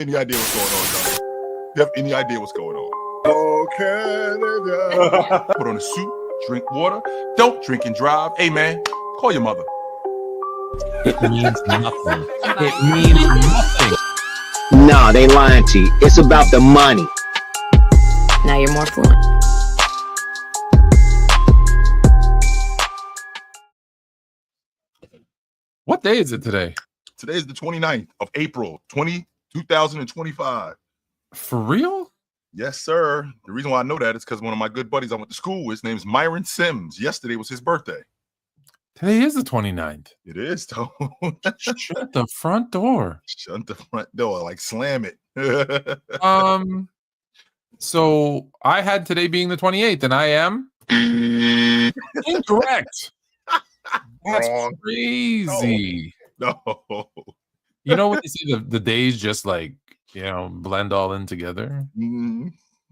Any idea what's going on, Doug? You have any idea what's going on? Oh, Canada. Put on a suit, drink water, don't drink and drive. Hey, man, call your mother. It means nothing. It means nothing. No, they lying to you. It's about the money. Now you're more fluent. What day is it today? Today is the 29th of April, 2025. For real? Yes, sir. The reason why I know that is because one of my good buddies I went to school with, his name is Myron Sims. Yesterday was his birthday. Today is the 29th. It is, though. Shut the front door. Shut the front door, like slam it. So I had today being the 28th, and I am incorrect. That's Wrong. crazy. No. You know what they say, the days just like, blend all in together.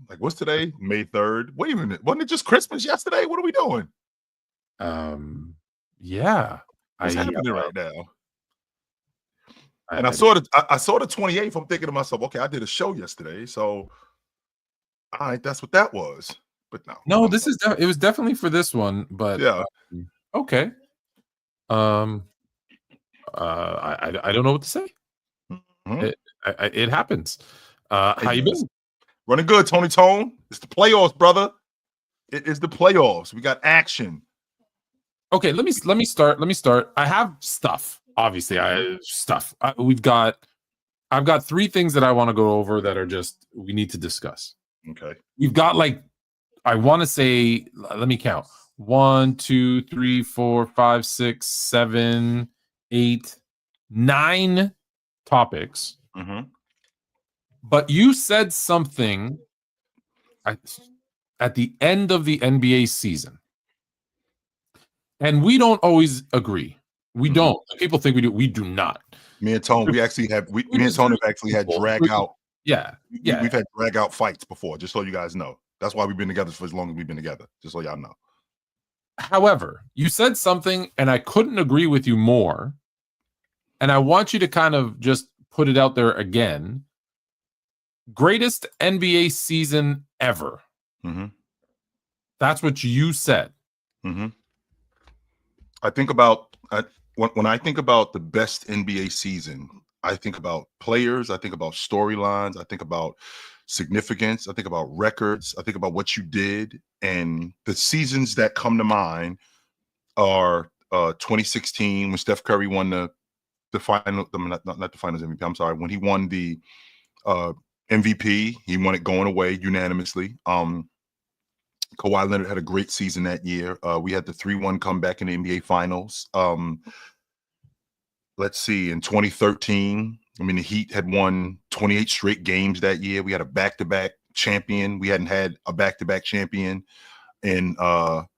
Like, what's today? May 3rd. Wait a minute. Wasn't it just Christmas yesterday? What are we doing? Yeah. What's happening right now? And I I saw the 28th. I'm thinking to myself, okay, I did a show yesterday, so all right, that's what that was. But no, this is it was definitely for this one, but yeah, okay. I don't know what to say. Mm-hmm. It happens. How you been? Running good, Tony Tone. It's the playoffs, brother. It is the playoffs. We got action. Okay, let me start. I have stuff. Obviously, I've got 3 things that I want to go over that are just we need to discuss. Okay. We've got I want to say, let me count. 1, 2, 3, 4, 5, 6, 7, 8, 9 topics. Mm-hmm. But you said something at the end of the NBA season. And we don't always agree. We don't. People think we do. We do not. Me and Tone, me and Tone have actually had drag out. Yeah. We've had drag out fights before, just so you guys know. That's why we've been together for as long as we've been together, just so y'all know. However, you said something and I couldn't agree with you more. And I want you to kind of just put it out there again. Greatest NBA season ever. Mm-hmm. That's what you said. Mm-hmm. I think about when I think about the best NBA season, I think about players, I think about storylines, I think about significance, I think about records, I think about what you did, and the seasons that come to mind are 2016 when Steph Curry won the final, not the Finals MVP. I'm sorry, when he won the MVP, he won it going away unanimously. Kawhi Leonard had a great season that year. We had the 3-1 comeback in the NBA Finals. Let's see, in 2013, the Heat had won 28 straight games that year. We had a back-to-back champion. We hadn't had a back-to-back champion in over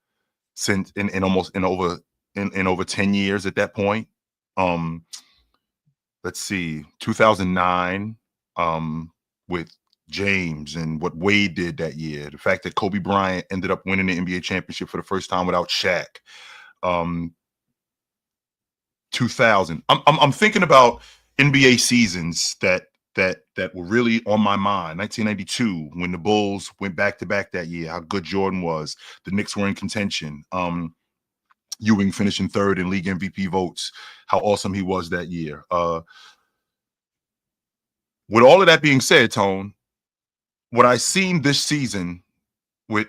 10 years at that point. Let's see, 2009 with James and what Wade did that year. The fact that Kobe Bryant ended up winning the NBA championship for the first time without Shaq. 2000. I'm thinking about NBA seasons that were really on my mind. 1992, when the Bulls went back to back that year, how good Jordan was. The Knicks were in contention. Ewing finishing 3rd in league MVP votes, how awesome he was that year. With all of that being said, Tone, what I've seen this season with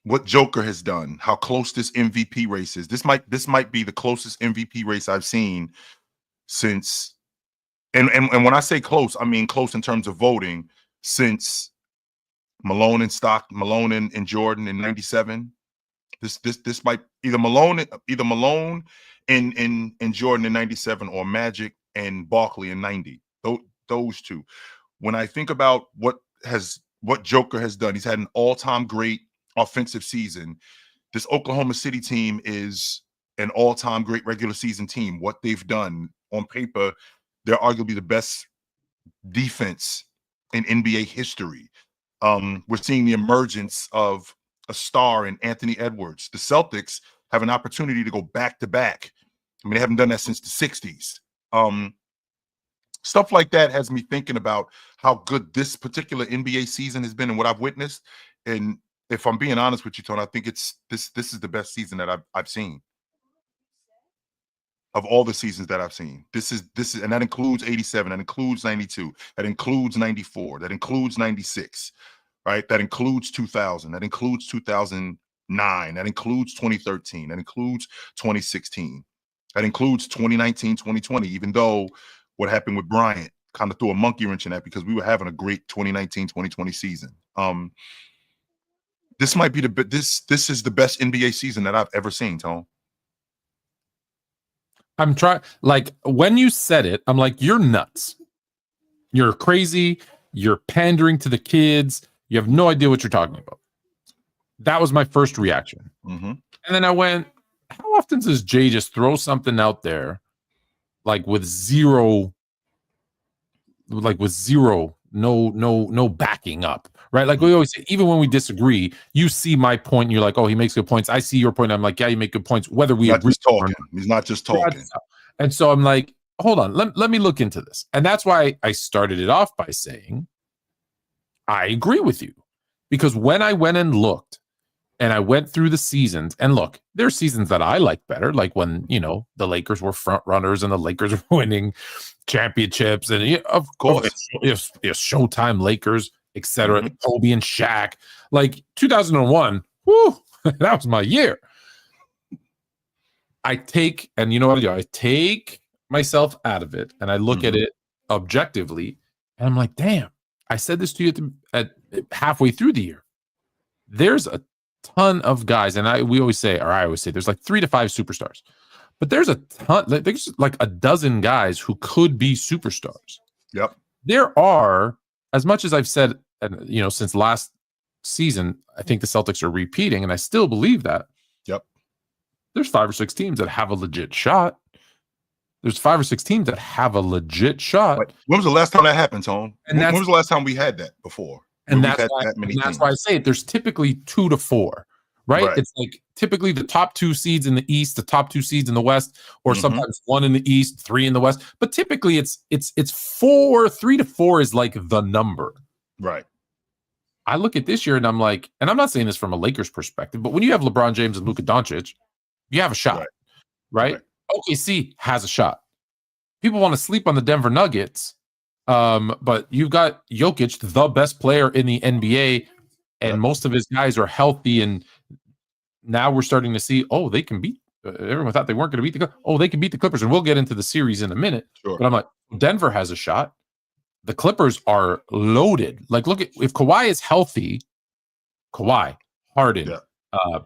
what Joker has done, how close this MVP race is. This might be the closest MVP race I've seen since, and when I say close, I mean close in terms of voting, since Malone and Jordan in '97. This might either Malone and Jordan in '97 or Magic and Barkley in '90. Those two. When I think about what Joker has done, he's had an all-time great offensive season. This Oklahoma City team is an all-time great regular season team. What they've done on paper, they're arguably the best defense in NBA history. We're seeing the emergence of a star in Anthony Edwards. The Celtics have an opportunity to go back to back. They haven't done that since the 60s. Stuff like that has me thinking about how good this particular NBA season has been and what I've witnessed. And if I'm being honest with you, Tony, I think it's this is the best season that I've seen of all the seasons that I've seen. This is and that includes 87, that includes 92, that includes 94, that includes 96, right? That includes 2000, that includes 2009, that includes 2013, that includes 2016, that includes 2019, 2020, even though what happened with Bryant kind of threw a monkey wrench in that because we were having a great 2019, 2020 season. This might be this is the best NBA season that I've ever seen, Tone. I'm trying, like, when you said it, I'm like, you're nuts. You're crazy. You're pandering to the kids. You have no idea what you're talking about. That was my first reaction. Mm-hmm. And then I went, how often does Jay just throw something out there like with zero, no backing up, right? Like we always say, even when we disagree, you see my point and you're like, oh, he makes good points. I see your point. I'm like, yeah, you make good points, whether we agree. He's not just talking. And so I'm like, hold on, let me look into this. And that's why I started it off by saying, I agree with you. Because when I went and looked and I went through the seasons, and look, there's seasons that I like better, like when, you know, the Lakers were front runners and the Lakers were winning championships. And of course, it's Showtime Lakers, etc. Mm-hmm. Kobe and Shaq. Like 2001, whoo, that was my year. I take, and you know what I do? I take myself out of it and I look at it objectively, and I'm like, damn, I said this to you at halfway through the year. There's a ton of guys, and I always say there's like 3 to 5 superstars, but there's a ton, there's like a dozen guys who could be superstars. Yep. There are, as much as I've said, and you know, since last season, I think the Celtics are repeating, and I still believe that. Yep. There's 5 or 6 teams that have a legit shot. There's 5 or 6 teams that have a legit shot. When was the last time that happened, Tone? And when was the last time we had that before? And that's why I say it. There's typically 2 to 4, right? It's like typically the top 2 seeds in the East, the top 2 seeds in the West, or sometimes 1 in the East, 3 in the West. But typically it's 4, 3 to 4 is like the number. Right. I look at this year and I'm like, and I'm not saying this from a Lakers perspective, but when you have LeBron James and Luka Doncic, you have a shot, right? OKC has a shot. People want to sleep on the Denver Nuggets, but you've got Jokic, the best player in the NBA, and most of his guys are healthy. And now we're starting to see, oh, they can beat. Everyone thought they weren't going to beat the Clippers. Oh, they can beat the Clippers, and we'll get into the series in a minute. Sure. But I'm like, Denver has a shot. The Clippers are loaded. Like, look at, if Kawhi is healthy, Kawhi, Harden,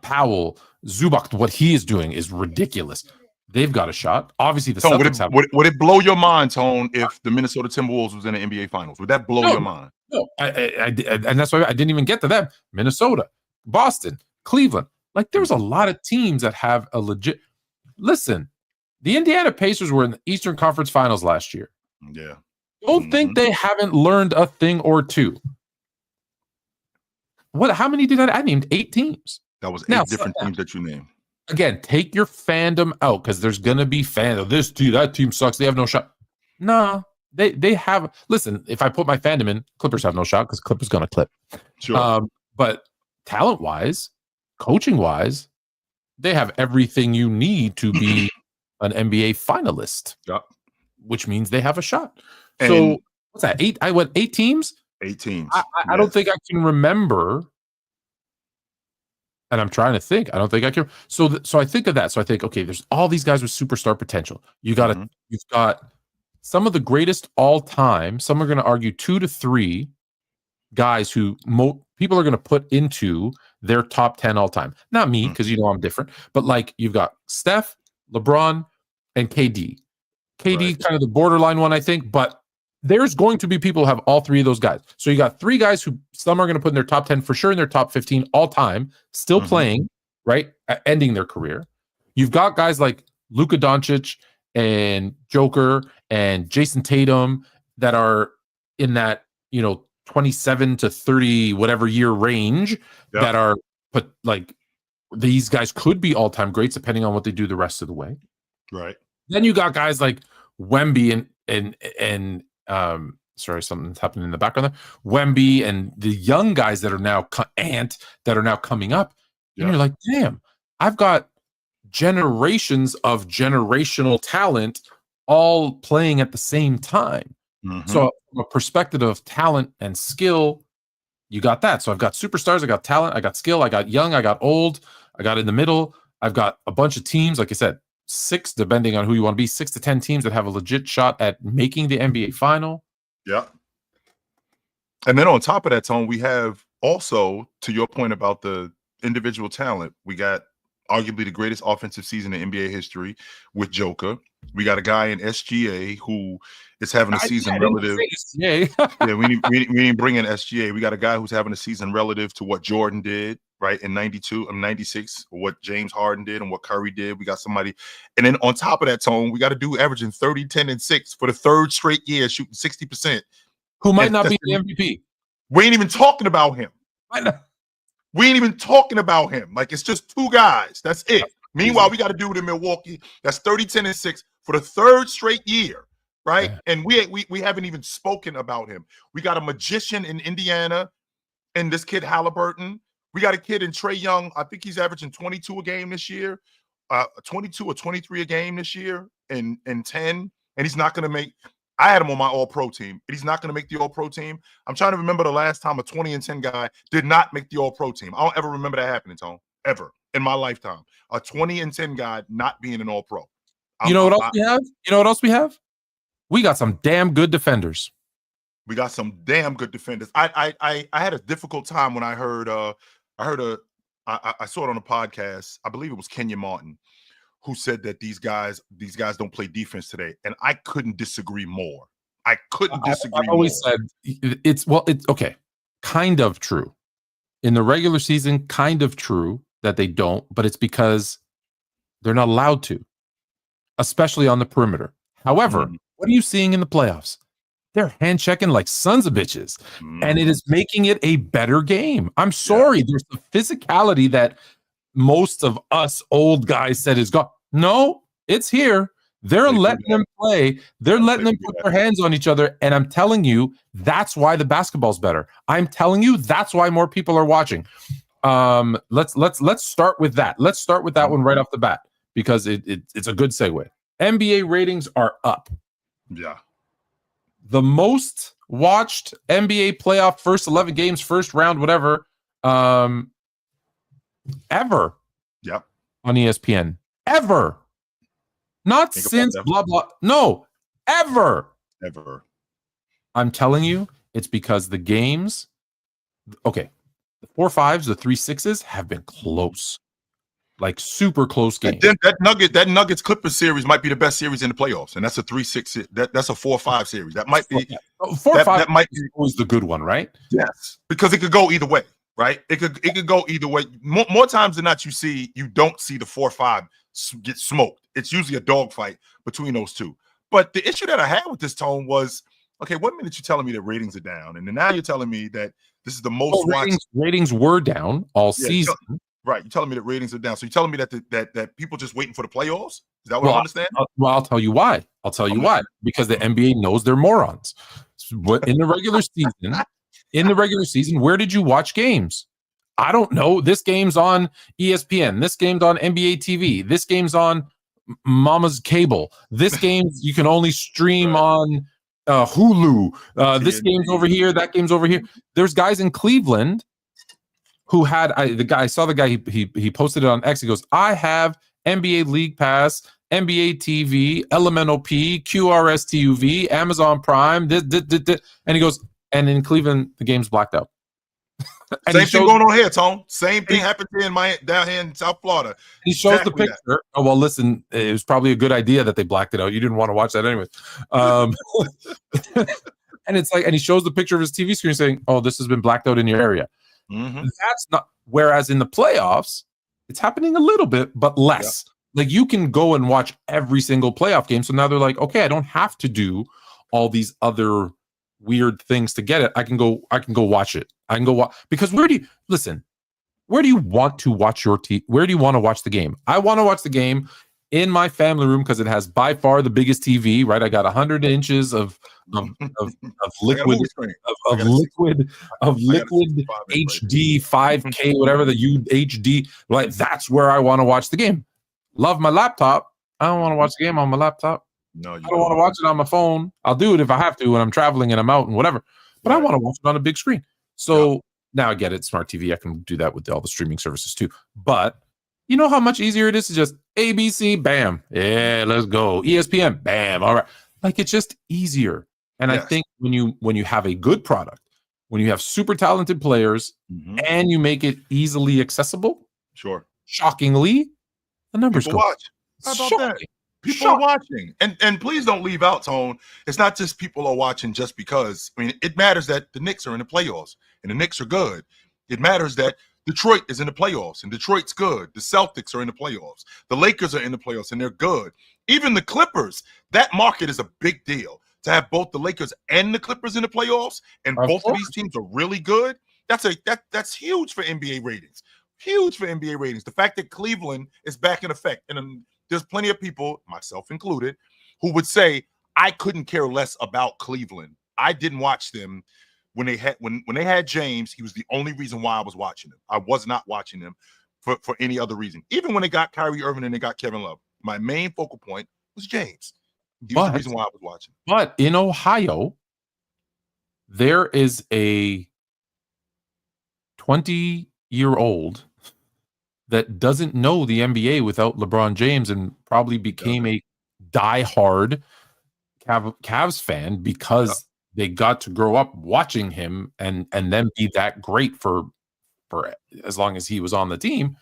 Powell, Zubac, what he is doing is ridiculous. They've got a shot. Obviously, the Celtics have. Would it blow your mind, Tone, if the Minnesota Timberwolves was in the NBA Finals? Would that blow your mind? No, and that's why I didn't even get to them. Minnesota, Boston, Cleveland. Like, there's a lot of teams that have a legit. Listen, the Indiana Pacers were in the Eastern Conference Finals last year. Yeah. Don't think they haven't learned a thing or two. What? How many did I named 8 teams. That was 8 different teams that you named. Again, take your fandom out because there's gonna be fandom. This team, that team sucks. They have no shot. No, they have. Listen, if I put my fandom in, Clippers have no shot because Clippers gonna clip. Sure. But talent wise, coaching wise, they have everything you need to be an NBA finalist. Yep. Which means they have a shot. So what's that? 8? I went 8 teams. 8 teams. I don't think I can remember. And I'm trying to think. I don't think I can. So I think of that. So I think, okay, there's all these guys with superstar potential. You've got some of the greatest all time. Some are going to argue 2 to 3 guys who people are going to put into their top 10 all time. Not me, because you know I'm different. But like you've got Steph, LeBron, and KD. KD kind of the borderline one, I think. But there's going to be people who have all 3 of those guys. So you got 3 guys who some are going to put in their top 10 for sure, in their top 15 all time, still playing, right? Ending their career. You've got guys like Luka Doncic and Joker and Jason Tatum that are in that, 27 to 30 whatever year range that are, but like these guys could be all-time greats depending on what they do the rest of the way. Right. Then you got guys like Wemby and sorry, something's happening in the background there. Wemby and the young guys that are now coming up, and you're like, damn, I've got generations of generational talent all playing at the same time. So from a perspective of talent and skill, you got that. So I've got superstars, I got talent, I got skill, I got young, I got old, I got in the middle. I've got a bunch of teams, like I said, 6, depending on who you want to be, 6 to 10 teams that have a legit shot at making the NBA final. Yeah. And then on top of that, Tone, we have also, to your point about the individual talent, we got arguably the greatest offensive season in NBA history with Joker. We got a guy in SGA who is having a season relative. Yeah, we didn't bring in SGA. We got a guy who's having a season relative to what Jordan did, right, in 92 and 96, or what James Harden did and what Curry did. We got somebody. And then on top of that, Tone, we got a dude averaging 30, 10, and 6 for the 3rd straight year, shooting 60%. Who might not be the MVP. We ain't even talking about him. We ain't even talking about him. Like, it's just 2 guys. That's it. Meanwhile, we got a dude in Milwaukee that's 30, 10, and 6 for the 3rd straight year, right? Yeah. And we haven't even spoken about him. We got a magician in Indiana and this kid Halliburton. We got a kid in Trae Young. I think he's averaging 22 a game this year, 22 or 23 a game this year, and 10. And he's not going to make – I had him on my All-Pro team. He's not going to make the All-Pro team. I'm trying to remember the last time a 20 and 10 guy did not make the All-Pro team. I don't ever remember that happening, Tone, ever in my lifetime. A 20 and 10 guy not being an All-Pro. You know what else we have? You know what else we have? We got some damn good defenders. We got some damn good defenders. I had a difficult time when I saw it on a podcast. I believe it was Kenya Martin, who said that these guys don't play defense today, and I couldn't disagree more. I couldn't disagree. I always said it's okay, kind of true in the regular season, kind of true that they don't, but it's because they're not allowed to, especially on the perimeter. However, what are you seeing in the playoffs? They're hand checking like sons of bitches, and it is making it a better game. I'm sorry, there's the physicality that most of us old guys said is gone. No, it's here. They're letting them play. They're letting them put their hands on each other. And I'm telling you, that's why the basketball's better. I'm telling you, that's why more people are watching. Let's start with that. Let's start with that one right off the bat, because it's a good segue. NBA ratings are up. Yeah. The most watched NBA playoff first 11 games, first round, whatever, ever. Yep. On ESPN. Ever. Not since blah, blah. No, ever. Ever. I'm telling you, it's because the games, okay, the 4-5s, the 3-6s have been close. Like super close games. That Nuggets Clippers series might be the best series in the playoffs, and that's a 3-6. That's a 4-5 series. That might be 4-5. That might be always the good one, right? Yes, because it could go either way, right? It could go either way. More times than not, you don't see the 4-5 get smoked. It's usually a dogfight between those two. But the issue that I had with this, Tone, was, okay, 1 minute you're telling me that ratings are down, and then now you're telling me that this is the most watched. Ratings were down all season. Right, you're telling me that ratings are down. So you're telling me that people just waiting for the playoffs? Is that what I understand? I'll tell you why. Why. Because the NBA knows they're morons. In the regular season, where did you watch games? I don't know. This game's on ESPN. This game's on NBA TV. This game's on Mama's cable. This game you can only stream on Hulu. This game's over here. That game's over here. There's guys in Cleveland who had I saw the guy he posted it on X. He goes, I have NBA League Pass, NBA TV, Elemental P, QRSTUV, Amazon Prime, and he goes, and in Cleveland the game's blacked out. Same thing going on here, Tone. Same thing happened down here in South Florida. He shows the picture. Oh well, listen, it was probably a good idea that they blacked it out. You didn't want to watch that anyways. And it's like, and he shows the picture of his TV screen saying, "Oh, this has been blacked out in your area." Mm-hmm. That's not. Whereas in the playoffs, it's happening a little bit, but less. Yeah. Like you can go and watch every single playoff game. So now they're like, okay, I don't have to do all these other weird things to get it. I can go watch it. I can go watch, because where do you want to watch your team? Where do you want to watch the game? I want to watch the game in my family room because it has by far the biggest TV. Right, I got 100 inches of liquid liquid HD 5K whatever the UHD. Like that's where I want to watch the game. Love my laptop. I don't want to watch the game on my laptop. No, I don't want to watch it on my phone. I'll do it if I have to when I'm traveling and I'm out and whatever. But I want to watch it on a big screen. So now I get it. Smart TV. I can do that with all the streaming services too. But you know how much easier it is to just ABC, bam. Yeah, let's go. ESPN, bam. All right. Like it's just easier. And I think when you have a good product, when you have super talented players and you make it easily accessible, shockingly, the numbers People go. Watch. How about that? People are watching. And please don't leave out, Tone. It's not just people are watching just because. I mean, it matters that the Knicks are in the playoffs and the Knicks are good. It matters that Detroit is in the playoffs and Detroit's good. The Celtics are in the playoffs. The Lakers are in the playoffs and they're good. Even the Clippers, that market is a big deal. To have both the Lakers and the Clippers in the playoffs and both of these teams are really good, that's huge for NBA ratings. Huge for NBA ratings. The fact that Cleveland is back in effect, and there's plenty of people, myself included, who would say I couldn't care less about Cleveland. I didn't watch them when they had James. He was the only reason why I was watching them. I was not watching them for any other reason. Even when they got Kyrie Irving and they got Kevin Love, my main focal point was James. He was the reason why I was watching. But in Ohio, there is a 20-year-old that doesn't know the NBA without LeBron James and probably became a diehard Cavs fan because they got to grow up watching him and then be that great for as long as he was on the team.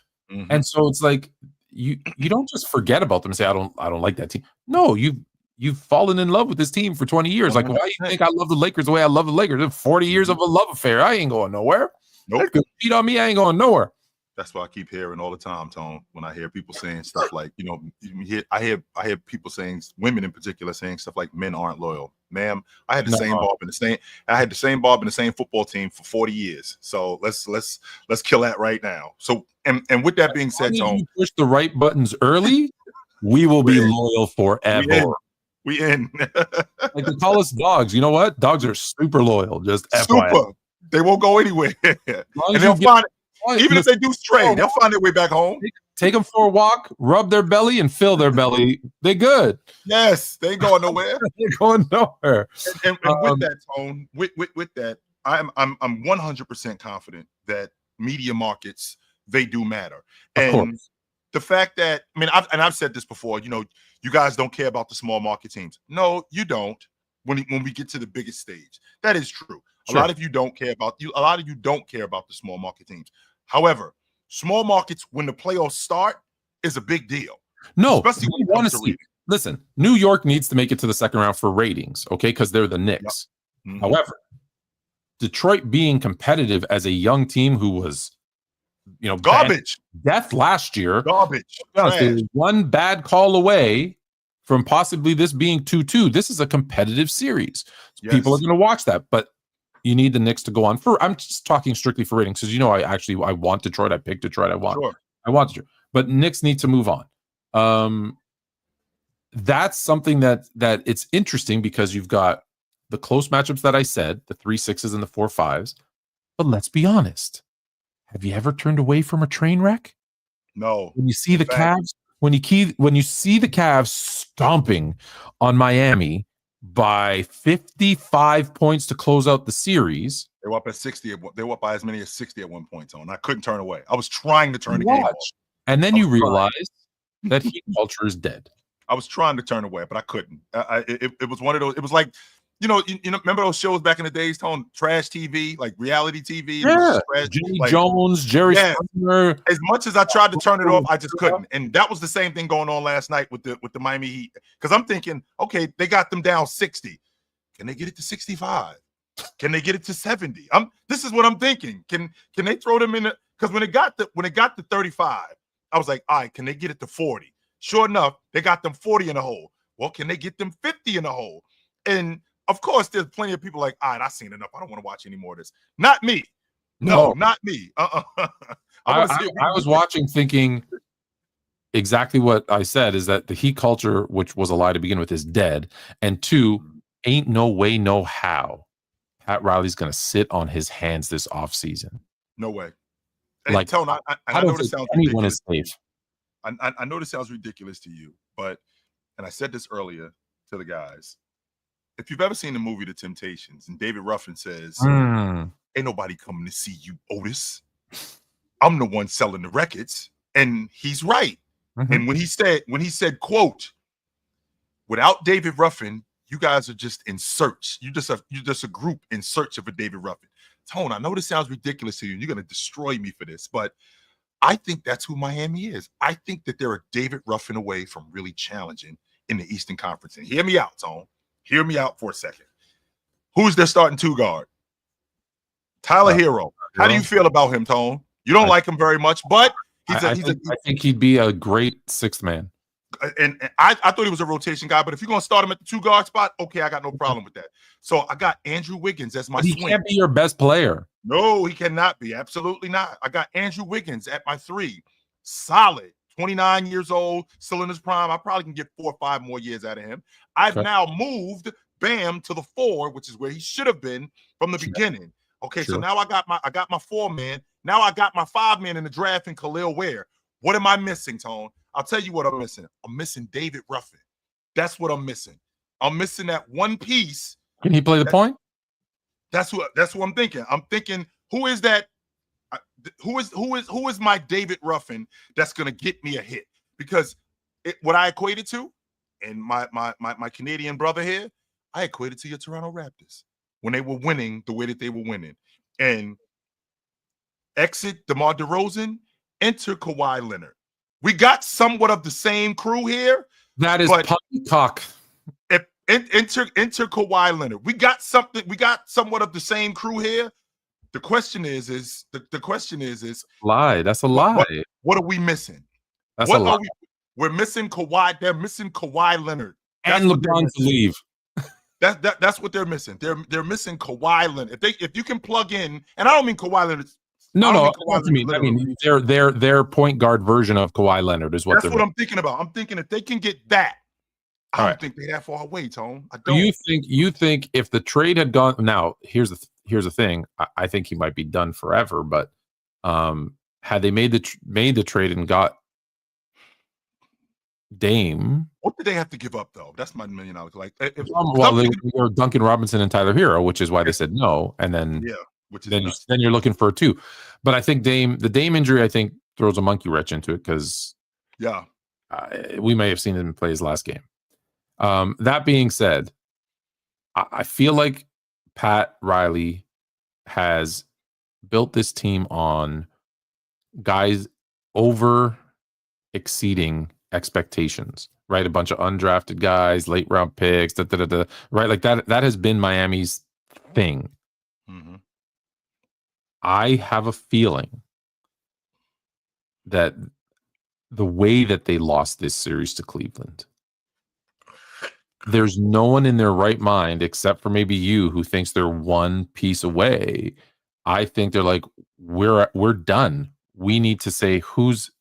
And so it's like you don't just forget about them and say I don't like that team. No, you've fallen in love with this team for 20 years. Like, why do you think I love the Lakers the way I love the Lakers? 40 years of a love affair. I ain't going nowhere. Nope. Cheat on me, I ain't going nowhere. That's why I keep hearing all the time, Tone, when I hear people saying stuff like, I hear people saying, women in particular, saying stuff like men aren't loyal. Ma'am, I had the same Bob in the same football team for 40 years. So let's kill that right now. So and with that being said, Tone, you push the right buttons early, we will be loyal forever. We in. Like they call us dogs. You know what? Dogs are super loyal. Just super. FYI. They won't go anywhere. And they'll find it. Even if they do stray, they'll find their way back home. Take them for a walk, rub their belly, and fill their belly. They're good. Yes, they ain't going nowhere. They're going nowhere. And with that, Tone, with that, I'm 100% confident that media markets, they do matter. And the fact that, I mean, I've said this before, you guys don't care about the small market teams. No, you don't. When we get to the biggest stage, that is true. Sure. A lot of you don't care about the small market teams. However, small markets when the playoffs start is a big deal. No, especially when you want to see. Listen, New York needs to make it to the second round for ratings, okay? Because they're the Knicks. Yep. However, Detroit being competitive as a young team who was, garbage, death last year, garbage. One bad call away from possibly this being 2-2. This is a competitive series. Yes. People are going to watch that, but you need the Knicks to go on. I'm just talking strictly for ratings because I want Detroit. I picked Detroit. I want Detroit, but Knicks need to move on. That's something that it's interesting because you've got the close matchups that I said, the 3-6s and the 4-5s. But let's be honest. Have you ever turned away from a train wreck? No. When you see the Cavs, when you see the Cavs stomping on Miami by 55 points to close out the series. They were up at 60. They were up by as many as 60 at one point, Tone. I couldn't turn away. I was trying to turn the game off. And then you realized that heat culture is dead. I was trying to turn away, but I couldn't. It was one of those. It was like, remember those shows back in the days, Tone? Trash TV, like reality TV. Yeah. Jimmy Jones, Jerry Springer. As much as I tried to turn it off, I just couldn't. And that was the same thing going on last night with the Miami Heat. Because I'm thinking, okay, they got them down 60. Can they get it to 65? Can they get it to 70? This is what I'm thinking. Can they throw them in? Because when it got to 35, I was like, all right, can they get it to 40? Sure enough, they got them 40 in the hole. Well, can they get them 50 in the hole? And of course, there's plenty of people like, all right, I've seen enough. I don't want to watch any more of this. Not me. No, not me. I was watching thinking, exactly what I said is that the Heat culture, which was a lie to begin with, is dead. And two, ain't no way, no how Pat Riley's going to sit on his hands this offseason. No way. Hey, Like, Tone, I I know don't this think sounds anyone ridiculous. is safe. I know this sounds ridiculous to you, but, and I said this earlier to the guys, if you've ever seen the movie The Temptations and David Ruffin says, ain't nobody coming to see you, Otis. I'm the one selling the records. And he's right. Mm-hmm. And when he said, quote, without David Ruffin, you guys are just in search. You're just a group in search of a David Ruffin. Tone, I know this sounds ridiculous to you. You're going to destroy me for this, but I think that's who Miami is. I think that they're a David Ruffin away from really challenging in the Eastern Conference. And hear me out, Tone. Hear me out for a second. Who's their starting two guard? Tyler Hero. How do you feel about him, Tone? You don't like him very much, but I think he'd be a great sixth man. And I thought he was a rotation guy, but if you're going to start him at the two guard spot, okay, I got no problem with that. So I got Andrew Wiggins as my He swing. can't be your best player. No, he cannot be. Absolutely not. I got Andrew Wiggins at my three. Solid. 29 years old, still in his prime. I probably can get 4 or 5 more years out of him. I've now moved Bam to the 4, which is where he should have been from the beginning. Okay, so now I got my 4-man. Now I got my 5-man in the draft in Khalil Ware. What am I missing, Tone? I'll tell you what I'm missing. I'm missing David Ruffin. That's what I'm missing. I'm missing that one piece. Can he play the point? That's what I'm thinking. I'm thinking, who is that? Who is my David Ruffin that's going to get me a hit? Because what I equated to, and my Canadian brother here, I equated to your Toronto Raptors when they were winning the way that they were winning. And exit DeMar DeRozan, enter Kawhi Leonard. We got somewhat of the same crew here. That is poppycock. If enter Kawhi Leonard. We got somewhat of the same crew here. The question is lie. That's a lie. What are we missing? That's a lie. We're missing Kawhi. They're missing Kawhi Leonard. And LeBron to leave. That's what they're missing. They're missing Kawhi Leonard. If you can plug in, and I don't mean Kawhi Leonard. No. I mean their point guard version of Kawhi Leonard is what. That's what I'm thinking about. I'm thinking if they can get that, I don't think they're that far away, Tone. I don't. You think if the trade had gone? Now here's the thing. I think he might be done forever. But had they made the trade and got Dame, what did they have to give up though? That's my $1 million. Like, they were Duncan Robinson and Tyler Hero, which is why they said no. And then which is then you're looking for 2. But I think the Dame injury, I think, throws a monkey wrench into it because we may have seen him play his last game. That being said, I feel like Pat Riley has built this team on guys over exceeding expectations, right? A bunch of undrafted guys, late round picks, right? Like that has been Miami's thing. Mm-hmm. I have a feeling that the way that they lost this series to Cleveland, there's no one in their right mind except for maybe you who thinks they're one piece away. I think they're like, we're done. We need to say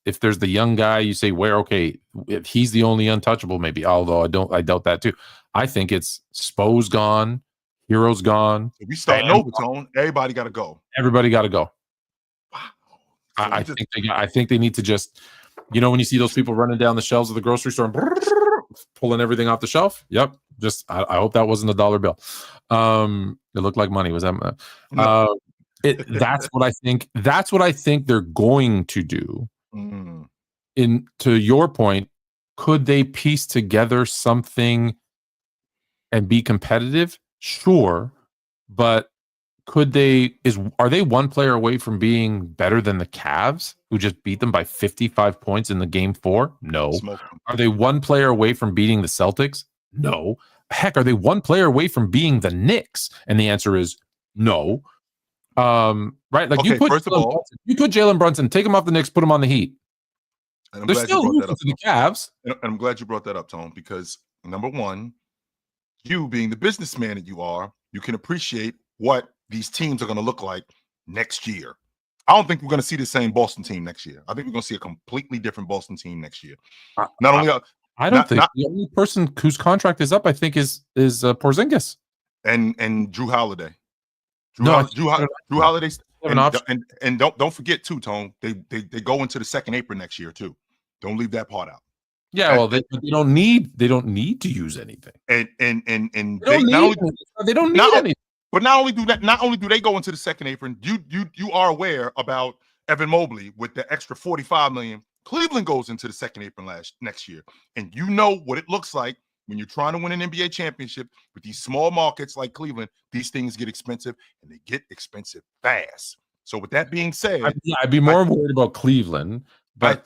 if there's the young guy, you say where, okay, if he's the only untouchable, maybe, although I doubt that too. I think it's Spo's gone, Hero's gone. If we start over, Tone, everybody got to go. Everybody got to go. Wow. So I think they need to just, when you see those people running down the shelves of the grocery store and pulling everything off the shelf. Yep. Just I hope that wasn't a dollar bill. It looked like money. Was that? No. That's what I think. That's what I think they're going to do. Mm. To your point, could they piece together something and be competitive? Sure, but are they one player away from being better than the Cavs, who just beat them by 55 points in the game 4? No. Are they one player away from beating the Celtics? No. Heck, are they one player away from being the Knicks? And the answer is no. Right? Like, okay, you put Jaylen Brunson, take him off the Knicks, put him on the Heat. They're still losing to the Cavs. And I'm glad you brought that up, Tone, because number one, you being the businessman that you are, you can appreciate what these teams are going to look like next year. I don't think we're going to see the same Boston team next year. I think we're going to see a completely different Boston team next year. Not only I don't think the only person whose contract is up, I think, is Porzingis and Drew Holiday. Drew Holiday, and don't forget too, Tone. They go into the second apron next year too. Don't leave that part out. Yeah, well, they don't need to use anything. And they don't need anything. But not only do they go into the second apron, you are aware about Evan Mobley with the extra $45 million. Cleveland goes into the second apron next year, and you know what it looks like when you're trying to win an NBA championship with these small markets like Cleveland. These things get expensive, and they get expensive fast. So with that being said, I'd be more worried about Cleveland. But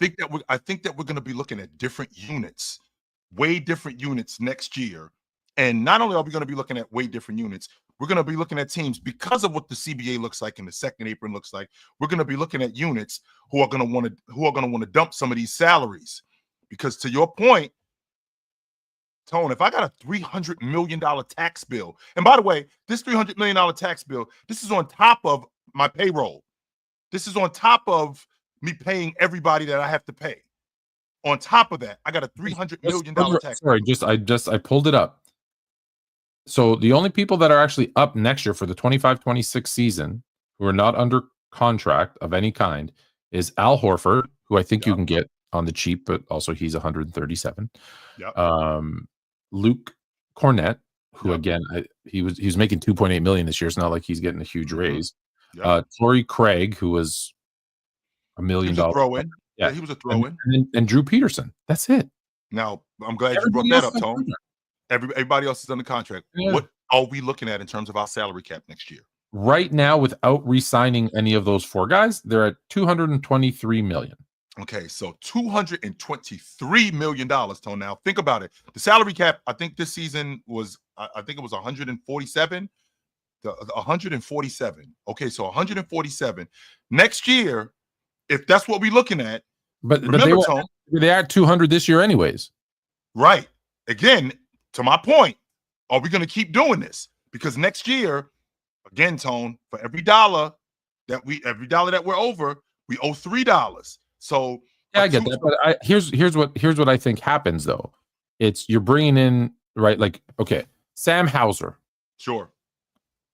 I think that we're going to be looking at different units, way different units next year. And not only are we going to be looking at way different units, we're going to be looking at teams because of what the CBA looks like and the second apron looks like. We're going to be looking at units who are going to want to dump some of these salaries. Because to your point, Tone, if I got a $300 million tax bill, and by the way, this $300 million tax bill, this is on top of my payroll. This is on top of me paying everybody that I have to pay. On top of that, I got a $300 million tax. Sorry, I pulled it up. So the only people that are actually up next year for the 25-26 season who are not under contract of any kind is Al Horford, who I think you can get on the cheap, but also he's 137. Luke Cornett, who again he was making $2.8 million this year. It's not like he's getting a huge raise. Torrey Craig, who was $1 million. Throw-in. Yeah, he was a throw-in. And Drew Peterson. That's it. Now, I'm glad you brought that up, Tone. Everybody else is under contract. Yeah. What are we looking at in terms of our salary cap next year? Right now, without re-signing any of those four guys, they're at $223 million. Okay, so $223 million, Tone. Now, think about it. The salary cap, I think this season was, I think it was 147. 147. Okay, so 147. Next year, if that's what we're looking at, but they are 200 this year anyways. Right. Again, to my point, are we going to keep doing this? Because next year, again, Tone, for every dollar that we're over, we owe $3. So yeah, I get that. But here's what I think happens though. It's you're bringing in right, like okay, Sam Hauser, sure,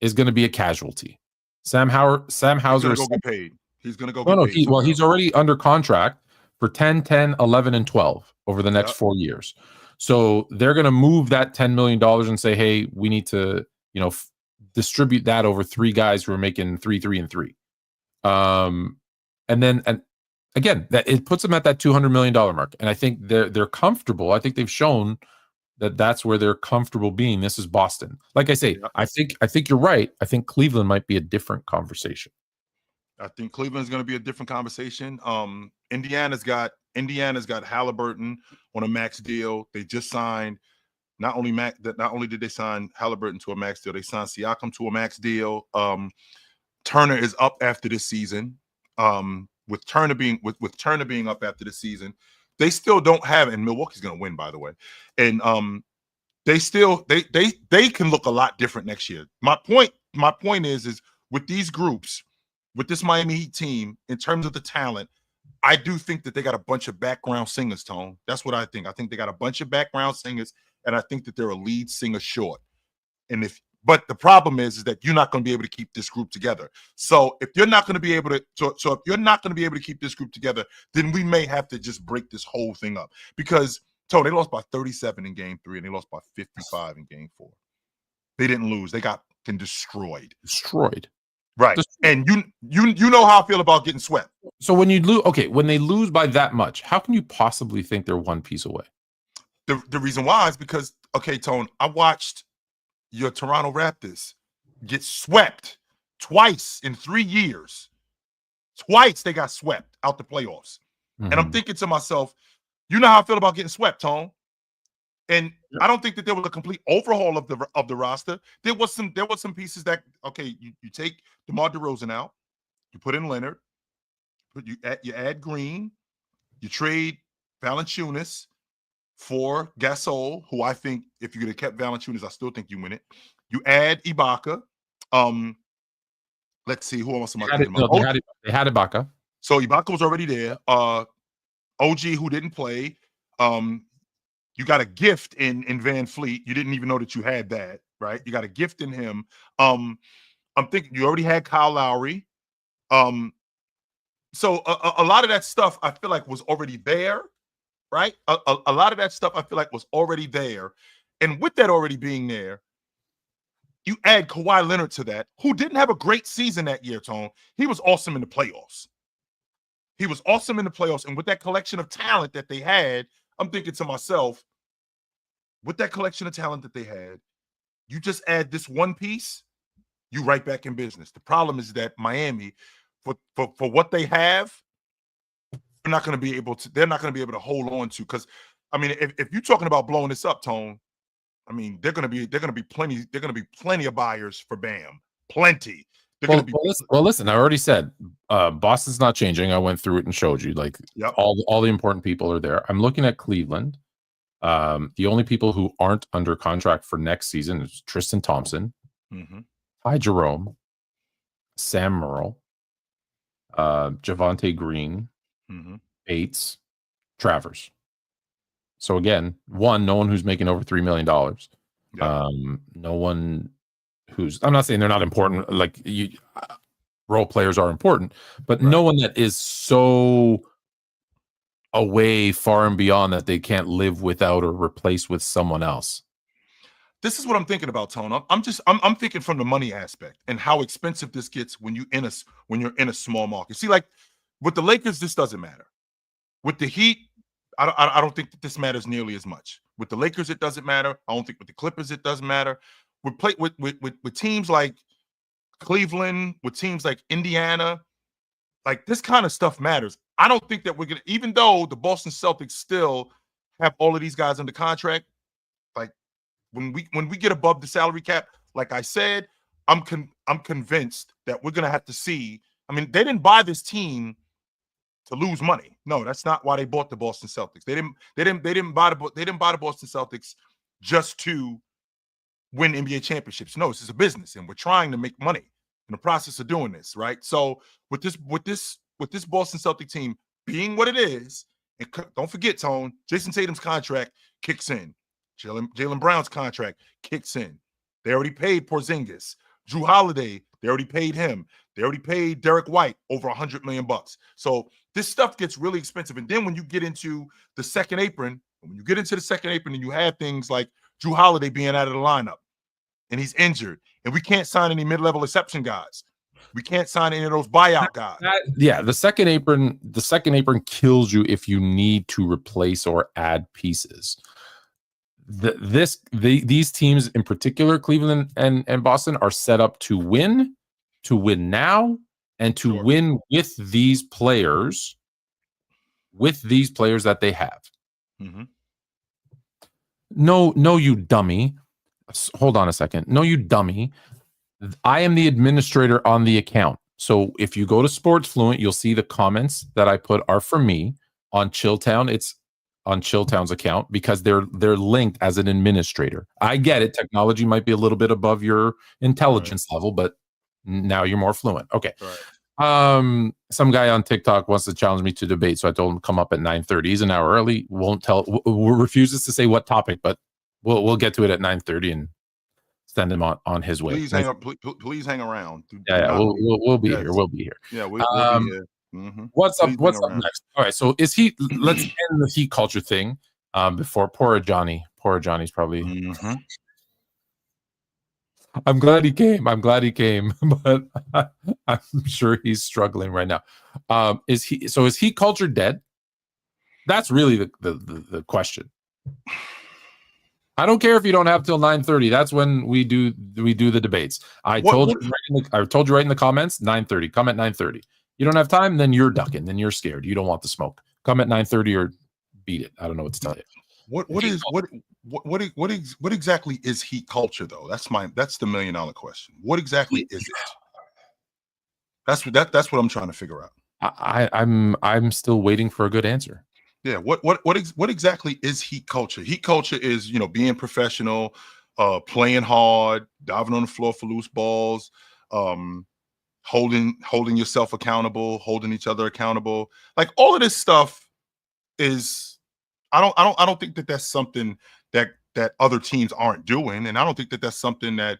is going to be a casualty. Sam Hauser is going to go get paid. He's going to go. He's already under contract for 10, 10, 11, and 12 over the next 4 years. So they're going to move that $10 million and say, hey, we need to, distribute that over three guys who are making 3, 3, and 3. And again, that it puts them at that $200 million mark. And I think they're comfortable. I think they've shown that that's where they're comfortable being. This is Boston. Like I say, I think you're right. I think Cleveland might be a different conversation. I think Cleveland's going to be a different conversation. Indiana's got Halliburton on a max deal. They just signed not only did they sign Halliburton to a max deal, they signed Siakam to a max deal. Turner is up after this season. With Turner being up after the season, they still don't have, and Milwaukee's going to win, by the way. And they can look a lot different next year. My point is with these groups, with this Miami Heat team, in terms of the talent, I do think that they got a bunch of background singers, Tone. That's what I think. I think they got a bunch of background singers, and I think that they're a lead singer short. But the problem is that you're not going to be able to keep this group together. So if you're not going to be able to, if you're not going to be able to keep this group together, then we may have to just break this whole thing up. Because Tone, they lost by 37 in Game 3, and they lost by 55 in Game 4. They didn't lose. They got destroyed. Right. And you know how I feel about getting swept. So when you lose, when they lose by that much, how can you possibly think they're one piece away? The reason why is because, Tone, I watched your Toronto Raptors get swept twice in 3 years. Twice they got swept out the playoffs. Mm-hmm. And I'm thinking to myself, you know how I feel about getting swept, Tone. And I don't think that there was a complete overhaul of the roster. There was some pieces that you take DeMar DeRozan out, you put in Leonard, you add Green, you trade Valanciunas for Gasol, who I think if you could have kept Valanciunas, I still think you win it. You add Ibaka. let's see who else am I They had, thinking it, no, about? they had Ibaka. So Ibaka was already there. OG who didn't play. You got a gift in Van Fleet. You didn't even know that you had that, right? You got a gift in him. I'm thinking you already had Kyle Lowry. So a lot of that stuff I feel like was already there, right? A lot of that stuff I feel like was already there. And with that already being there, you add Kawhi Leonard to that, who didn't have a great season that year, Tone. He was awesome in the playoffs. He was awesome in the playoffs. And with that collection of talent that they had, I'm thinking to myself, with that collection of talent that they had, you just add this one piece, you right back in business. The problem is that Miami, for what they have, they're not going to be able to hold on to. Because I mean, if you're talking about blowing this up, Tone, I mean, they're going to be plenty of buyers for Bam. Plenty. Well, listen, I already said Boston's not changing. I went through it and showed you, like, yep. all the important people are there. I'm looking at Cleveland. The only people who aren't under contract for next season is Tristan Thompson, Ty Jerome, Sam Merrill, Javonte Green, Bates, Travers. So again, no one who's making over $3 million. Yep. No one who's, I'm not saying they're not important. Like, role players are important, but no one that is so away far and beyond that they can't live without or replace with someone else. This is what I'm thinking about, Tone. I'm thinking from the money aspect and how expensive this gets when you're in a small market. See, like with the Lakers, this doesn't matter. With the Heat, I don't think that this matters nearly as much. With the Lakers, it doesn't matter. I don't think with the Clippers, it doesn't matter. With teams like Cleveland, with teams like Indiana, like this kind of stuff matters. I don't think that we're gonna, even though the Boston Celtics still have all of these guys under contract, like when we get above the salary cap, like I said, I'm convinced that we're gonna have to see. I mean, they didn't buy this team to lose money. No, that's not why they bought the Boston Celtics. They didn't buy the Boston Celtics just to win NBA championships. No, this is a business, and we're trying to make money in the process of doing this, right? So with this Boston Celtic team being what it is, and don't forget, Tone, Jason Tatum's contract kicks in. Jaylen Brown's contract kicks in. They already paid Porzingis. Drew Holiday, they already paid him. They already paid Derek White over $100 million. So this stuff gets really expensive. And then when you get into the second apron, and you have things like Drew Holiday being out of the lineup, and he's injured, and we can't sign any mid-level exception guys. We can't sign any of those buyout guys. The second apron kills you if you need to replace or add pieces. These teams in particular, Cleveland and Boston, are set up to win now, and to win with these players that they have. No, you dummy. Hold on a second. No, you dummy. I am the administrator on the account. So if you go to Sports Fluent, you'll see the comments that I put are for me on Chilltown. It's on Chilltown's account because they're linked as an administrator. I get it. Technology might be a little bit above your intelligence level, but now you're more fluent. Okay. Some guy on TikTok wants to challenge me to debate, so I told him to come up at 9:30. He's an hour early. Refuses to say what topic, but we'll get to it at 9:30 and send him on his way. Please hang around. We'll be here. We'll be here. Yeah, we'll be here. What's up next? All right, so let's end the Heat culture thing before poor Johnny's probably. I'm glad he came, but I'm sure he's struggling right now. Is Heat culture dead? That's really the question. I don't care if you don't have till 9:30. That's when we do the debates. I told you right in the comments, 9:30. Come at 9:30. You don't have time, then you're ducking. Then you're scared. You don't want the smoke. Come at 9:30 or beat it. I don't know what to tell you. What exactly is Heat culture though? That's the $1 million question. What exactly is it? That's what I'm trying to figure out. I'm still waiting for a good answer. Yeah, what exactly is Heat culture? Heat culture is, being professional, playing hard, diving on the floor for loose balls, holding yourself accountable, holding each other accountable. Like all of this stuff is, I don't think that that's something that other teams aren't doing, and I don't think that that's something that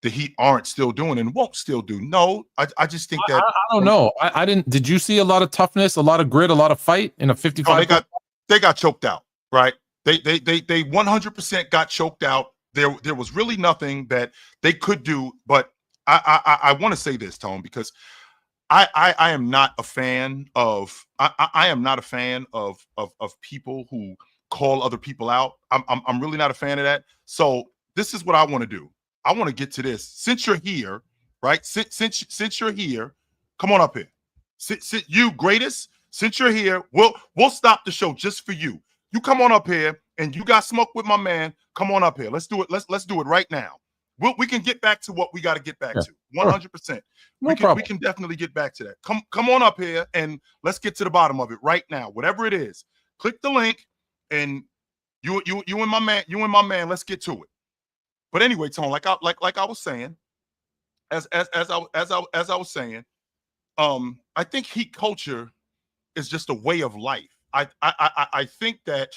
the Heat aren't still doing and won't still do. No, I just think that I don't know. I didn't. Did you see a lot of toughness, a lot of grit, a lot of fight in a 55? No, they got choked out, right? They 100% got choked out. There was really nothing that they could do. But I want to say this, Tone, because I am not a fan of I am not a fan of people who call other people out. I'm really not a fan of that. So this is what I want to do. I want to get to this. Since you're here, right? Since you're here, come on up here. You greatest. Since you're here, we'll stop the show just for you. You come on up here, and you got smoke with my man. Come on up here. Let's do it. Let's do it right now. We can get back to what we got to get back to. 100%. No problem. We can definitely get back to that. Come on up here, and let's get to the bottom of it right now. Whatever it is, click the link, and you and my man. Let's get to it. But anyway, Tone, like I was saying, as I was saying, I think Heat culture is just a way of life. I think that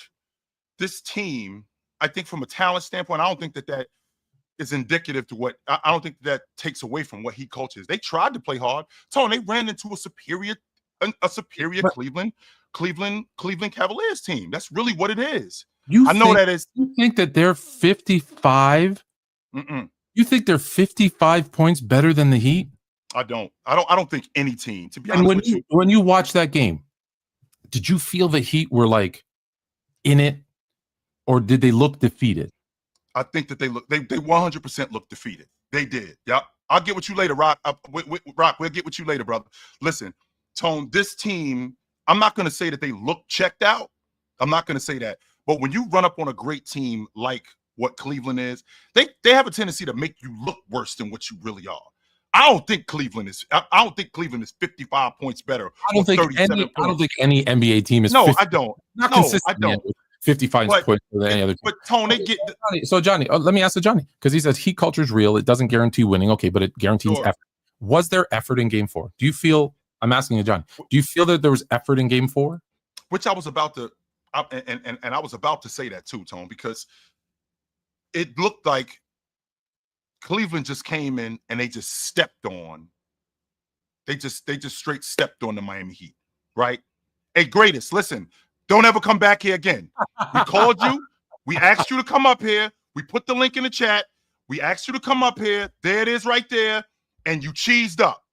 this team, I think from a talent standpoint, I don't think that is indicative to what I don't think that takes away from what Heat culture is. They tried to play hard. Tone, they ran into a superior Cleveland Cavaliers team. That's really what it is. You think that they're 55? You think they're 55 points better than the Heat? I don't think any team, to be honest with you. When you watch that game, did you feel the Heat were like in it, or did they look defeated? I think that they 100% look defeated. They did. Yeah. I'll get with you later, Rock. Rock, we'll get with you later, brother. Listen, Tone, this team, I'm not going to say that they look checked out. I'm not going to say that. But when you run up on a great team like what Cleveland is, they have a tendency to make you look worse than what you really are. I don't think Cleveland is 55 points better. I don't think any NBA team is. No, I don't. Not consistent. I don't. 55 points for any other team. But Tone, they get. Johnny, let me ask Johnny, because he says Heat culture is real. It doesn't guarantee winning. Okay, but it guarantees effort. Was there effort in Game 4? Do you feel? I'm asking you, Johnny. Do you feel that there was effort in Game 4? Which I was about to, and I was about to say that too, Tone, because it looked like Cleveland just came in and they just stepped on. They just straight stepped on the Miami Heat, right? Hey, greatest, listen, don't ever come back here again. We called you. We asked you to come up here. We put the link in the chat. We asked you to come up here. There it is right there. And you cheesed up.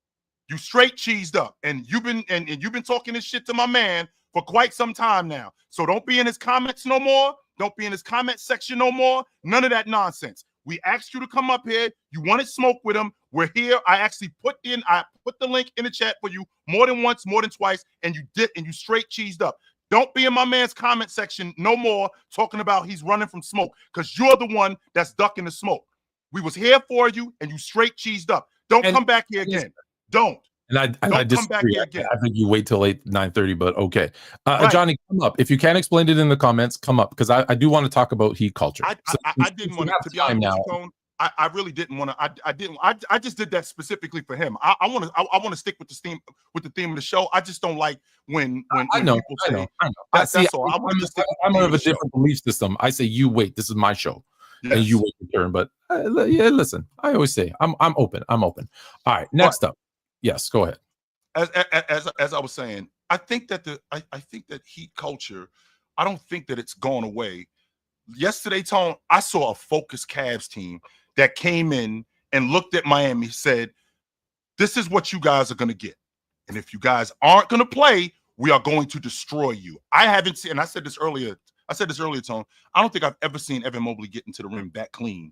You straight cheesed up. And you've been talking this shit to my man for quite some time now. So don't be in his comments no more. Don't be in his comment section no more. None of that nonsense. We asked you to come up here. You wanted smoke with him. We're here. I actually put the link in the chat for you more than once, more than twice, and you did, and you straight cheesed up. Don't be in my man's comment section no more talking about he's running from smoke, because you're the one that's ducking the smoke. We was here for you, and you straight cheesed up. Don't come back here again. Don't. And I disagree. Come back here again. I think you wait till 9:30, but okay. Right. Johnny, come up. If you can't explain it in the comments, come up, because I do want to talk about Heat culture. I didn't want to be honest with you, Tone. I really didn't want to. I just did that specifically for him. I want to stick with the theme of the show. I just don't like when I know. That's all. I'm of a different belief system. I say you wait. This is my show, and you wait your turn. But yeah, listen. I always say I'm open. I'm open. All right. Next up. Yes, go ahead. As I was saying, I think that Heat culture, I don't think that it's gone away. Yesterday, Tone, I saw a focused Cavs team that came in and looked at Miami, said, this is what you guys are going to get. And if you guys aren't going to play, we are going to destroy you. I haven't seen, and I said this earlier, Tone, I don't think I've ever seen Evan Mobley get into the rim that clean.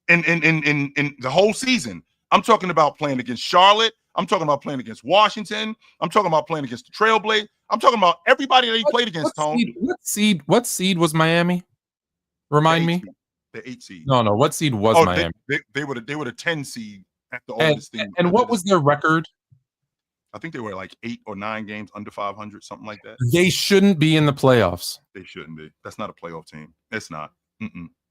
In the whole season. I'm talking about playing against Charlotte. I'm talking about playing against Washington. I'm talking about playing against the Trailblazers. I'm talking about everybody that he played against, Tone. What seed was Miami? Remind me. The 8 seed. No. What seed was Miami? They were the 10 seed after all this thing. And what was their record? I think they were like 8 or 9 games under 500, something like that. They shouldn't be in the playoffs. They shouldn't be. That's not a playoff team. It's not.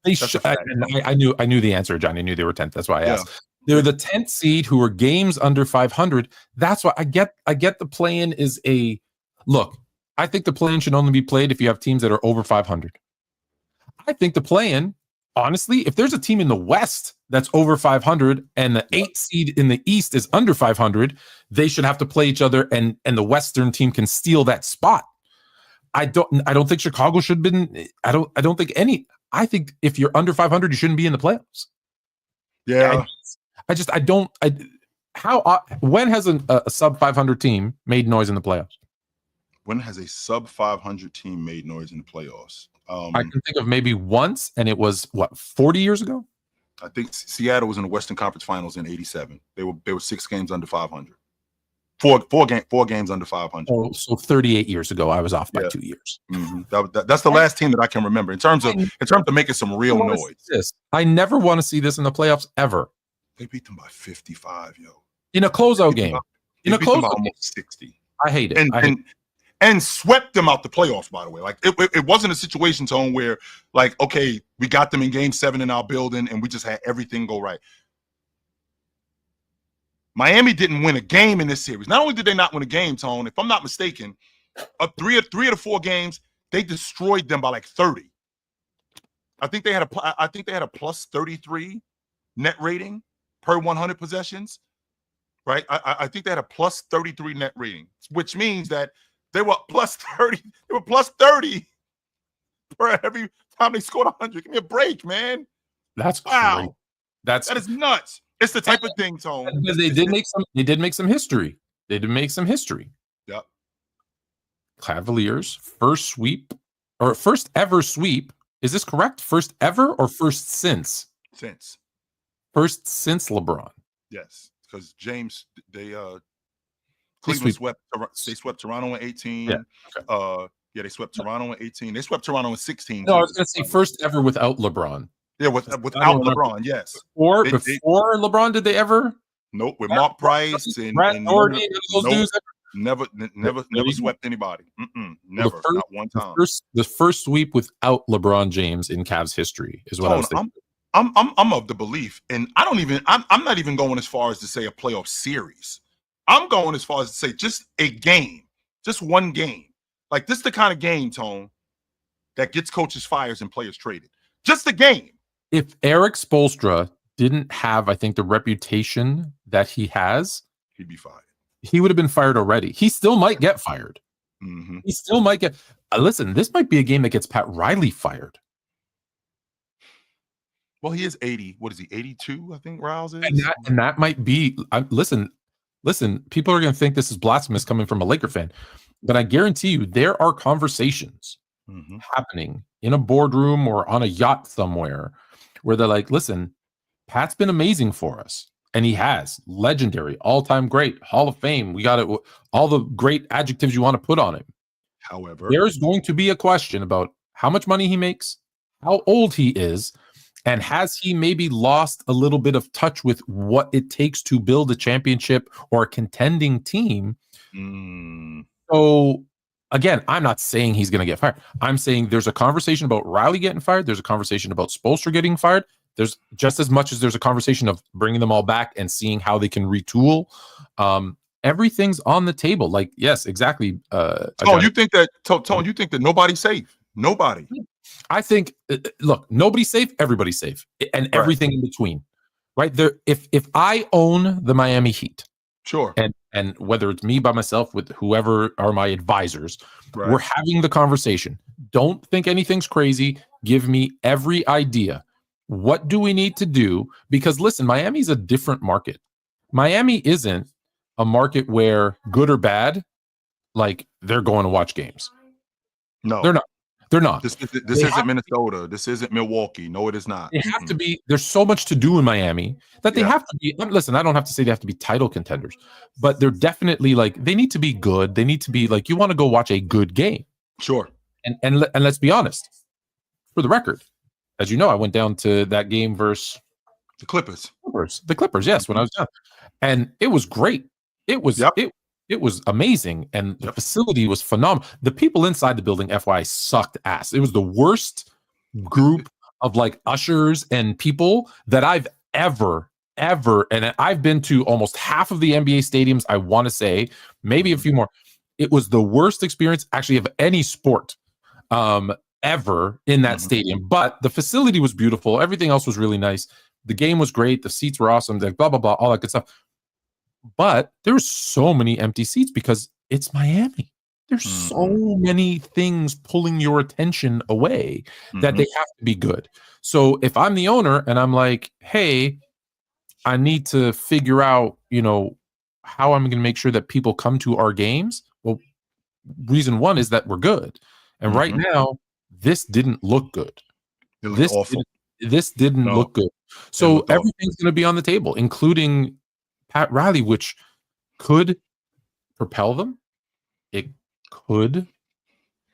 They should. I knew the answer, Johnny. I knew they were 10th. That's why I asked. They're the 10th seed who are games under 500. That's why I get the play-in is a look. I think the play-in should only be played if you have teams that are over 500. I think the play-in, honestly, if there's a team in the West that's over 500 and the 8th seed in the East is under 500, they should have to play each other, and the Western team can steal that spot. I don't think Chicago should have been. I don't think any. I think if you're under 500, you shouldn't be in the playoffs. Yeah. When has a sub 500 team made noise in the playoffs? When has a sub 500 team made noise in the playoffs? I can think of maybe once, and it was 40 years ago. I think Seattle was in the Western Conference Finals in '87. They were 6 games under 500. Four games under 500. Oh, so 38 years ago, I was off by 2 years. Mm-hmm. That's the last team that I can remember in terms of making some real noise. I never want to see this in the playoffs ever. They beat them by 55, yo. In a closeout game. In a closeout almost 60. I hate it. And swept them out the playoffs, by the way. Like it wasn't a situation, Tone, where like, okay, we got them in game 7 in our building and we just had everything go right. Miami didn't win a game in this series. Not only did they not win a game, Tone, if I'm not mistaken, three of the 4 games, they destroyed them by like 30. I think they had a plus 33 net rating per 100 possessions, right? I think they had a plus 33 net rating, which means that they were plus 30. They were plus 30 for every time they scored 100. Give me a break, man. That's wow. Crazy. That is nuts. It's the type of thing, Tone. Because they did make some history. They did make some history. Yep. Cavaliers first ever sweep. Is this correct? First ever or first since? Since. First since LeBron. Yes, because James Cleveland swept Toronto in 18. Yeah. Okay. They swept Toronto in 18. They swept Toronto in 16. No, I was going to say first ever without LeBron. Yeah, without LeBron, yes. Before LeBron, did they ever? Nope, with Mark Price and Doherty, those dudes. Never swept anybody. Never, not one time. The first sweep without LeBron James in Cavs history is what I was thinking. I'm of the belief, and I'm not even going as far as to say a playoff series. I'm going as far as to say just a game, just one game. Like this is the kind of game, Tone, that gets coaches fired and players traded. Just a game. If Eric Spoelstra didn't have, I think, the reputation that he has, he'd be fired. He would have been fired already. He still might get fired. Mm-hmm. He still might get. Listen, this might be a game that gets Pat Riley fired. Well, he is 80. What is he? 82, I think Riles is. And that might be. Listen. People are going to think this is blasphemous coming from a Laker fan, but I guarantee you there are conversations happening in a boardroom or on a yacht somewhere where they're like, listen, Pat's been amazing for us. And he has legendary, all-time great, Hall of Fame. We got it. All the great adjectives you want to put on him. However, there's going to be a question about how much money he makes, how old he is, and has he maybe lost a little bit of touch with what it takes to build a championship or a contending team. So again, I'm not saying he's going to get fired. I'm saying there's a conversation about Riley getting fired. There's a conversation about Spoelstra getting fired. There's just as much as there's a conversation of bringing them all back and seeing how they can retool. Everything's on the table. Like, yes, exactly. Tone, you think that nobody's safe? Nobody. I think, look, nobody's safe. Everybody's safe, and everything in between. Right there. If I own the Miami Heat, sure, and whether it's me by myself with whoever are my advisors, we're having the conversation. Don't think anything's crazy. Give me every idea. What do we need to do? Because listen, Miami's a different market. Miami isn't a market where good or bad, like they're going to watch games. No, they're not. They're not. This isn't Minnesota. This isn't Milwaukee. No, it is not. They have to be. There's so much to do in Miami that they have to be. Listen, I don't have to say they have to be title contenders, but they're definitely like they need to be good. They need to be like you want to go watch a good game. Sure. And let's be honest. For the record, as you know, I went down to that game versus the Clippers. The Clippers, yes, when I was down, and it was great. It was it was amazing, and the facility was phenomenal. The people inside the building, FYI, sucked ass. It was the worst group of like ushers and people that I've ever ever, and I've been to almost half of the NBA stadiums, I want to say, maybe a few more. It was the worst experience actually of any sport ever in that stadium. But the facility was beautiful. Everything else was really nice. The game was great. The seats were awesome. Like blah, blah, blah, all that good stuff. But there were so many empty seats because it's Miami. There's so many things pulling your attention away that they have to be good. So if I'm the owner and I'm like, hey, I need to figure out, how I'm going to make sure that people come to our games. Well, reason one is that we're good. And right now, this didn't look good. This didn't look good. So everything's going to be on the table, including Pat Riley, which could propel them. It could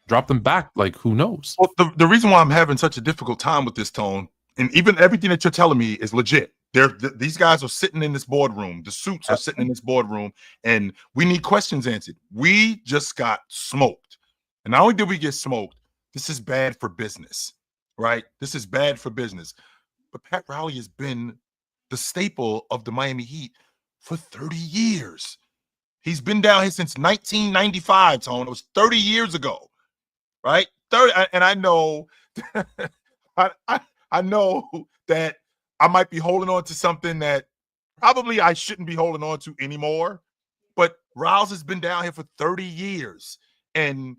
drop them back. Like, who knows? Well, the reason why I'm having such a difficult time with this, Tone, and even everything that you're telling me is legit. These guys are sitting in this boardroom. The suits are sitting in this boardroom, and we need questions answered. We just got smoked. And not only did we get smoked, this is bad for business, right? This is bad for business. But Pat Riley has been the staple of the Miami Heat for 30 years. He's been down here since 1995, Tone. It was 30 years ago, right? 30, and I know, I know that I might be holding on to something that probably I shouldn't be holding on to anymore. But Riles has been down here for 30 years. And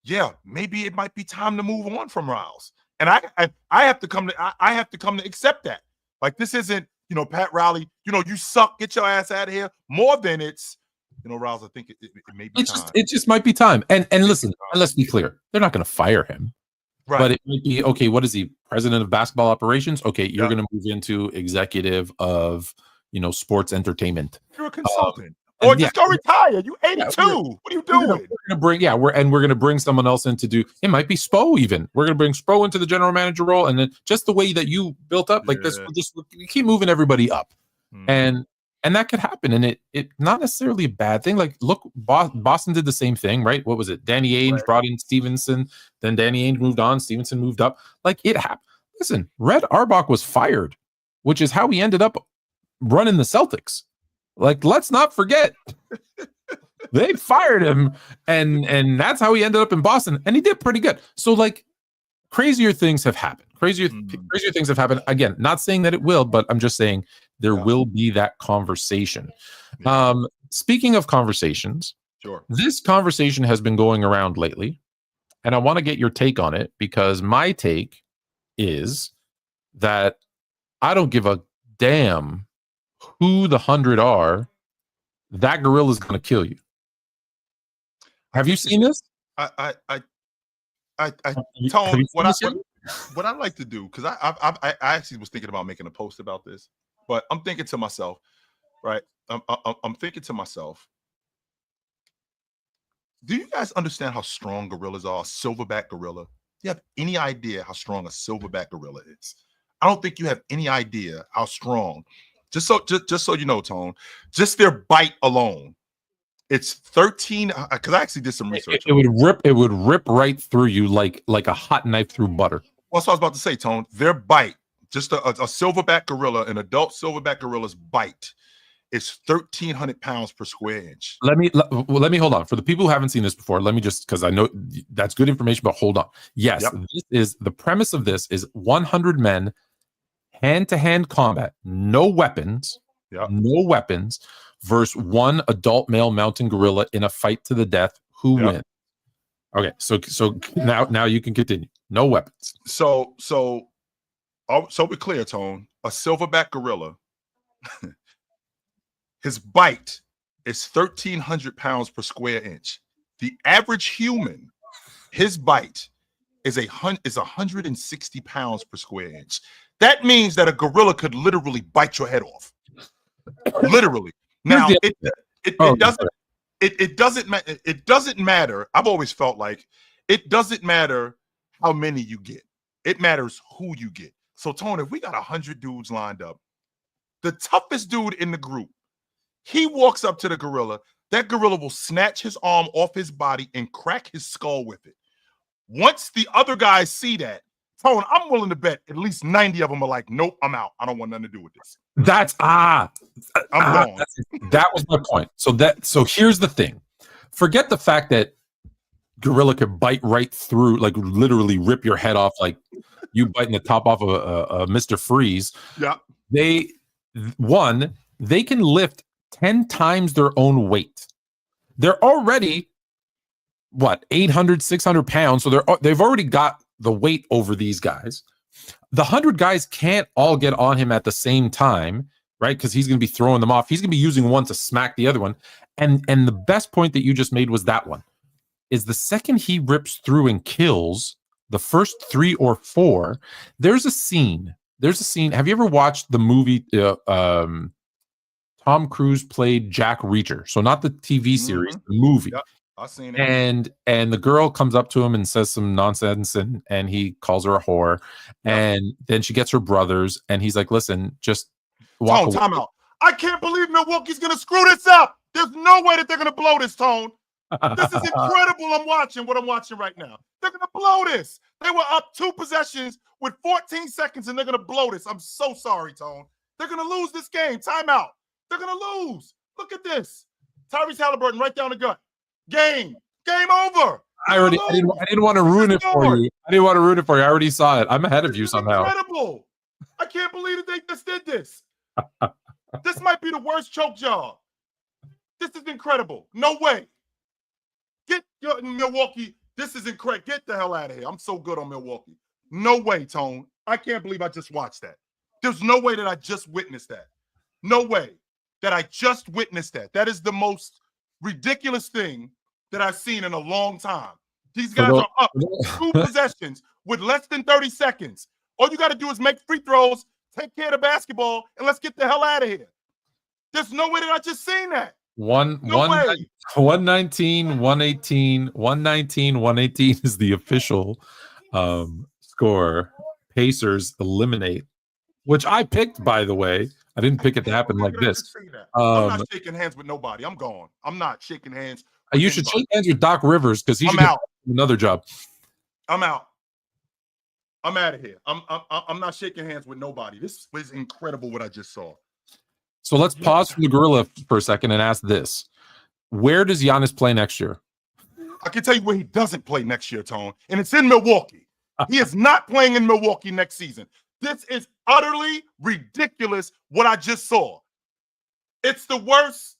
yeah, maybe it might be time to move on from Riles. And I have to come to accept that. Like, this isn't, Pat Riley, you suck, get your ass out of here. More than it's, Riles, I think it may be time. It just might be time. And listen, let's be clear. They're not going to fire him. Right. But it might be, okay, what is he? President of basketball operations? Okay, you're going to move into executive of, sports entertainment. You're a consultant. Or just go retire. You 82. What are you doing? We're going to bring someone else in to do. It might be Spo even. We're going to bring Spo into the general manager role, and then just the way that you built up like this, we keep moving everybody up, and that could happen. And it not necessarily a bad thing. Like, look, Boston did the same thing, right? What was it? Danny Ainge brought in Stevenson, then Danny Ainge moved on. Stevenson moved up. Like, it happened. Listen, Red Auerbach was fired, which is how he ended up running the Celtics. Like, let's not forget, they fired him, and that's how he ended up in Boston, and he did pretty good. So, like, crazier things have happened. Crazier things have happened. Again, not saying that it will, but I'm just saying there will be that conversation. Speaking of conversations, this conversation has been going around lately, and I want to get your take on it, because my take is that I don't give a damn who the 100 are, that gorilla is going to kill you. Have you seen this? Tone, what I like to do, because I actually was thinking about making a post about this, but I'm thinking to myself, right? I'm thinking to myself, do you guys understand how strong gorillas are? A silverback gorilla. Do you have any idea how strong a silverback gorilla is? I don't think you have any idea how strong. Just so you know, Tone, just their bite alone, it's 13. Because I actually did some research. It would rip right through you like a hot knife through butter. Well, that's what I was about to say, Tone. Their bite, just a silverback gorilla, an adult silverback gorilla's bite is 1,300 pounds per square inch. Let me hold on. For the people who haven't seen this before, let me just, because I know that's good information, but hold on. Yes, This is the premise of this is 100 men, hand-to-hand combat, no weapons, versus one adult male mountain gorilla in a fight to the death. Who wins? Okay, so now you can continue. No weapons. So we're clear, Tone. A silverback gorilla, his bite is 1,300 pounds per square inch. The average human, his bite is 160 pounds per square inch. That means that a gorilla could literally bite your head off. Literally. Now it doesn't matter. I've always felt like it doesn't matter how many you get. It matters who you get. So, Tony, if we got 100 dudes lined up, the toughest dude in the group, he walks up to the gorilla. That gorilla will snatch his arm off his body and crack his skull with it. Once the other guys see that, Tone, I'm willing to bet at least 90 of them are like, nope, I'm out. I don't want nothing to do with this. I'm gone. That was my point. So here's the thing. Forget the fact that Gorilla could bite right through, like literally rip your head off, like you biting the top off of a Mr. Freeze. Yeah. They can lift 10 times their own weight. They're already 800, 600 pounds. So they've already got the weight over these guys. The 100 guys can't all get on him at the same time, right? Because he's going to be throwing them off. He's going to be using one to smack the other one. And the best point that you just made was that one. Is the second he rips through and kills the first 3 or 4, there's a scene. Have you ever watched the movie? Tom Cruise played Jack Reacher. So not the TV series, the movie. Yep, I've seen it. And the girl comes up to him and says some nonsense, and he calls her a whore. And then she gets her brothers, and he's like, listen, just walk away. Time out. I can't believe Milwaukee's going to screw this up. There's no way that they're going to blow this, Tone. This is incredible. I'm watching right now. They're going to blow this. They were up 2 possessions with 14 seconds, and they're going to blow this. I'm so sorry, Tone. They're going to lose this game. Timeout. They're going to lose. Look at this. Tyrese Halliburton right down the gut. Game over. I didn't want to ruin it for you. I already saw it. I'm ahead of you somehow. Incredible. I can't believe that they just did this. This might be the worst choke job. This is incredible. No way. Get your Milwaukee. This is incredible. Get the hell out of here. I'm so good on Milwaukee. No way, Tone. I can't believe I just watched that. There's no way that I just witnessed that. No way that I just witnessed that. That is the most ridiculous thing that I've seen in a long time. These guys are up 2 possessions with less than 30 seconds. All you got to do is make free throws, take care of the basketball, and let's get the hell out of here. There's no way that I just seen that. 119, 118, 119, 118 is the official score. Pacers eliminate, which I picked, by the way. I didn't pick it to happen like this. I'm not shaking hands with nobody. I'm gone. I'm not shaking hands. You should shake hands with Doc Rivers because he should get another job. I'm out. I'm out of here. I'm not shaking hands with nobody. This was incredible what I just saw. So let's pause from the gorilla for a second and ask this. Where does Giannis play next year? I can tell you where he doesn't play next year, Tone, and it's in Milwaukee. He is not playing in Milwaukee next season. This is utterly ridiculous what I just saw. It's the worst.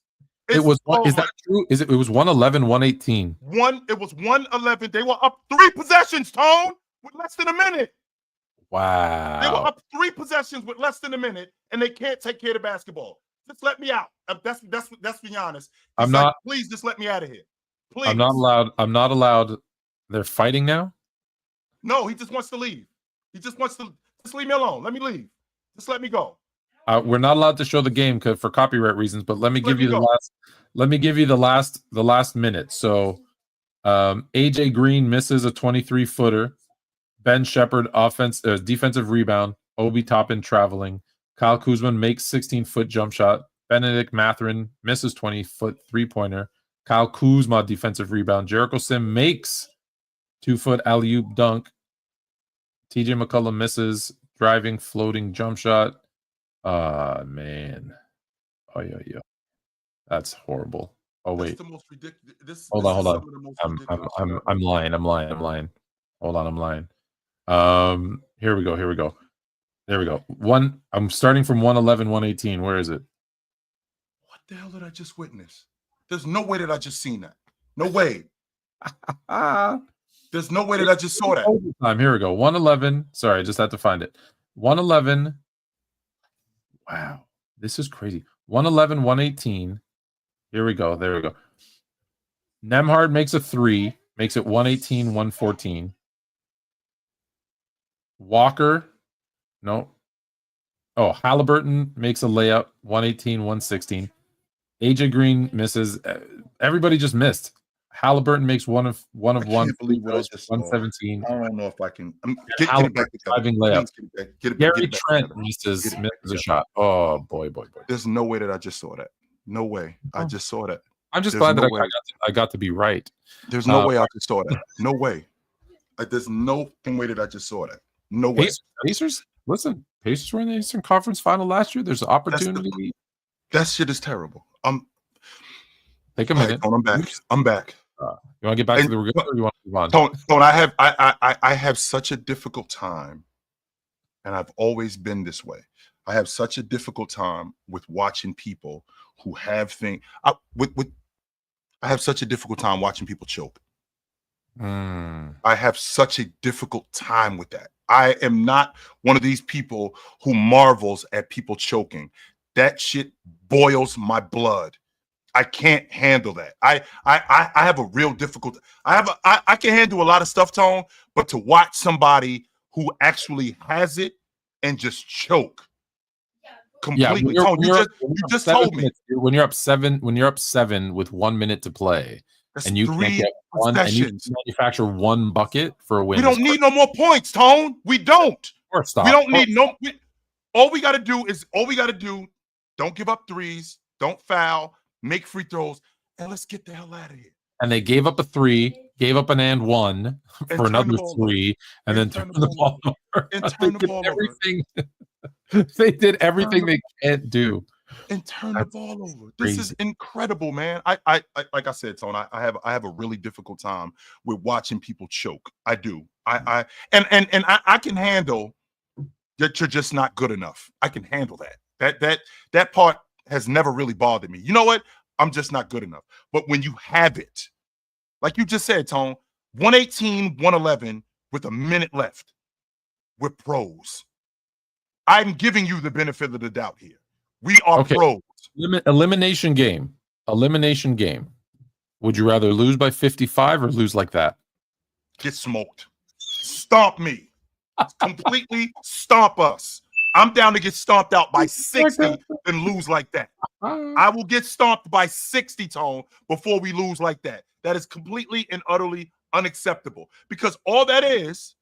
Is that true? It was 111, 118. It was 111. They were up 3 possessions, Tone, with less than a minute. Wow. They were up 3 possessions with less than a minute, and they can't take care of the basketball. Just let me out. That's be honest. Please just let me out of here. Please. I'm not allowed. They're fighting now? No, he just wants to leave. He just wants to just leave me alone. Let me leave. Just let me go. We're not allowed to show the game for copyright reasons, but let me give you the last. Let me give you the last minute. So, AJ Green misses a 23-footer. Ben Shepherd defensive rebound. Obi Toppin traveling. Kyle Kuzma makes 16-foot jump shot. Benedict Mathurin misses 20-foot three-pointer. Kyle Kuzma defensive rebound. Jericho Sim makes 2-foot alley-oop dunk. TJ McCollum misses driving floating jump shot. Man. Oh yeah. That's horrible. Oh wait. That's the most ridiculous. Hold on. I'm lying. Hold on, I'm lying. Here we go. There we go. I'm starting from 111, 118. Where is it? What the hell did I just witness? There's no way that I just seen that. No way. There's no way that I just saw that. Here we go. 111. Sorry, I just had to find it. 111. Wow. This is crazy. 111, 118. Here we go. There we go. Nemhard makes a 3. Makes it 118, 114. Walker. No. Oh, Halliburton makes a layup. 118, 116. AJ Green misses. Everybody just missed. Halliburton makes one of one. 117. I don't know if I can. Get it back. Driving layup. Gary Trent misses a shot. Oh boy. There's no way that I just saw that. No way. I just saw that. I'm just glad that I got to be right. There's no way I just saw that. No way. There's no way that I just saw that. No way. Pacers, listen, Pacers were in the Eastern Conference Final last year. There's an opportunity. That shit is terrible. Take a all right, minute. Tone, I'm back. You want to get back to the regular, or you want to move on? Tone, I have such a difficult time, and I've always been this way. I have such a difficult time with watching people who have things. I have such a difficult time watching people choke. I have such a difficult time with that. I am not one of these people who marvels at people choking. That shit boils my blood. I can't handle that. I have a real difficult. I can handle a lot of stuff, Tone, but to watch somebody who actually has it and just choke completely. Yeah, Tone, you just told me when you're up 7 with 1 minute to play, that's and you can't get one, and you manufacture one bucket for a win. We don't need no more points, Tone. We don't. Or stop. We don't need no. All we got to do. Don't give up threes. Don't foul. Make free throws, and let's get the hell out of here. And they gave up a 3, gave up an and 1 for another 3, and then turned the ball over. And turn the ball over. They did everything they can't do. And turn the ball over. This is incredible, man. I like I said, Tone, I have a really difficult time with watching people choke. I do. I can handle that you're just not good enough. I can handle that. That part has never really bothered me. You know what? I'm just not good enough. But when you have it, like you just said, Tone, 118, 111 with a minute left, we're pros. I'm giving you the benefit of the doubt here. We are pros. Elimination game. Would you rather lose by 55 or lose like that? Get smoked. Stomp me. Completely stomp us. I'm down to get stomped out by 60 and lose like that. I will get stomped by 60, Tone, before we lose like that. That is completely and utterly unacceptable, because all that is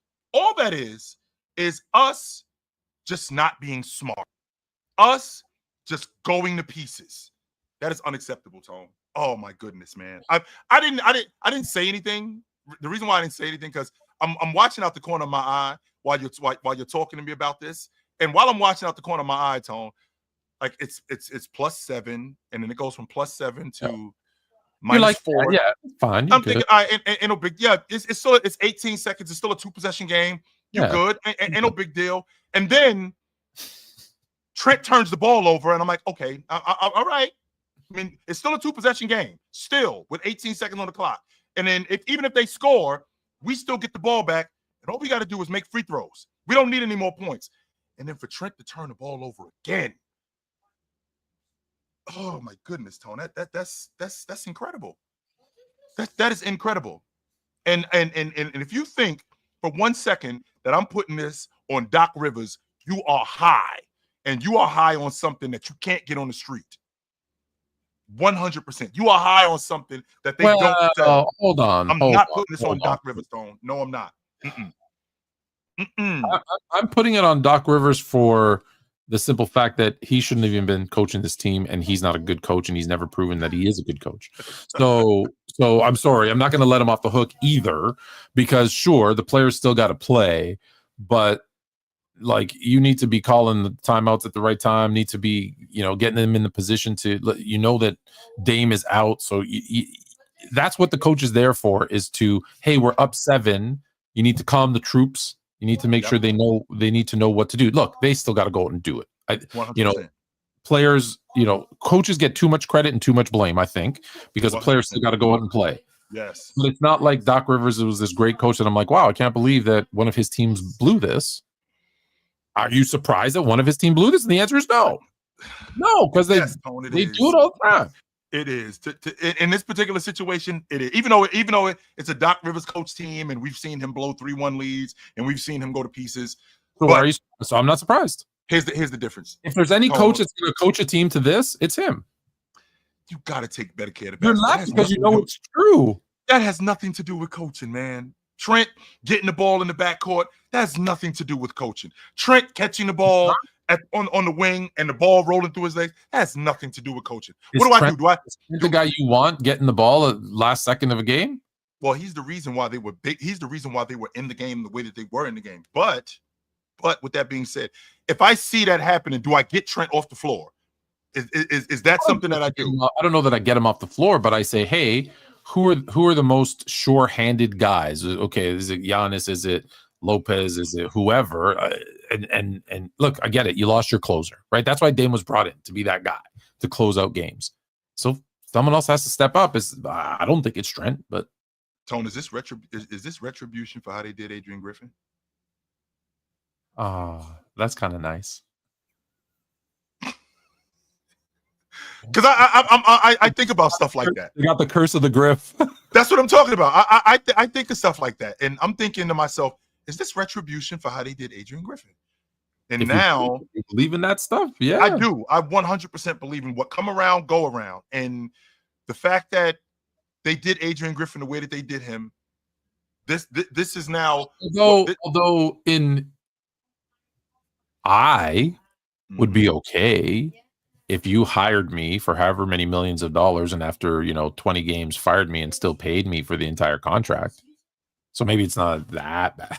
us just not being smart. Us just going to pieces. That is unacceptable, Tone. Oh my goodness, man. I didn't say anything. The reason why I didn't say anything, because I'm watching out the corner of my eye while you're talking to me about this. And while I'm watching out the corner of my eye, Tone, like it's +7, and then it goes from +7 to -4. Yeah, fine. I'm thinking, ain't no big. Yeah, it's 18 seconds. It's still a 2-possession game. You're good. Ain't no big deal. And then Trent turns the ball over, and I'm like, okay, all right. I mean, it's still a 2-possession game, still with 18 seconds on the clock. And then even if they score, we still get the ball back, and all we got to do is make free throws. We don't need any more points. And then for Trent to turn the ball over again. Oh my goodness, Tone. That's incredible. That is incredible. And if you think for 1 second that I'm putting this on Doc Rivers, you are high. And you are high on something that you can't get on the street. 100%. You are high on something that they don't sell. Hold on. I'm not putting this on Doc Rivers, Tone. No, I'm not. I'm putting it on Doc Rivers for the simple fact that he shouldn't have even been coaching this team, and he's not a good coach, and he's never proven that he is a good coach. So I'm sorry, I'm not going to let him off the hook either, because sure, the players still got to play, but like you need to be calling the timeouts at the right time, need to be, getting them in the position to, that Dame is out. So that's what the coach is there for, is to, hey, we're up 7. You need to calm the troops. You need to make sure they need to know what to do. Look, they still got to go out and do it. Players, coaches get too much credit and too much blame, I think, because the players still got to go out and play. Yes. But it's not like Doc Rivers was this great coach that I'm like, wow, I can't believe that one of his teams blew this. Are you surprised that one of his team blew this? And the answer is no. No, because they do it all the time. It is. In this particular situation, it is. Even though it's a Doc Rivers coach team, and we've seen him blow 3-1 leads, and we've seen him go to pieces. So I'm not surprised. Here's the difference. If there's any coach that's going to coach a team to this, it's him. You got to take better care of You're laughing because you know it's true. That has nothing to do with coaching, man. Trent getting the ball in the backcourt, that has nothing to do with coaching. Trent catching the ball on the wing and the ball rolling through his legs, that has nothing to do with coaching. What do I do? Do I the guy you want getting the ball at last second of a game? Well, he's the reason why they were big. He's the reason why they were in the game the way that they were in the game. But But with that being said, if I see that happening, do I get Trent off the floor? Is that something that I do? I don't know that I get him off the floor, but I say, hey, who are the most sure-handed guys? Okay, is it Giannis? Is it Lopez? Is it whoever? And look, I get it. You lost your closer, right? That's why Dame was brought in, to be that guy to close out games. So someone else has to step up. I don't think it's Trent, but Tone, is this retribution for how they did Adrian Griffin? that's kind of nice. Because I think about stuff like that. You got the curse of the Griff. That's what I'm talking about. I think of stuff like that, and I'm thinking to myself, is this retribution for how they did Adrian Griffin? And if now you believe in that stuff, yeah, I do. I 100% believe in what come around, go around, and the fact that they did Adrian Griffin the way that they did him. This is now. Although I would be okay if you hired me for however many millions of dollars and after 20 games fired me and still paid me for the entire contract. So maybe it's not that bad.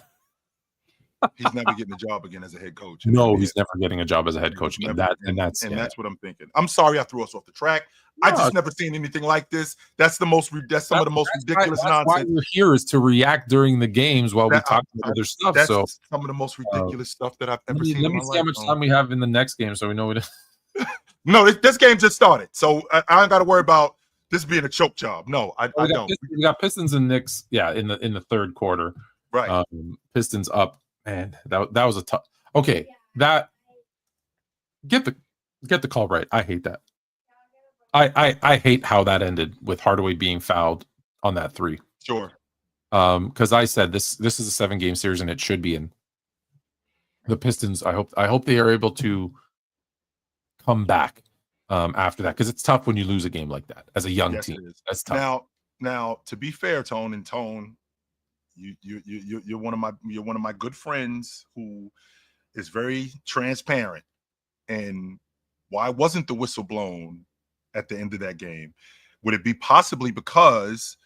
He's never getting a job again as a head coach. No, he's never getting a job as a head coach again. That's what I'm thinking. I'm sorry I threw us off the track. I just never seen anything like this. That's some of the most ridiculous nonsense. Why we're here is to react during the games while we talk about other stuff. That's so some of the most ridiculous stuff that I've ever seen. Let me see how much time we have in the next game, so we know what. No, this game just started, so I don't got to worry about this being a choke job. No, I don't. We got Pistons and Knicks. Yeah, in the third quarter. Right. Pistons up. Man, that was a tough. Okay, that get the call right. I hate that. I hate how that ended with Hardaway being fouled on that three. Sure. Because I said this is a 7-game series and it should be in. The Pistons. I hope they are able to come back after that, because it's tough when you lose a game like that as a young team. That's tough. Now, to be fair, Tone, you're one of my good friends who is very transparent. And why wasn't the whistle blown at the end of that game? Would it be possibly because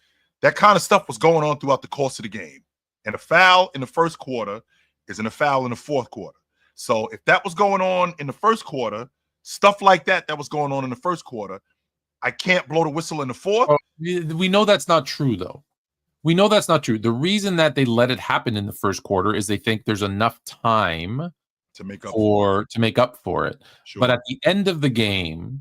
that kind of stuff was going on throughout the course of the game? And a foul in the first quarter isn't a foul in the fourth quarter. So if that was going on in the first quarter, stuff like that was going on in the first quarter, I can't blow the whistle in the fourth. We know that's not true, though. We know that's not true. The reason that they let it happen in the first quarter is they think there's enough time to make up for it. Sure. But at the end of the game,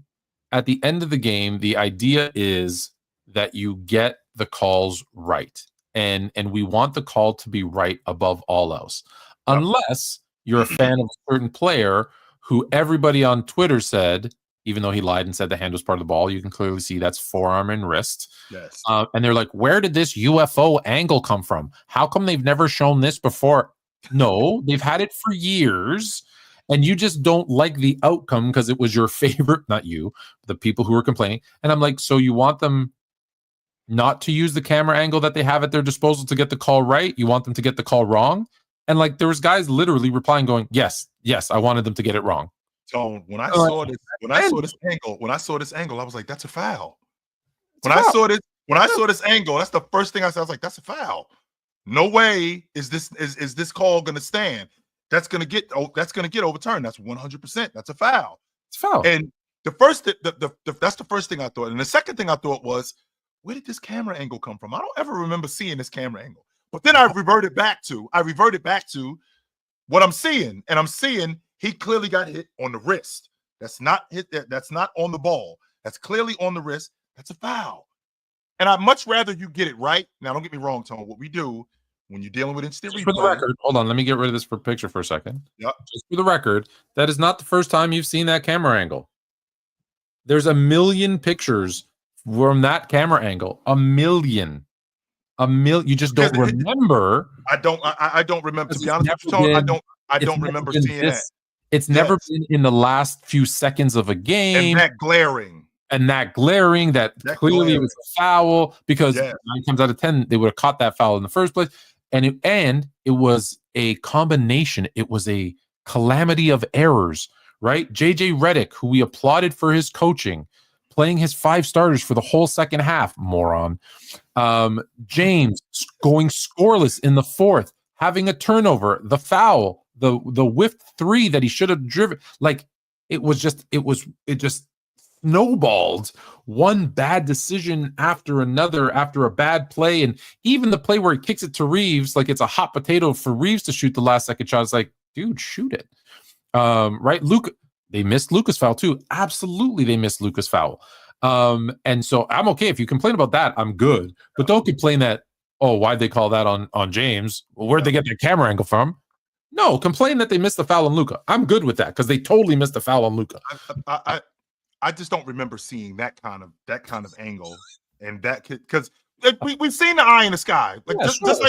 the idea is that you get the calls right. And we want the call to be right above all else. Unless you're a fan of a certain player who everybody on Twitter said, even though he lied and said the hand was part of the ball, you can clearly see that's forearm and wrist. Yes. And they're like, where did this UFO angle come from? How come they've never shown this before? No, they've had it for years. And you just don't like the outcome because it was your favorite, not you, the people who were complaining. And I'm like, so you want them not to use the camera angle that they have at their disposal to get the call right? You want them to get the call wrong? And like, there was guys literally replying going, yes, I wanted them to get it wrong. So when I saw this angle, I was like, that's a foul. When I saw this angle, that's the first thing I said. I was like, that's a foul. No way is this call gonna stand. That's gonna get overturned. That's 100%. That's a foul. It's a foul. And that's the first thing I thought. And the second thing I thought was, where did this camera angle come from? I don't ever remember seeing this camera angle. But then I reverted back to what I'm seeing, and I'm seeing he clearly got hit on the wrist. That's not hit. That's not on the ball. That's clearly on the wrist. That's a foul. And I'd much rather you get it right. Now, don't get me wrong, Tone. What we do when you're dealing with instant replay. For the record, hold on. Let me get rid of this picture for a second. Yep. Just for the record, that is not the first time you've seen that camera angle. There's a million pictures from that camera angle. A million. You just don't remember. I don't remember. To be honest with you, Tone, I don't remember seeing that. It's never been in the last few seconds of a game. And that glaring, that clearly was a foul, because 9 times out of 10 they would have caught that foul in the first place. And it was a combination. It was a calamity of errors, right? JJ Redick, who we applauded for his coaching, playing his 5 starters for the whole second half, moron. James going scoreless in the fourth, having a turnover, the foul, the whiffed three that he should have driven. Like it just snowballed one bad decision after another after a bad play. And even the play where he kicks it to Reeves, like it's a hot potato for Reeves to shoot the last second shot. It's like, dude, shoot it. Right. They missed Luka's foul too. Absolutely. They missed Luka's foul. And so I'm okay. If you complain about that, I'm good. But don't complain that, oh, why'd they call that on James? Well, where'd they get their camera angle from? No, complain that they missed the foul on Luka. I'm good with that because they totally missed the foul on Luka. I just don't remember seeing that kind of angle, and that because we've seen the eye in the sky, like just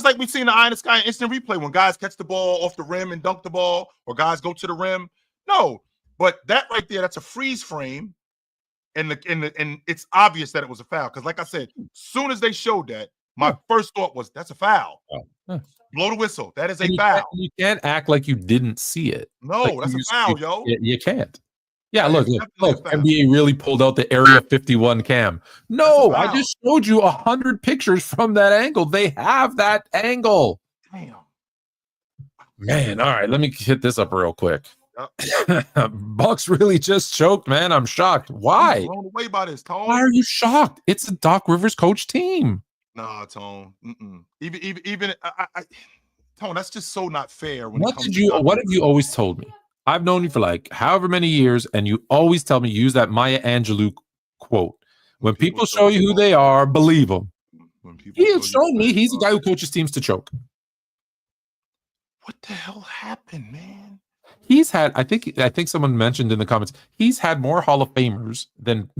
like we've seen the eye in the sky in instant replay when guys catch the ball off the rim and dunk the ball, or guys go to the rim. No, but that right there, that's a freeze frame, and it's obvious that it was a foul because, like I said, as soon as they showed that, my first thought was that's a foul. Blow the whistle. That is a foul. You can't act like you didn't see it. No, like that's a foul, yo. You can't. Yeah, look, NBA really pulled out the Area 51 cam. No, I just showed you 100 pictures from that angle. They have that angle. Damn. Man, all right, let me hit this up real quick. Bucks really just choked, man. I'm shocked. Why? I'm blown away by this, Tone. Why are you shocked? It's a Doc Rivers coach team. Nah, Tone. Even Tone, that's just so not fair. What have you always told me? I've known you for like however many years, and you always tell me use that Maya Angelou quote. When people show you who they are, believe them. He has shown me he's the guy who coaches teams to choke. What the hell happened, man? He's had, I think someone mentioned in the comments, he's had more Hall of Famers than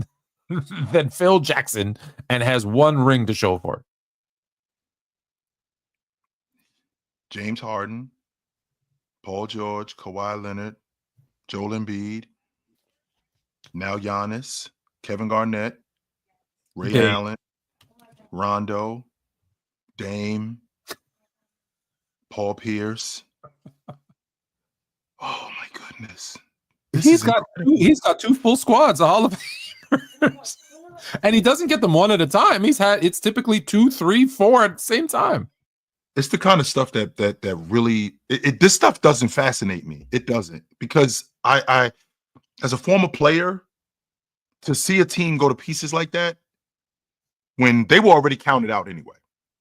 Phil Jackson and has one ring to show for it. James Harden, Paul George, Kawhi Leonard, Joel Embiid, now Giannis, Kevin Garnett, Ray Allen, Rondo, Dame, Paul Pierce. Oh my goodness. He's got two full squads, Hall of Famers. And he doesn't get them one at a time. It's typically 2, 3, 4 at the same time. It's the kind of stuff that really this stuff doesn't fascinate me. It doesn't, because I as a former player, to see a team go to pieces like that when they were already counted out anyway,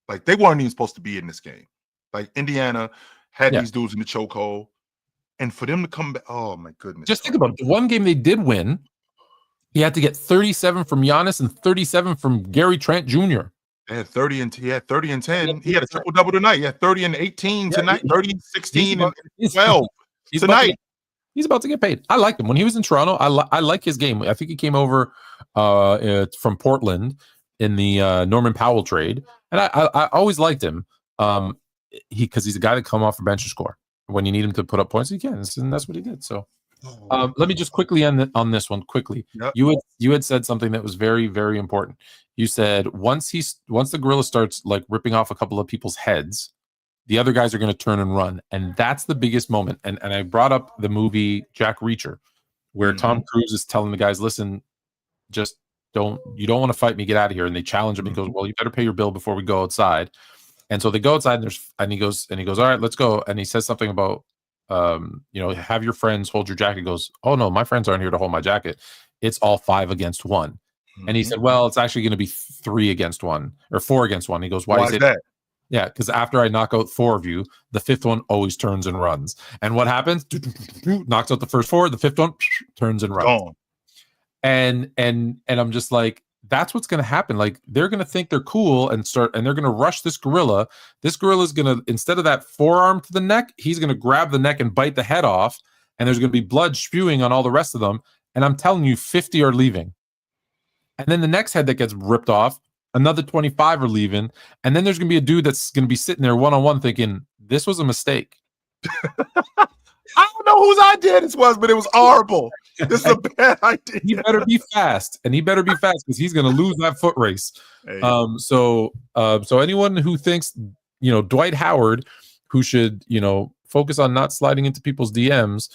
like they weren't even supposed to be in this game. Like Indiana had these dudes in the chokehold, and for them to come back, oh my goodness! Just think about it. The one game they did win, he had to get 37 from Giannis and 37 from Gary Trent Jr. He had 30 and 10. He had a triple-double tonight. He had 30 and 18 tonight, 30, 16, and 12 tonight. He's about to get paid. I liked him. When he was in Toronto, I like his game. I think he came over from Portland in the Norman Powell trade. And I always liked him because he's a guy that come off the bench to score. When you need him to put up points, he can. And that's what he did. So let me just quickly end on this one quickly. Yep. You had said something that was very, very important. You said once the gorilla starts like ripping off a couple of people's heads, the other guys are going to turn and run, and that's the biggest moment. And I brought up the movie Jack Reacher, where Tom Cruise is telling the guys, "Listen, you don't want to fight me, get out of here." And they challenge him. He goes, "Well, you better pay your bill before we go outside." And so they go outside, and he goes, "All right, let's go." And he says something about, have your friends hold your jacket. He goes, "Oh no, my friends aren't here to hold my jacket. It's all 5 against 1." And he said, "Well, it's actually going to be 3 against 1 or 4 against 1." He goes, "Why is it that?" Yeah, because after I knock out 4 of you, the 5th one always turns and runs. And what happens? Knocks out the first 4, the 5th one turns and runs. And I'm just like, that's what's going to happen. Like, they're going to think they're cool and they're going to rush this gorilla. This gorilla is going to, instead of that forearm to the neck, he's going to grab the neck and bite the head off. And there's going to be blood spewing on all the rest of them. And I'm telling you, 50 are leaving. And then the next head that gets ripped off, another 25 are leaving. And then there's going to be a dude that's going to be sitting there one-on-one thinking, this was a mistake. I don't know whose idea this was, but it was horrible. This is a bad idea. He better be fast, and he better be fast because he's going to lose that foot race. Hey. So anyone who thinks, Dwight Howard, who should, focus on not sliding into people's DMs,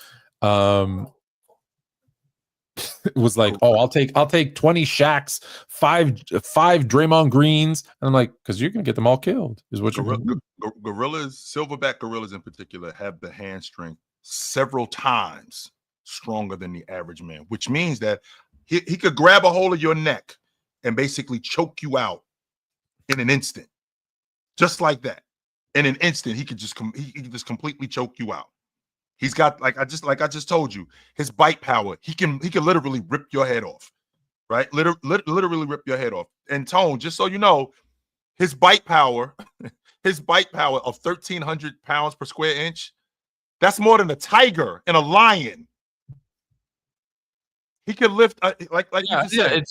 It was like, oh, I'll take 20 Shaqs, five Draymond Greens, and I'm like, because you're gonna get them all killed. Is what you're gonna do. Gorillas, silverback gorillas in particular, have the hand strength several times stronger than the average man, which means that he could grab a hold of your neck and basically choke you out in an instant, just like that. In an instant, he could just completely choke you out. He's got, like I just told you, his bite power. He can literally rip your head off, right? Literally rip your head off. And Tone, just so you know, his bite power of 1,300 pounds per square inch, that's more than a tiger and a lion. He could lift like you just said.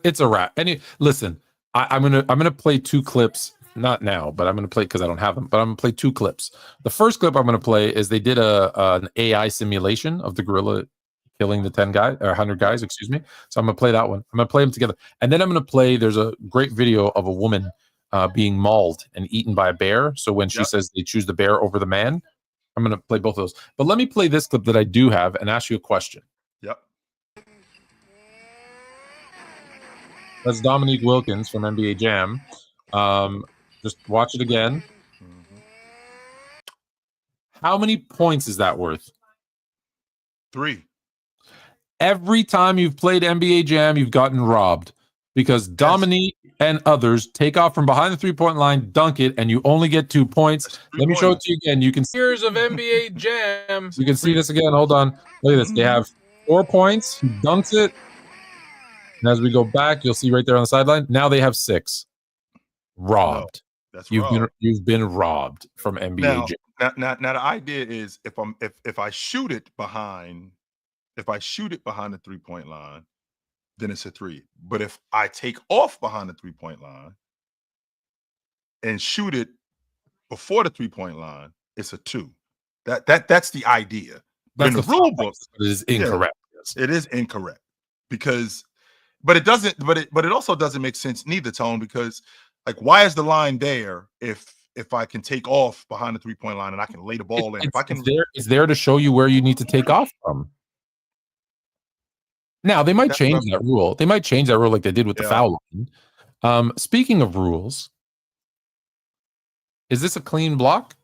It's a wrap. Listen, I'm gonna play two clips. Not now, but I'm going to play because I don't have them. But I'm going to play two clips. The first clip I'm going to play is they did an AI simulation of the gorilla killing the 100 guys, excuse me. So I'm going to play that one. I'm going to play them together. And then I'm going to play, there's a great video of a woman being mauled and eaten by a bear. So when she says they choose the bear over the man, I'm going to play both of those. But let me play this clip that I do have and ask you a question. Yep. That's Dominique Wilkins from NBA Jam. Just watch it again. Mm-hmm. How many points is that worth? 3. Every time you've played NBA Jam, you've gotten robbed because Dominique and others take off from behind the 3-point line, dunk it, and you only get 2 points. Let me show it to you again. You can see Years of NBA Jam. You can see this again. Hold on. Look at this. They have 4 points. He dunks it. And as we go back, you'll see right there on the sideline. Now they have 6. Robbed. No, that's you've been robbed from NBA Jam. Now the idea is if I shoot it behind the 3-point line, then it's a 3. But if I take off behind the 3-point line and shoot it before the 3-point line, it's a 2. That's the idea. But in the rule book, it is incorrect. Yeah, it is incorrect because, but it also doesn't make sense neither, Tone, because like, why is the line there if I can take off behind the 3-point line and I can lay the ball in? If I can, it's there to show you where you need to take off from. Now they might change that rule. They might change that rule like they did with the foul line. Speaking of rules, is this a clean block?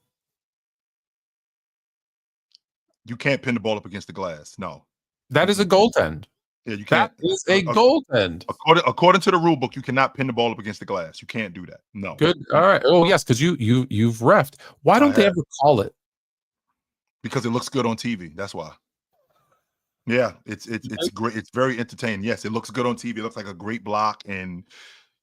You can't pin the ball up against the glass. No, that is a goaltend. Yeah, you can't. That is a goaltend. According to the rule book, you cannot pin the ball up against the glass. You can't do that. No. Good. All right. Oh yes, because you've reffed. Why don't they ever call it? Because it looks good on TV. That's why. Yeah, it's great. It's very entertaining. Yes, it looks good on TV. It looks like a great block, and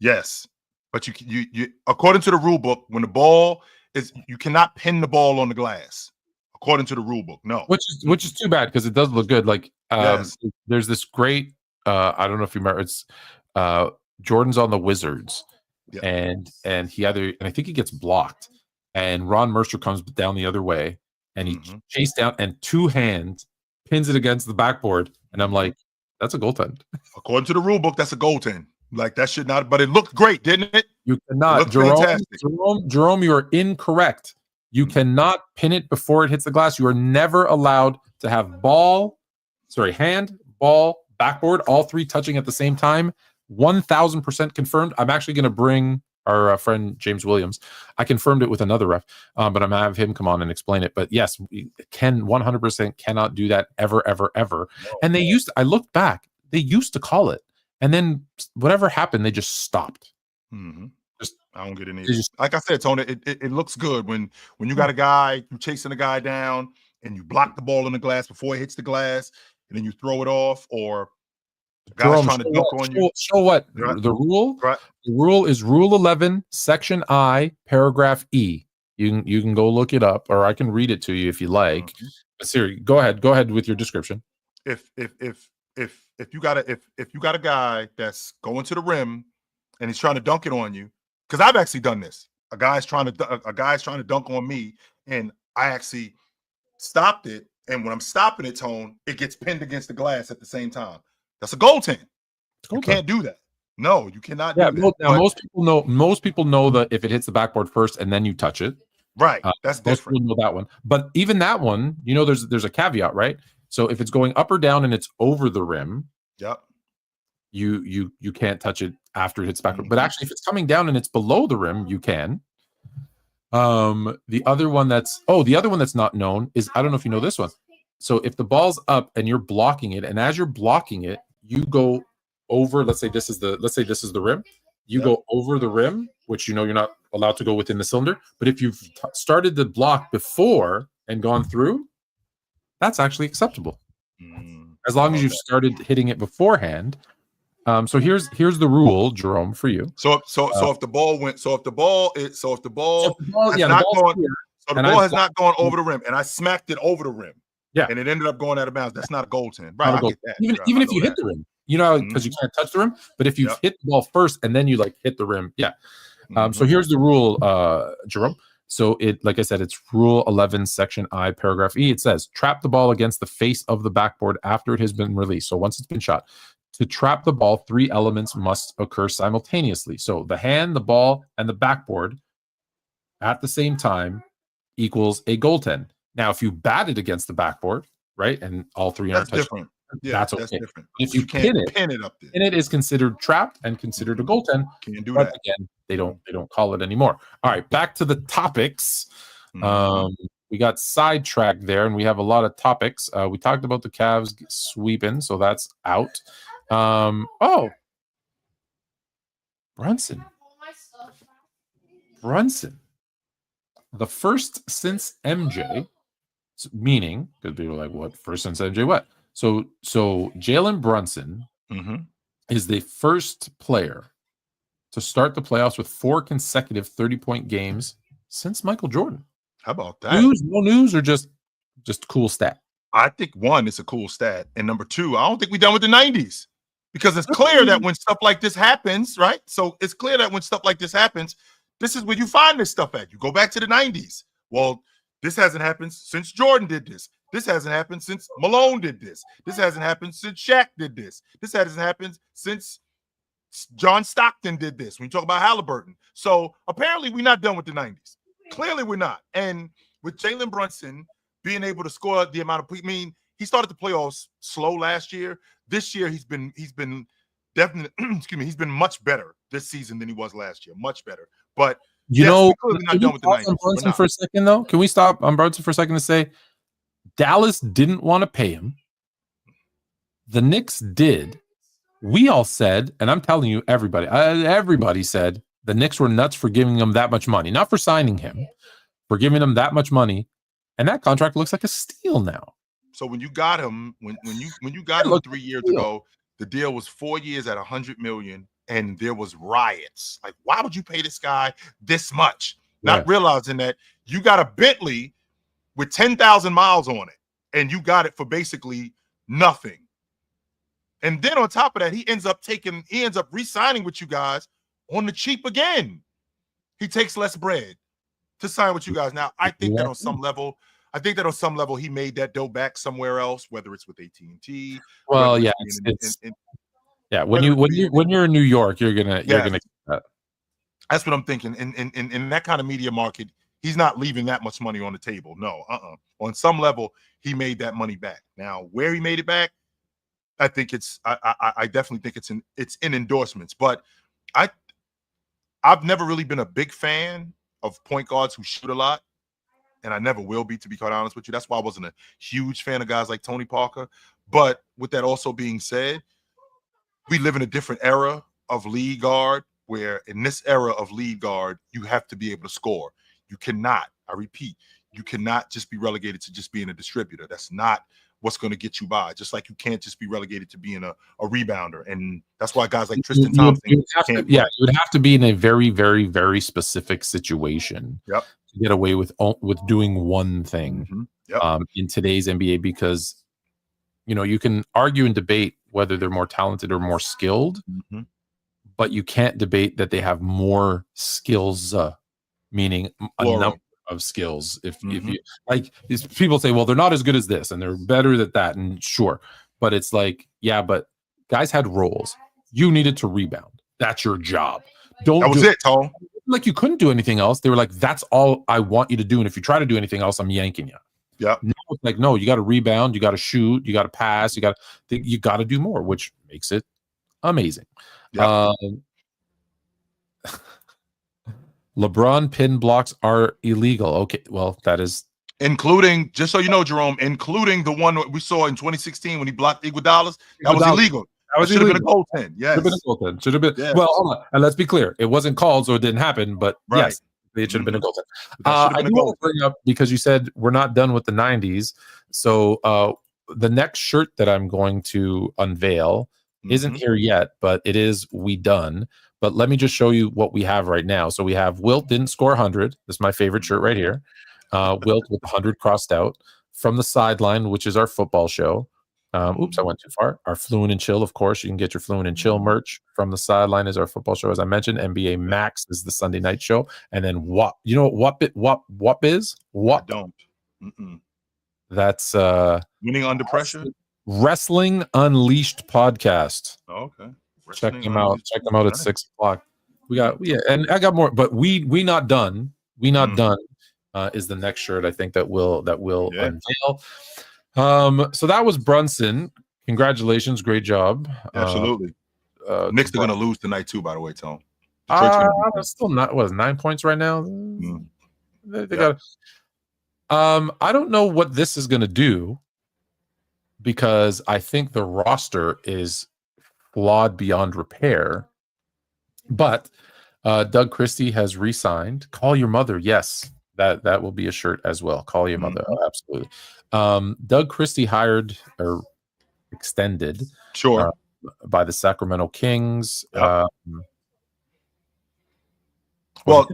yes, but you according to the rule book, when the ball is, you cannot pin the ball on the glass. According to the rule book, no. Which is too bad because it does look good. Like there's this great I don't know if you remember, it's Jordan's on the Wizards, and I think he gets blocked, and Ron Mercer comes down the other way, and he chased down and 2 hands pins it against the backboard, and I'm like, that's a goaltend. According to the rule book, that's a goaltend. Like that should not, but it looked great, didn't it? You cannot, Jerome, you are incorrect. You cannot pin it before it hits the glass. You are never allowed to have hand, ball, backboard, all 3 touching at the same time. 1,000% confirmed. I'm actually going to bring our friend James Williams. I confirmed it with another ref, but I'm going to have him come on and explain it. But yes, we 100% cannot do that ever, ever, ever. And I looked back, they used to call it. And then whatever happened, they just stopped. Mm-hmm. I don't get any. Like I said, Tony, it looks good when you got a guy, you chasing a guy down and you block the ball in the glass before it hits the glass, and then you throw it off, or the guy's trying to dunk on you. So what? Right. The rule? Right. The rule is Rule 11, Section I, Paragraph E. You can go look it up, or I can read it to you if you like. Mm-hmm. Siri, go ahead with your description. If you got a guy that's going to the rim and he's trying to dunk it on you. Because I've actually done this. A guy's trying to dunk on me, and I actually stopped it. And when I'm stopping it, Tone, it gets pinned against the glass at the same time. That's a goaltend. You can't do that. No, you cannot do that. Now, most people know that if it hits the backboard first and then you touch it. Right. That's different. Most people know that one. But even that one, there's a caveat, right? So if it's going up or down and it's over the rim, Yep. you can't touch it after it hits backward. But actually, if it's coming down and it's below the rim, you can. The other one that's not known is, I don't know if you know this one. So if the ball's up and you're blocking it, and as you're blocking it, you go over, let's say this is the rim. You go over the rim, which you're not allowed to go within the cylinder. But if you've started the block before and gone through, that's actually acceptable. As long as you've started hitting it beforehand. So here's the rule, Jerome, for you. So if the ball has not gone over the rim, and I smacked it over the rim, and it ended up going out of bounds, that's not a goaltend, right? I get that. Even if you hit the rim, because you can't touch the rim. But if you hit the ball first and then you hit the rim, So here's the rule, Jerome. So like I said, it's Rule 11, Section I, Paragraph E. It says, trap the ball against the face of the backboard after it has been released. So once it's been shot. To trap the ball, 3 elements must occur simultaneously. So the hand, the ball, and the backboard at the same time equals a goaltend. Now, if you bat it against the backboard, right, and all 3 aren't touched, different. That's okay. That's different. If you can't pin it up there, and it is considered trapped and considered a goaltend. Can you do but that? Again, they don't call it anymore. All right, back to the topics. We got sidetracked there, and we have a lot of topics. We talked about the Cavs sweeping, so that's out. Brunson. The first since MJ, meaning, because people are like, what? First since MJ, what? So Jalen Brunson is the first player to start the playoffs with 4 consecutive 30-point games since Michael Jordan. How about that? No news, or just cool stat? I think 1, it's a cool stat, and number 2, I don't think we're done with the 90s, because it's clear that when stuff like this happens, right? So it's clear that when stuff like this happens, this is where you find this stuff at. You go back to the 90s. Well, this hasn't happened since Jordan did this. This hasn't happened since Malone did this. This hasn't happened since Shaq did this. This hasn't happened since John Stockton did this. When you talk about Halliburton. So apparently we're not done with the 90s. Clearly we're not. And with Jalen Brunson being able to score the amount of, he started the playoffs slow last year. This year he's been definitely, he's been much better this season than he was last year. Much better. But we're clearly not done with the 90s. Brunson for a second, though. Can we stop on Brunson for a second to say Dallas didn't want to pay him? The Knicks did. We all said, and I'm telling you, everybody said the Knicks were nuts for giving him that much money, not for signing him, for giving him that much money, and that contract looks like a steal now. So when you got him, when you got him 3 years ago, the deal was 4 years at $100 million, and there was riots. Like, why would you pay this guy this much? Not realizing that you got a Bentley with 10,000 miles on it, and you got it for basically nothing. And then on top of that, he ends up re-signing with you guys on the cheap again. He takes less bread to sign with you guys. Now, I think that on some level, he made that dough back somewhere else, whether it's with AT&T. Well, yeah, when you're in New York, you're gonna get that. That's what I'm thinking. In that kind of media market, he's not leaving that much money on the table. No, on some level, he made that money back. Now, where he made it back, I think I definitely think it's in endorsements. But I've never really been a big fan of point guards who shoot a lot, and I never will be, to be quite honest with you. That's why I wasn't a huge fan of guys like Tony Parker. But with that also being said, we live in a different era of lead guard, where in this era of lead guard, you have to be able to score. You cannot, I repeat, you cannot just be relegated to just being a distributor. That's not what's going to get you by. Just like you can't just be relegated to being a rebounder. And that's why guys like Tristan Thompson you would have to be in a very, very, very specific situation to get away with doing one thing in today's NBA, because you can argue and debate whether they're more talented or more skilled, but you can't debate that they have more skills, meaning a number of skills. If you like, people say, well, they're not as good as this and they're better at that, and sure, but it's like, yeah, but guys had roles. You needed to rebound. That's your job. That was it, Tom. Like, you couldn't do anything else. They were like, that's all I want you to do, and if you try to do anything else, I'm yanking you. Yeah. Now it's like, no, you got to rebound, you got to shoot, you got to pass, you got to do more, which makes it amazing. Yep. LeBron pin blocks are illegal. Okay, well, that is including, just so you know, Jerome, including the one we saw in 2016 when he blocked Iguodala's. That was illegal. That should have been a goaltend. Yes. Should have been a goaltend. Should have been. Yes. Well, hold on. And let's be clear. It wasn't called, so it didn't happen. But yes, it should have been a goaltend. I do want to bring up, because you said we're not done with the 90s. So the next shirt that I'm going to unveil isn't here yet, but it is We Done. But let me just show you what we have right now. So we have Wilt didn't score 100. This is my favorite shirt right here. Wilt with 100 crossed out. From the Sideline, which is our football show. Oops, I went too far. Our Fluent and Chill, of course. You can get your Fluent and Chill merch. From the Sideline is our football show, as I mentioned. NBA Max is the Sunday night show. And then what? You know what is? What? I don't. Mm-mm. That's Winning Under Pressure. Wrestling Unleashed podcast. Oh, okay. Check them out. Check them out at 6:00. And I got more, but we not done. We not done is the next shirt I think that will unveil. So that was Brunson. Congratulations, great job. Absolutely. Knicks are going to lose tonight too, by the way, Tone. Still not. What is 9 points right now? They got. I don't know what this is going to do, because I think the roster is flawed beyond repair. But Doug Christie has re-signed. Call your mother. Yes, that will be a shirt as well. Call your mother. Oh, absolutely. Doug Christie hired or extended by the Sacramento Kings. Yep. Well,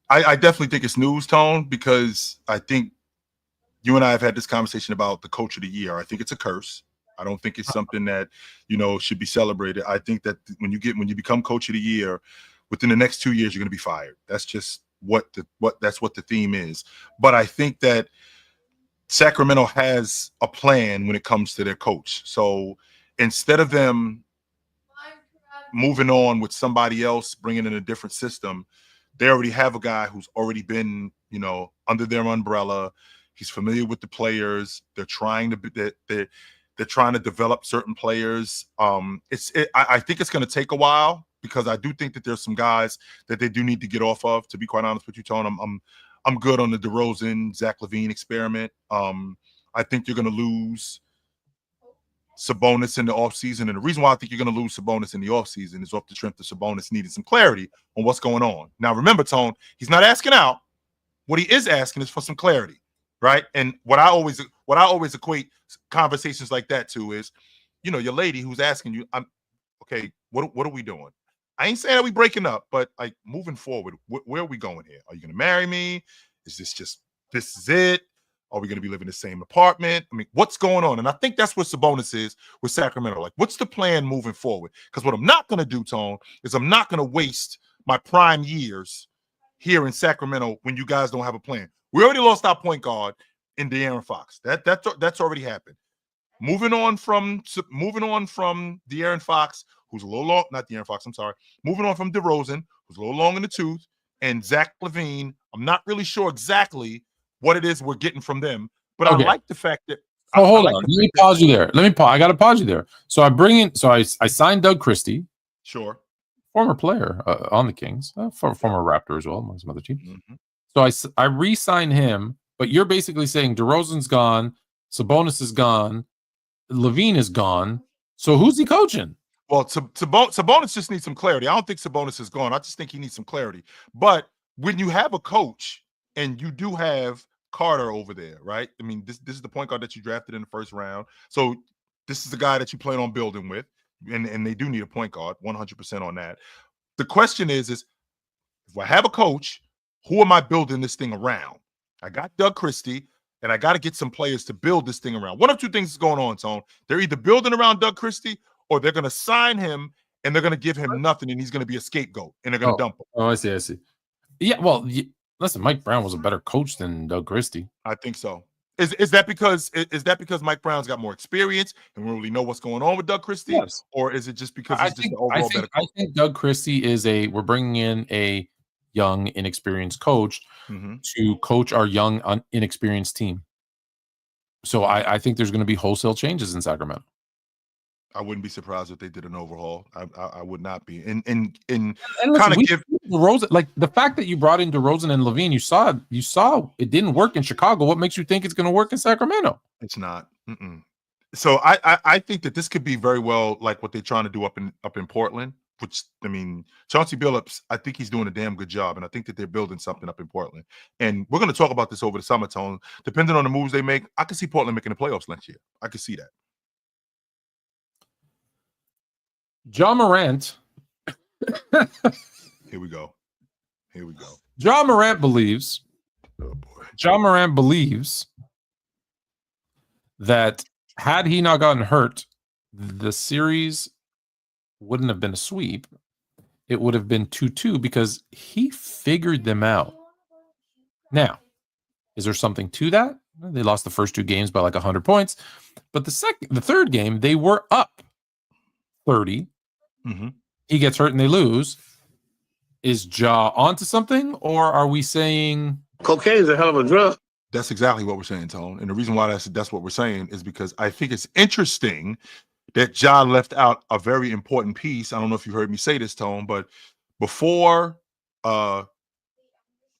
I definitely think it's news, Tone, because I think you and I have had this conversation about the coach of the year. I think it's a curse. I don't think it's something that, should be celebrated. I think that when you become coach of the year, within the next 2 years, you're going to be fired. That's just what the theme is. But I think that Sacramento has a plan when it comes to their coach. So instead of them moving on with somebody else, bringing in a different system, they already have a guy who's already been, under their umbrella. He's familiar with the players. They're trying to develop certain players. I think it's going to take a while, because I do think that there's some guys that they do need to get off of. To be quite honest with you, Tone, I'm good on the DeRozan, Zach LaVine experiment. I think you're going to lose Sabonis in the offseason. And the reason why I think you're going to lose Sabonis in the offseason is off the strength of Sabonis needing some clarity on what's going on. Now, remember, Tone, he's not asking out. What he is asking is for some clarity, right? And what I always equate conversations like that to is, your lady who's asking you, okay, what are we doing? I ain't saying that we breaking up, but like moving forward, where are we going here? Are you going to marry me? Is this is it? Are we going to be living in the same apartment? I mean, what's going on? And I think that's what Sabonis is with Sacramento. Like, what's the plan moving forward? Because what I'm not going to do, Tone, is I'm not going to waste my prime years here in Sacramento when you guys don't have a plan. We already lost our point guard in De'Aaron Fox. That's already happened. Moving on from De'Aaron Fox, who's a little long, not De'Aaron Fox, I'm sorry. Moving on from DeRozan, who's a little long in the tooth, and Zach LaVine. I'm not really sure exactly what it is we're getting from them, but I like the fact that. Hold on. Let me pause you there. I got to pause you there. So I signed Doug Christie. Sure. Former player on the Kings, former Raptor as well, among some other teams. Mm-hmm. So I re-signed him, but you're basically saying DeRozan's gone, Sabonis is gone, LaVine is gone. So who's he coaching? Well, Sabonis just needs some clarity. I don't think Sabonis is gone. I just think he needs some clarity. But when you have a coach and you do have Carter over there, right? I mean, this is the point guard that you drafted in the first round. So this is the guy that you plan on building with. And they do need a point guard, 100% on that. The question is if I have a coach, who am I building this thing around? I got Doug Christie, and I got to get some players to build this thing around. One of two things is going on, Tone. They're either building around Doug Christie, or they're going to sign him, and they're going to give him nothing, and he's going to be a scapegoat, and they're going to dump him. Oh, I see. Yeah, well, listen, Mike Brown was a better coach than Doug Christie. I think so. Is that because Mike Brown's got more experience and we really know what's going on with Doug Christie? Yes. Or is it just because he's just an overall better coach? I think Doug Christie we're bringing in a young, inexperienced coach to coach our young, inexperienced team. So I think there's going to be wholesale changes in Sacramento. I wouldn't be surprised if they did an overhaul. I would not be. And And kind of listen, give DeRozan, like the fact that you brought in DeRozan and Levine, you saw it didn't work in Chicago. What makes you think it's going to work in Sacramento? it's not. So I think that this could be very well like what they're trying to do up in Portland. Which I mean, Chauncey Billups, I think he's doing a damn good job, and I think that they're building something up in Portland. And we're going to talk about this over the summer, Tone. Depending on the moves they make, I can see Portland making the playoffs next year. I can see that. Ja Morant. Here we go. Ja Morant believes. Oh boy. Ja Morant believes that had he not gotten hurt, the series wouldn't have been a sweep. It would have been 2-2 because he figured them out. Now, is there something to that? They lost the first 2 games by like 100 points, but the third game they were up 30. He gets hurt and they lose. Is Ja onto something, or are we saying Cocaine is a hell of a drug. That's exactly what we're saying, Tone. And the reason why that's what we're saying is because I think it's interesting that Ja left out a very important piece. I don't know if you heard me say this, Tone, but before I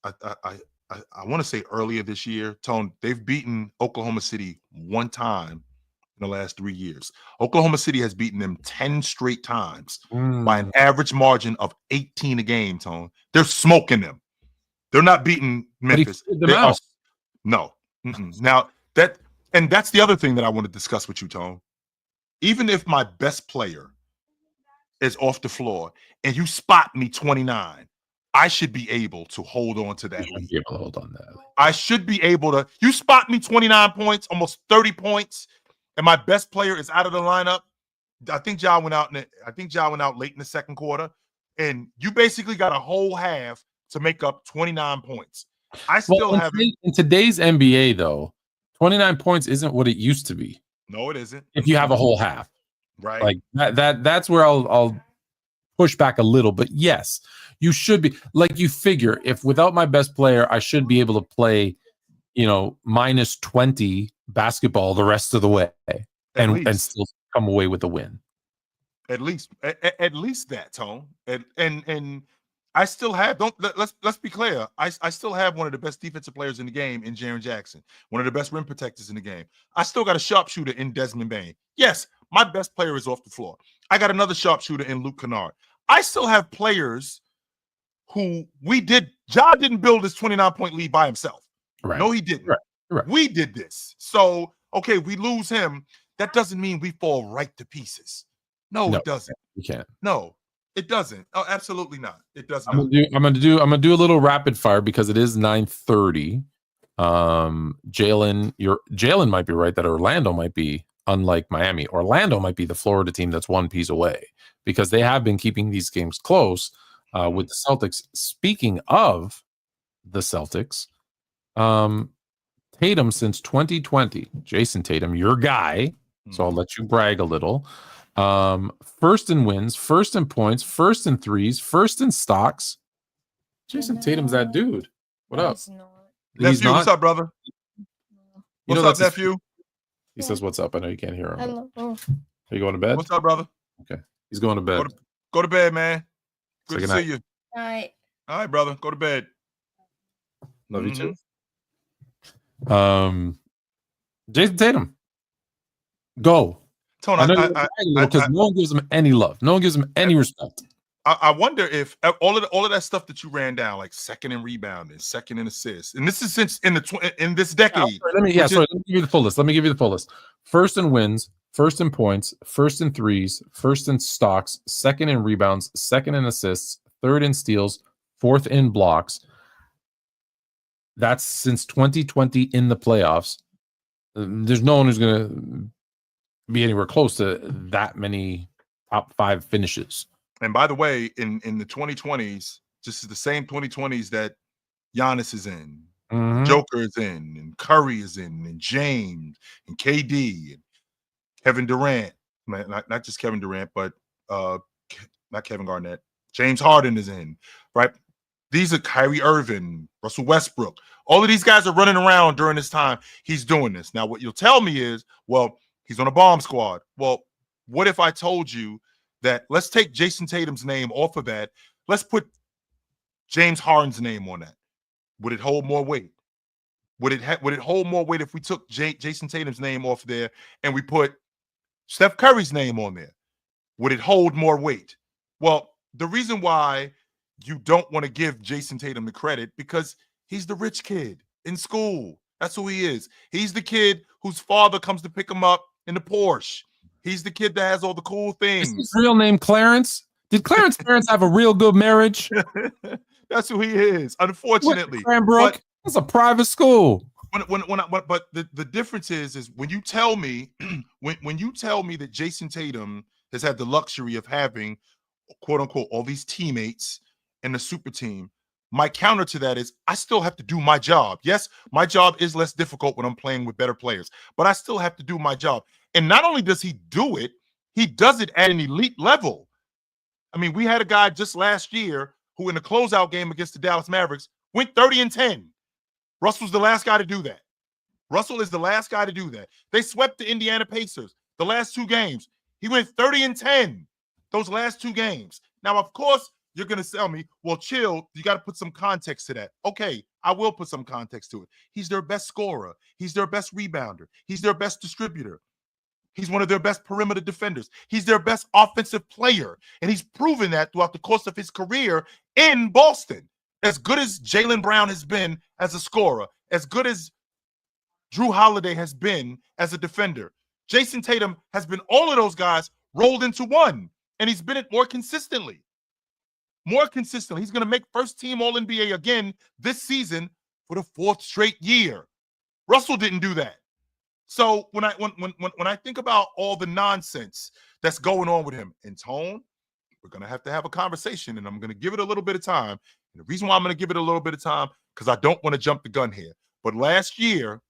want to say earlier this year, Tone, they've beaten Oklahoma City one time in the last 3 years. Oklahoma City has beaten them 10 straight times by an average margin of 18 a game, Tone. They're smoking them. They're not beating Memphis. No. Now that's the other thing that I want to discuss with you, Tone. Even if my best player is off the floor and you spot me 29, I should be able to hold on to that lead. I should be able to. You spot me 29 points, almost 30 points, and my best player is out of the lineup. I think Ja went out late in the second quarter, and you basically got a whole half to make up 29 points. I still have in today's NBA though, 29 points isn't what it used to be. No, it isn't. If you have a whole half, right? Like that's where I'll push back a little. But yes, you should be like you figure if without my best player, I should be able to play, minus 20 basketball the rest of the way and still come away with a win. At least that, Tone. And I still have let's be clear. I still have one of the best defensive players in the game in Jaren Jackson, one of the best rim protectors in the game. I still got a sharpshooter in Desmond Bane. Yes, my best player is off the floor. I got another sharpshooter in Luke Kennard. I still have players who Ja didn't build his 29-point lead by himself. Right. No, he didn't. Right. We did this. So, okay, we lose him. That doesn't mean we fall right to pieces. No, it doesn't. You can't. No, it doesn't. Oh, absolutely not. It does not. I'm gonna do a little rapid fire because it is 9:30. Jalen might be right that Orlando might be unlike Miami. Orlando might be the Florida team that's one piece away because they have been keeping these games close with the Celtics. Speaking of the Celtics, Tatum since 2020, Jason Tatum, your guy. So I'll let you brag a little. First in wins, first in points, first in threes, first in stocks. Jason Tatum's that dude. What up? Nephew, what's up, brother? What's up, nephew? He says, "What's up?" I know you can't hear him. Hello. Are you going to bed? What's up, brother? Okay, he's going to bed. Go to bed, man. Good to Say see you. All right. All right, brother. Go to bed. Love you too. Jason Tatum, go. Tony, because no one gives him any love. No one gives him any respect. I wonder if all of that stuff that you ran down, like second in rebounding, second in assists, and this is since in this decade. Let me give you the full list. Let me give you the full list. First in wins, first in points, first in threes, first in stocks, second in rebounds, second in assists, third in steals, fourth in blocks. That's since 2020 in the playoffs. There's no one who's going to be anywhere close to that many top 5 finishes. And by the way, in the 2020s, this is the same 2020s that Giannis is in, Joker is in, and Curry is in, and James, and KD, and Kevin Durant. Not just Kevin Durant, but not Kevin Garnett. James Harden is in, right? These are Kyrie Irving, Russell Westbrook. All of these guys are running around during this time. He's doing this. Now, what you'll tell me is, well, he's on a bomb squad. Well, what if I told you that let's take Jason Tatum's name off of that. Let's put James Harden's name on that. Would it hold more weight? Would it hold more weight if we took Jason Tatum's name off there and we put Steph Curry's name on there? Would it hold more weight? Well, the reason why you don't want to give Jason Tatum the credit because he's the rich kid in school. That's who he is. He's the kid whose father comes to pick him up in the Porsche. He's the kid that has all the cool things. Is his real name Clarence? Did Clarence's parents have a real good marriage? That's who he is, unfortunately. Cranbrook, that's a private school. But the difference is when you tell me when you tell me that Jason Tatum has had the luxury of having quote unquote all these teammates in the super team, my counter to that is I still have to do my job. Yes, my job is less difficult when I'm playing with better players, but I still have to do my job. And not only does he do it, he does it at an elite level. I mean, we had a guy just last year who in the closeout game against the Dallas Mavericks went 30-10. Russell's the last guy to do that. Russell is the last guy to do that. They swept the Indiana Pacers the last 2 games. He went 30-10 those last 2 games. Now, of course, you're going to tell me, well, chill, you got to put some context to that. Okay, I will put some context to it. He's their best scorer. He's their best rebounder. He's their best distributor. He's one of their best perimeter defenders. He's their best offensive player. And he's proven that throughout the course of his career in Boston. As good as Jaylen Brown has been as a scorer, as good as Drew Holiday has been as a defender, Jason Tatum has been all of those guys rolled into one. And he's been it more consistently. More consistently. He's going to make first team All-NBA again this season for the 4th straight year. Russell didn't do that. So when I think about all the nonsense that's going on with him in tone, we're going to have a conversation, and I'm going to give it a little bit of time. And the reason why I'm going to give it a little bit of time, because I don't want to jump the gun here. But last year,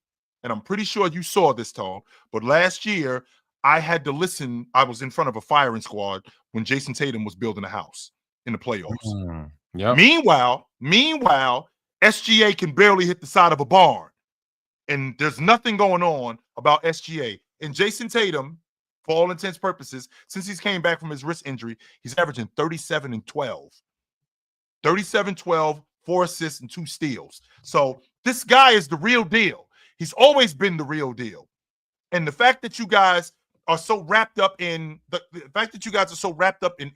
and I'm pretty sure you saw this, Tone, but last year I had to listen. I was in front of a firing squad when Jason Tatum was building a house in the playoffs. Yep. Meanwhile, SGA can barely hit the side of a barn. And there's nothing going on about SGA. And Jason Tatum, for all intents and purposes, since he's came back from his wrist injury, he's averaging 37-12. 37-12, 4 assists, and 2 steals. So this guy is the real deal. He's always been the real deal. And the fact that you guys are so wrapped up in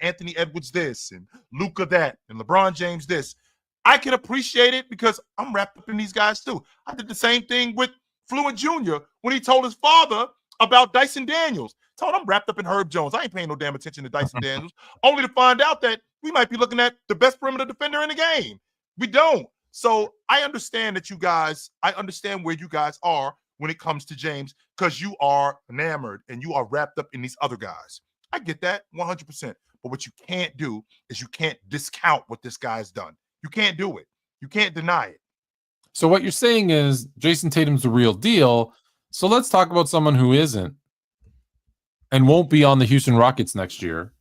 Anthony Edwards this and Luka that and LeBron James this, I can appreciate it because I'm wrapped up in these guys too. I did the same thing with Fluent Jr. when he told his father about Dyson Daniels. Told him I'm wrapped up in Herb Jones. I ain't paying no damn attention to Dyson Daniels, only to find out that we might be looking at the best perimeter defender in the game. We don't. So I understand that I understand where you guys are when it comes to James because you are enamored and you are wrapped up in these other guys. I get that 100%. But what you can't do is you can't discount what this guy's done. You can't do it. You can't deny it. So what you're saying is Jason Tatum's the real deal. So let's talk about someone who isn't and won't be on the Houston Rockets next year.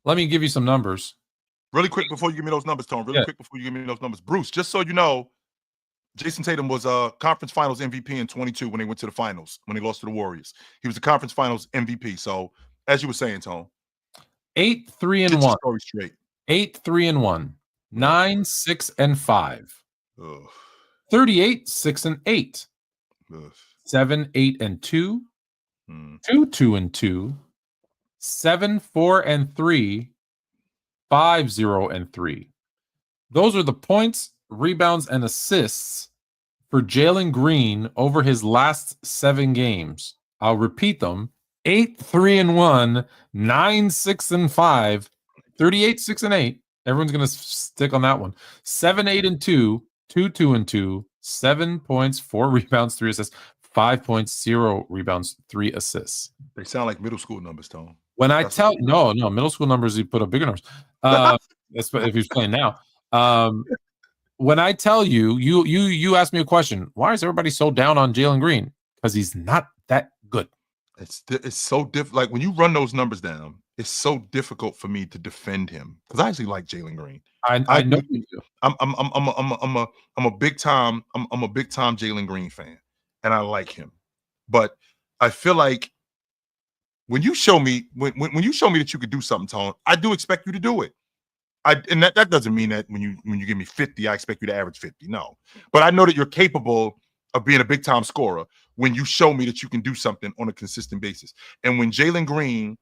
Let me give you some numbers. Really quick before you give me those numbers, Tone. Quick before you give me those numbers. Bruce, just so you know, Jason Tatum was a conference finals MVP in 22 when they went to the finals, when they lost to the Warriors. He was a conference finals MVP. So as you were saying, Tone. 8-3-1. Story straight. 8-3-1. 9-6-5. 38-6-8. 7-8-2. 2-2-2. 7-4-3. 5-0-3. Those are the points, rebounds, and assists for Jaylen Green over his last 7 games. I'll repeat them. 8-3-1, 9-6-5, 38-6-8. Everyone's going to stick on that one. 7-8-2, 2-2-2, 7 points, 4 rebounds, 3 assists, 5 points, 0 rebounds, 3 assists. They sound like middle school numbers, Tone. When I tell no, middle school numbers, you put up bigger numbers. If he's playing now. When I tell you asked me a question. Why is everybody so down on Jaylen Green? Because he's not that good. It's so different. Like when you run those numbers down, it's so difficult for me to defend him because I actually like Jaylen Green. I know you do. I'm a big time Jaylen Green fan, and I like him. But I feel like when you show me when you show me that you could do something, Tone, I do expect you to do it. And that doesn't mean that when you give me 50, I expect you to average 50. No, but I know that you're capable of being a big time scorer when you show me that you can do something on a consistent basis. And when Jaylen Green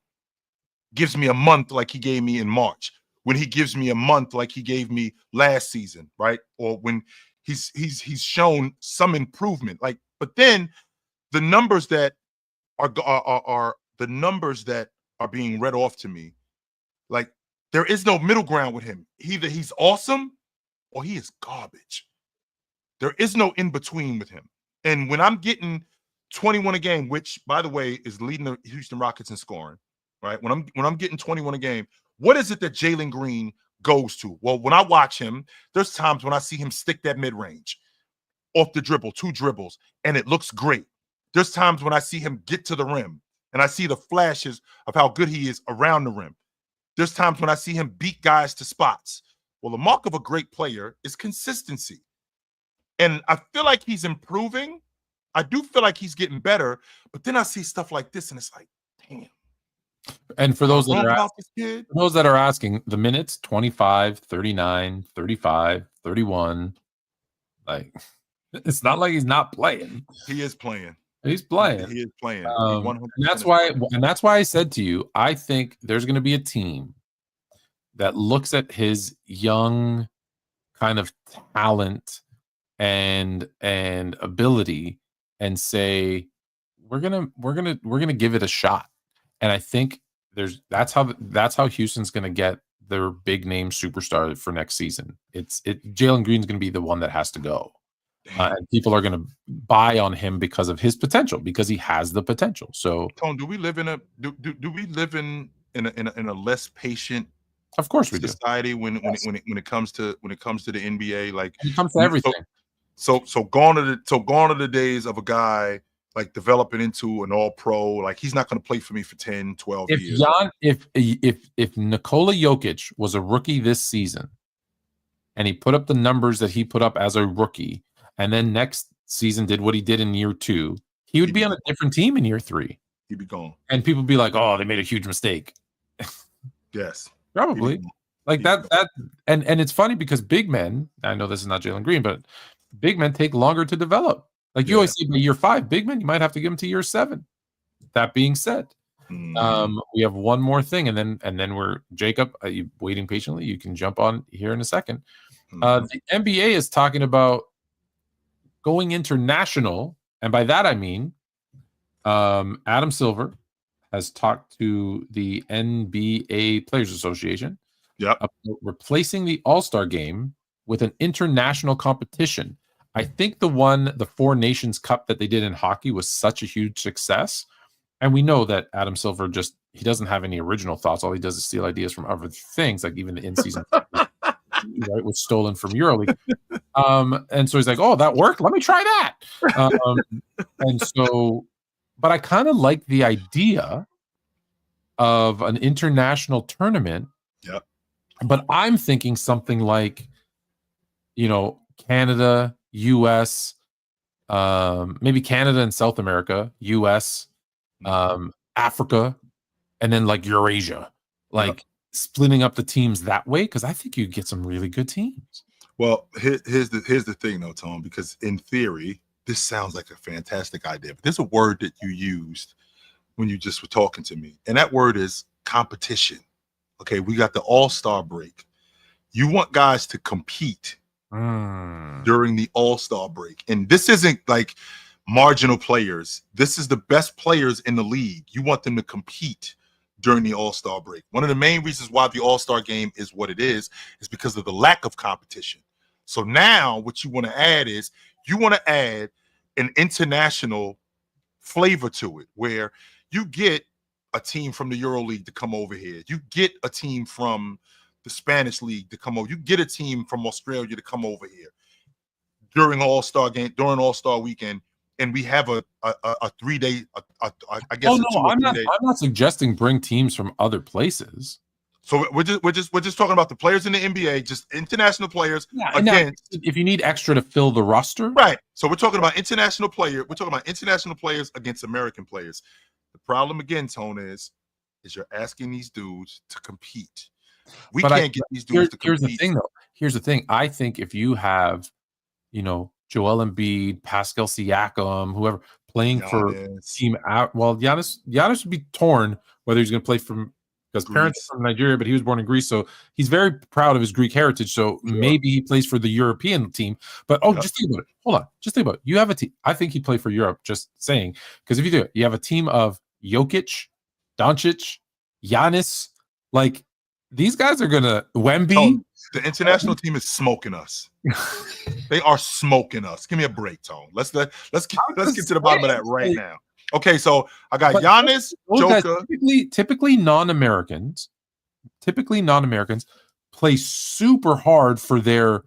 gives me a month like he gave me in March, when he gives me a month like he gave me last season, right? Or when he's shown some improvement, like, but then the numbers that are the numbers that are being read off to me, like there is no middle ground with him. Either he's awesome or he is garbage. There is no in between with him. And when I'm getting 21 a game, which by the way is leading the Houston Rockets in scoring, right? When I'm getting 21 a game, what is it that Jaylen Green goes to? Well, when I watch him, there's times when I see him stick that mid-range off the dribble, 2 dribbles, and it looks great. There's times when I see him get to the rim and I see the flashes of how good he is around the rim. There's times when I see him beat guys to spots. Well, the mark of a great player is consistency. And I feel like he's improving. I do feel like he's getting better, but then I see stuff like this and it's like, damn. And for those that are asking, the minutes 25, 39, 35, 31, like it's not like he's not playing. He is playing. He's playing. He is playing. And that's why I said to you, I think there's going to be a team that looks at his young kind of talent and ability and say, we're gonna give it a shot. And I think that's how Houston's gonna get their big name superstar for next season. Jaylen Green's gonna be the one that has to go. And people are going to buy on him because of his potential, because he has the potential. So, Tone, do we live in a less patient, of course we society when it comes to the NBA? Like when it comes to everything. So gone are the days of a guy like developing into an all-pro. Like he's not going to play for me for 10, 12 years. If Nikola Jokic was a rookie this season, and he put up the numbers that he put up as a rookie, and then next season did what he did in year 2, he would be on a different team in year 3. He'd be gone. And people would be like, oh, they made a huge mistake. Yes. Probably. Like that. And it's funny because big men, I know this is not Jaylen Green, but big men take longer to develop. Like you always say by year 5, big men, you might have to give them to year 7. That being said, we have one more thing, and then we're Jacob, are you waiting patiently? You can jump on here in a second. The NBA is talking about going international, and by that I mean Adam Silver has talked to the NBA Players Association about replacing the All-Star game with an international competition. I think the Four Nations Cup that they did in hockey was such a huge success, and we know that Adam Silver he doesn't have any original thoughts. All he does is steal ideas from other things, like even the in-season right, was stolen from EuroLeague. And so he's like, oh, that worked? Let me try that. And so, but I kind of like the idea of an international tournament. Yep. But I'm thinking something like, Canada, US, maybe Canada and South America, US, Africa, and then like Eurasia, like splitting up the teams that way, because I think you get some really good teams. Well, here's the thing though, Tom, because in theory, this sounds like a fantastic idea, but there's a word that you used when you just were talking to me, and that word is competition. Okay, we got the All-Star break. You want guys to compete during the All-Star break, and this isn't like marginal players. This is the best players in the league. You want them to compete during the All-Star break. One of the main reasons why the All-Star game is what it is because of the lack of competition. So now what you want to add is you want to add an international flavor to it, where you get a team from the EuroLeague to come over here. You get a team from the Spanish League to come over. You get a team from Australia to come over here during All-Star game, during All-Star weekend, and we have a 3-day. I guess. Oh a 2 no, or I'm 3 not. day. I'm not suggesting bring teams from other places. So we're just talking about the players in the NBA, just international players against. If you need extra to fill the roster, right? So we're talking about international players. We're talking about international players against American players. The problem again, Tone, is you're asking these dudes to compete. We can't get these dudes to compete. Here's the thing, though. Here's the thing. I think if you have, Joel Embiid, Pascal Siakam, whoever playing for team out, well, Giannis would be torn whether he's going to play from because parents are from Nigeria, but he was born in Greece, so he's very proud of his Greek heritage. So maybe he plays for the European team. But just think about it. Hold on, just think about it. You have a team. I think he'd play for Europe. Just saying, because if you do it, you have a team of Jokic, Doncic, Giannis. Like these guys are gonna Wemby. The international team is smoking us. They are smoking us. Give me a break, Tone. Let's get to the bottom of that right now. Okay, so I got Giannis, Joker. Typically non-Americans play super hard for their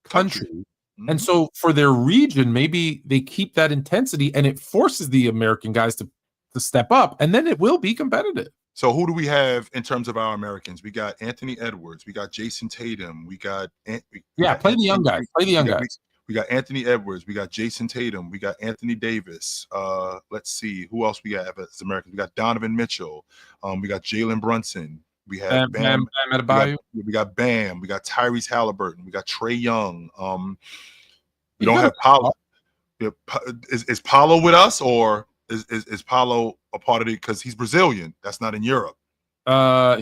country. Mm-hmm. And so for their region, maybe they keep that intensity and it forces the American guys to step up, and then it will be competitive. So who do we have in terms of our Americans? We got Anthony Edwards. We got Jason Tatum. We got play the young guys. Play the young guys. We got Anthony Edwards. We got Jason Tatum. We got Anthony Davis. Let's see who else we have as Americans. We got Donovan Mitchell. We got Jalen Brunson. We have Bam. We got Bam. We got Tyrese Halliburton. We got Trae Young. We don't have Paolo. Is Paolo with us, or is Paolo a part of it because he's Brazilian? That's not in Europe.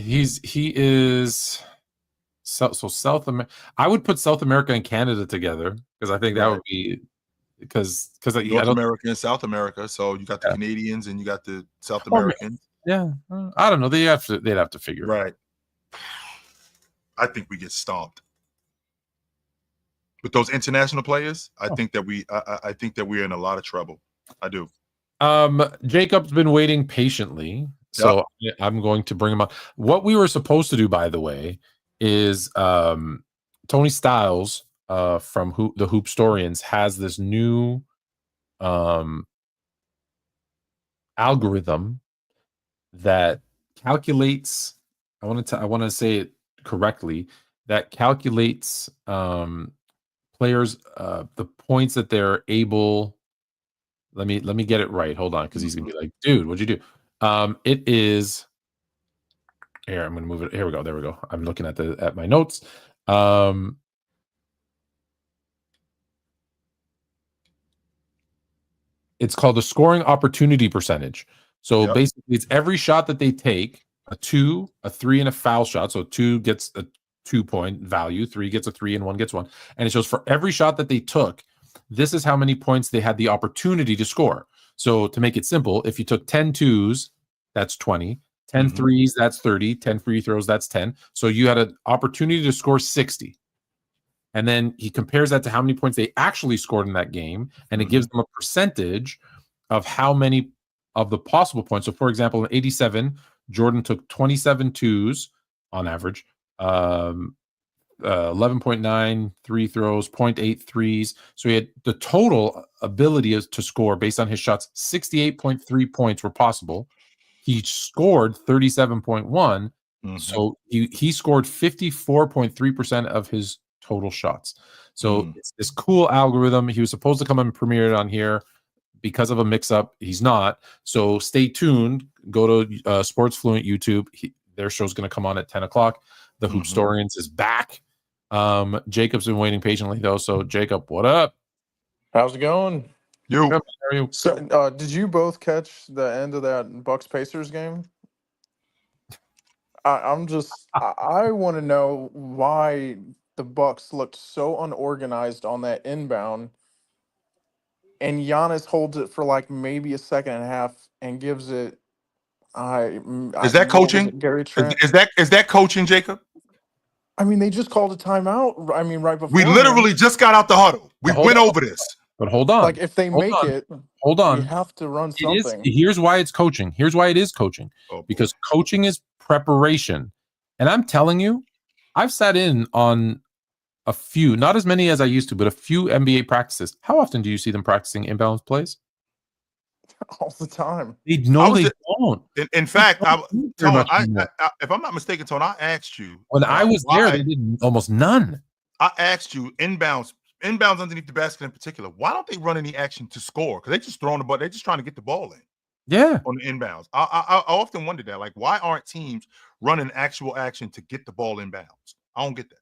He is. So South America, I would put South America and Canada together because I think that would be because North America and South America. So you got the Canadians and you got the South Americans. Yeah, I don't know. They'd have to figure right. I think we get stomped with those international players. I think that we're in a lot of trouble. I do. Jacob's been waiting patiently, so I'm going to bring him up. What we were supposed to do, by the way, is Tony Styles from the Hoopstorians has this new algorithm that calculates. I want to say it correctly. That calculates players the points that they're able. Let me get it right. Hold on, because he's gonna be like, dude, what'd you do? It is. Here, I'm going to move it. Here we go. There we go. I'm looking at my notes. It's called the scoring opportunity percentage. So basically, it's every shot that they take, a 2, a 3, and a foul shot. So 2 gets a 2-point value, 3 gets a 3, and 1 gets 1. And it shows for every shot that they took, this is how many points they had the opportunity to score. So to make it simple, if you took 10 twos, that's 20. 10 threes, that's 30. 10 free throws, that's 10. So you had an opportunity to score 60. And then he compares that to how many points they actually scored in that game. And it gives them a percentage of how many of the possible points. So, for example, in 87, Jordan took 27 twos on average, 11.9 free throws, 0.8 threes. So he had the total ability to score based on his shots. 68.3 points were possible. He scored 37.1. So he scored 54.3% of his total shots. So it's this cool algorithm. He was supposed to come and premiere it on here. Because of a mix-up, he's not. So stay tuned. Go to Sports Fluent YouTube. Their show's going to come on at 10 o'clock. The Hoopstorians is back. Jacob's been waiting patiently, though. So, Jacob, what up? How's it going? You. How are you? So, did you both catch the end of that Bucks-Pacers game? I want to know why the Bucks looked so unorganized on that inbound, and Giannis holds it for like maybe a second and a half and gives it. Is that coaching? Gary Trent? Is that coaching, Jacob? I mean, they just called a timeout. I mean, right before we literally just got out the huddle. We went over this. But hold on. Like, if they hold make on. it, hold on. you have to run something. Here's why it's coaching. Here's why it is coaching. Because coaching is preparation. And I'm telling you, I've sat in on a few, not as many as I used to, but a few NBA practices. How often do you see them practicing inbounds plays? all the time. They was don't. In fact, Very Tone, much anymore. if I'm not mistaken, Tone, I asked you When I was there, why. they did almost none. I asked you inbounds underneath the basket in particular. Why don't they run any action to score? Because they just throwing the ball. They're just trying to get the ball in Yeah. on the inbounds. I often wonder that. Like, why aren't teams running actual action to get the ball inbounds? I don't get that.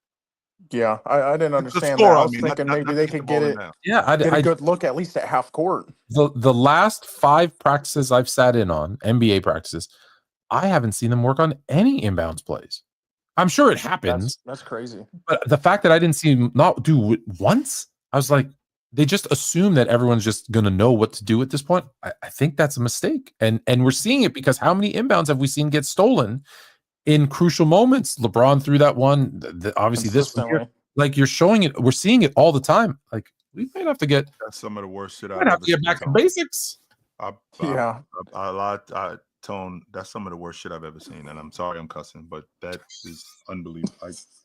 Yeah, I didn't The understand score, that. I I was mean, thinking not maybe to they the could ball get it, inbounds. Yeah. get a good look at least at half court. The last 5 practices I've sat in on, NBA practices, I haven't seen them work on any inbounds plays. I'm sure it happens, That's crazy. but the fact that I didn't see them not do it once, I was like, they just assume that everyone's just going to know what to do at this point. I think that's a mistake. And we're seeing it because how many inbounds have we seen get stolen in crucial moments? LeBron threw that one. Obviously, this one here. Like, you're showing it. We're seeing it all the time. Like, we might have to get. That's some of the worst shit I've Might have ever to get seen. back to basics. Tone, that's some of the worst shit I've ever seen, and I'm sorry I'm cussing, but that is unbelievable.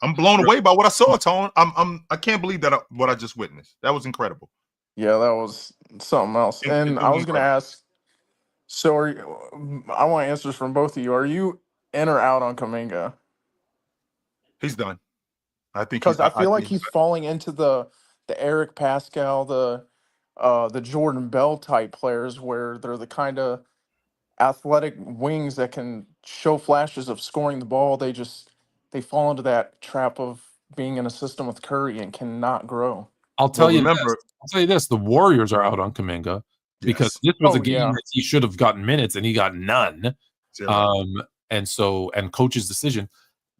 I'm blown away by what I saw, Tone. I can't believe that what I just witnessed. That was incredible. Yeah, that was something else. And I was going to ask, so I want answers from both of you. Are you in or out on Kuminga? He's done. I think because I feel like he's falling into the Eric Pascal, the Jordan Bell type players where they're the kind of athletic wings that can show flashes of scoring the ball. They fall into that trap of being in a system with Curry and cannot grow. I'll tell you this: the Warriors are out on Kuminga because this was a game that he should have gotten minutes and he got none. And coach's decision.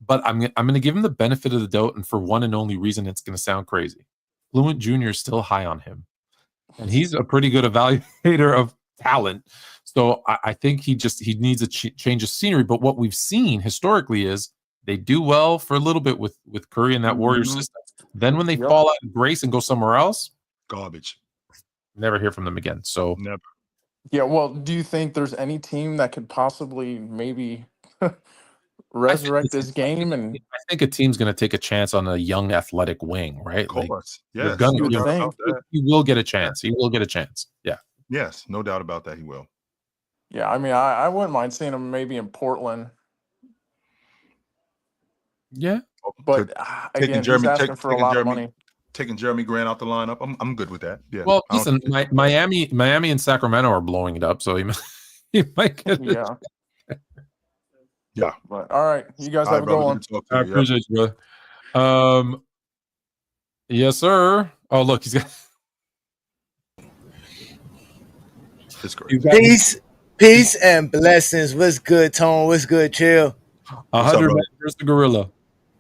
But I'm going to give him the benefit of the doubt, and for one and only reason, it's going to sound crazy. Fluent Jr. is still high on him, and he's a pretty good evaluator of talent. So I think he needs a change of scenery. But what we've seen historically is they do well for a little bit with Curry and that Warriors system. Then when they fall out of grace and go somewhere else, garbage. Never hear from them again. So never. Yeah. Well, do you think there's any team that could possibly maybe resurrect this game? And I think a team's going to take a chance on a young athletic wing, right? Of course. Like, yes. He will get a chance. He will get a chance. Yeah. Yes, no doubt about that. He will. Yeah, I mean, I wouldn't mind seeing him maybe in Portland. Yeah, but again, he's asking for a lot of money. Taking Jeremy Grant out the lineup, I'm good with that. Yeah. Well, listen, Miami and Sacramento are blowing it up, so he might get it. Yeah. But all right, you guys have a good one. I appreciate you, brother. Yes, sir. Oh, look, he's got. Peace and blessings. What's good, Tone? What's good, Chill? 100 versus the gorilla.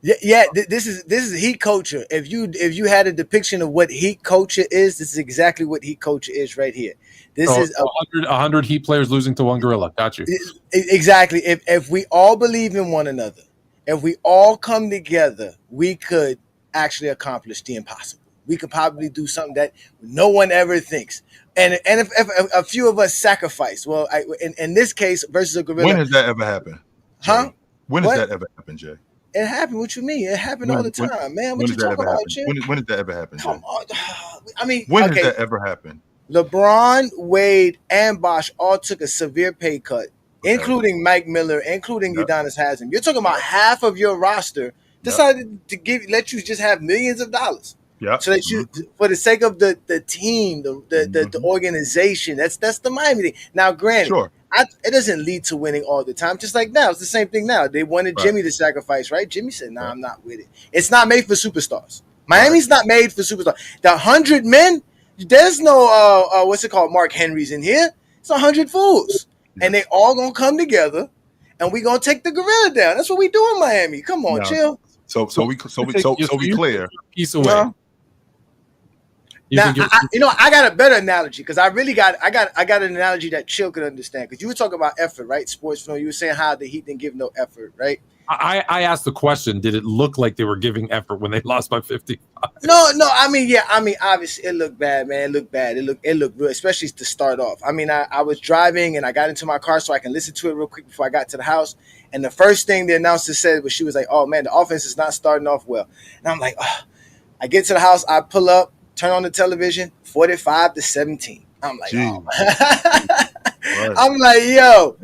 Yeah. This is heat culture. If you had a depiction of what heat culture is, this is exactly what heat culture is right here. This is 100 heat players losing to one gorilla. Got you. Exactly. If we all believe in one another, if we all come together, we could actually accomplish the impossible. We could probably do something that no one ever thinks. And if a few of us sacrifice, well, in this case versus a gorilla. When has that ever happened? Huh? When has that ever happened, Jay? It happened. What you mean? It happened all the time, man. What you talking about, Jay? When did that ever happen, Jay? Come on. I mean, when did that ever happen? LeBron, Wade, and Bosh all took a severe pay cut, including Mike Miller, including Udonis Haslem. You're talking about half of your roster decided to let you just have millions of dollars. Yeah. So that you, for the sake of the team, the organization, that's the Miami thing. Now, granted, it doesn't lead to winning all the time. Just like now, it's the same thing now. They wanted Jimmy to sacrifice, right? Jimmy said, "Nah, I'm not with it. It's not made for superstars. Miami's not made for superstars. The 100 men, there's no what's it called? Mark Henry's in here. It's 100 fools, and they all gonna come together, and we gonna take the gorilla down. That's what we do in Miami. Come on, Chill. So we clear. Piece away. Now, I got a better analogy because I got an analogy that Chill could understand. Because you were talking about effort, right? Sports film. You were saying how the Heat didn't give no effort, right? I asked the question: did it look like they were giving effort when they lost by 55? No. I mean, obviously it looked bad, man. It looked bad. It looked real, especially to start off. I mean, I was driving and I got into my car so I can listen to it real quick before I got to the house. And the first thing the announcer said was, she was like, "Oh man, the offense is not starting off well." And I'm like, oh. I get to the house, I pull up. Turn on the television, 45-17. I'm like, oh. I'm like, yo,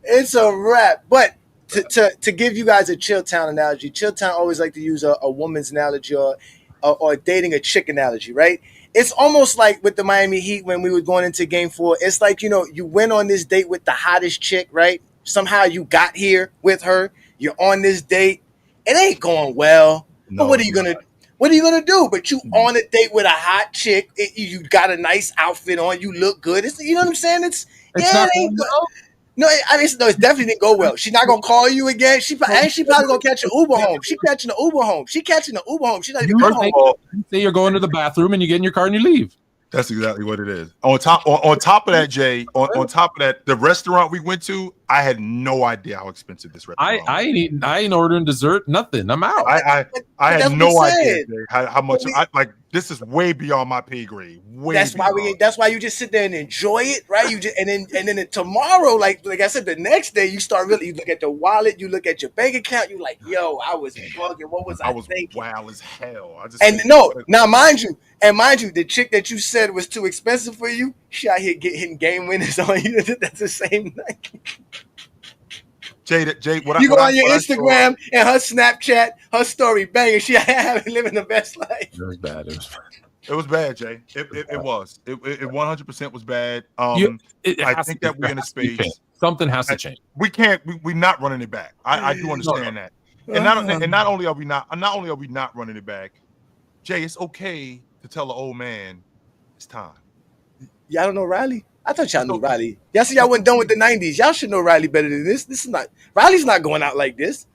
it's a wrap. But to give you guys a Chilltown analogy, Chilltown always like to use a woman's analogy or dating a chick analogy, right? It's almost like with the Miami Heat when we were going into Game 4. It's like, you went on this date with the hottest chick, right? Somehow you got here with her. You're on this date. It ain't going well. No, but what are you gonna do? But you on a date with a hot chick. You got a nice outfit on. You look good. You know what I'm saying? It's not going well. No, I mean, no, it definitely didn't go well. She's not gonna call you again. She probably gonna catch an Uber home. She catching an Uber home. She's not even coming home. Say you're going to the bathroom and you get in your car and you leave. That's exactly what it is. On top of that, Jay. On top of that, the restaurant we went to, I had no idea how expensive this restaurant was. I ain't ordering dessert, nothing. I'm out. I had no idea how much. This is way beyond my pay grade. That's why you just sit there and enjoy it, right? And then tomorrow, like I said, the next day you start you look at the wallet, you look at your bank account, you like, yo, I was bugging. What was I thinking? Wild as hell. Now mind you, the chick that you said was too expensive for you, she out here hitting game winners on you. That's the same night. Jay, you go on your Instagram and her Snapchat, her story banging. She living the best life. It was bad. It was bad, Jay. It was. It 100% was bad. I think that we're in a space. Something has to change. We can't. We're not running it back. I do understand that. And not only are we not running it back, Jay, it's okay to tell an old man it's time. Y'all don't know Riley? I thought y'all knew Riley. Y'all see y'all wasn't done with the 90s. Y'all should know Riley better than this. Riley's not going out like this.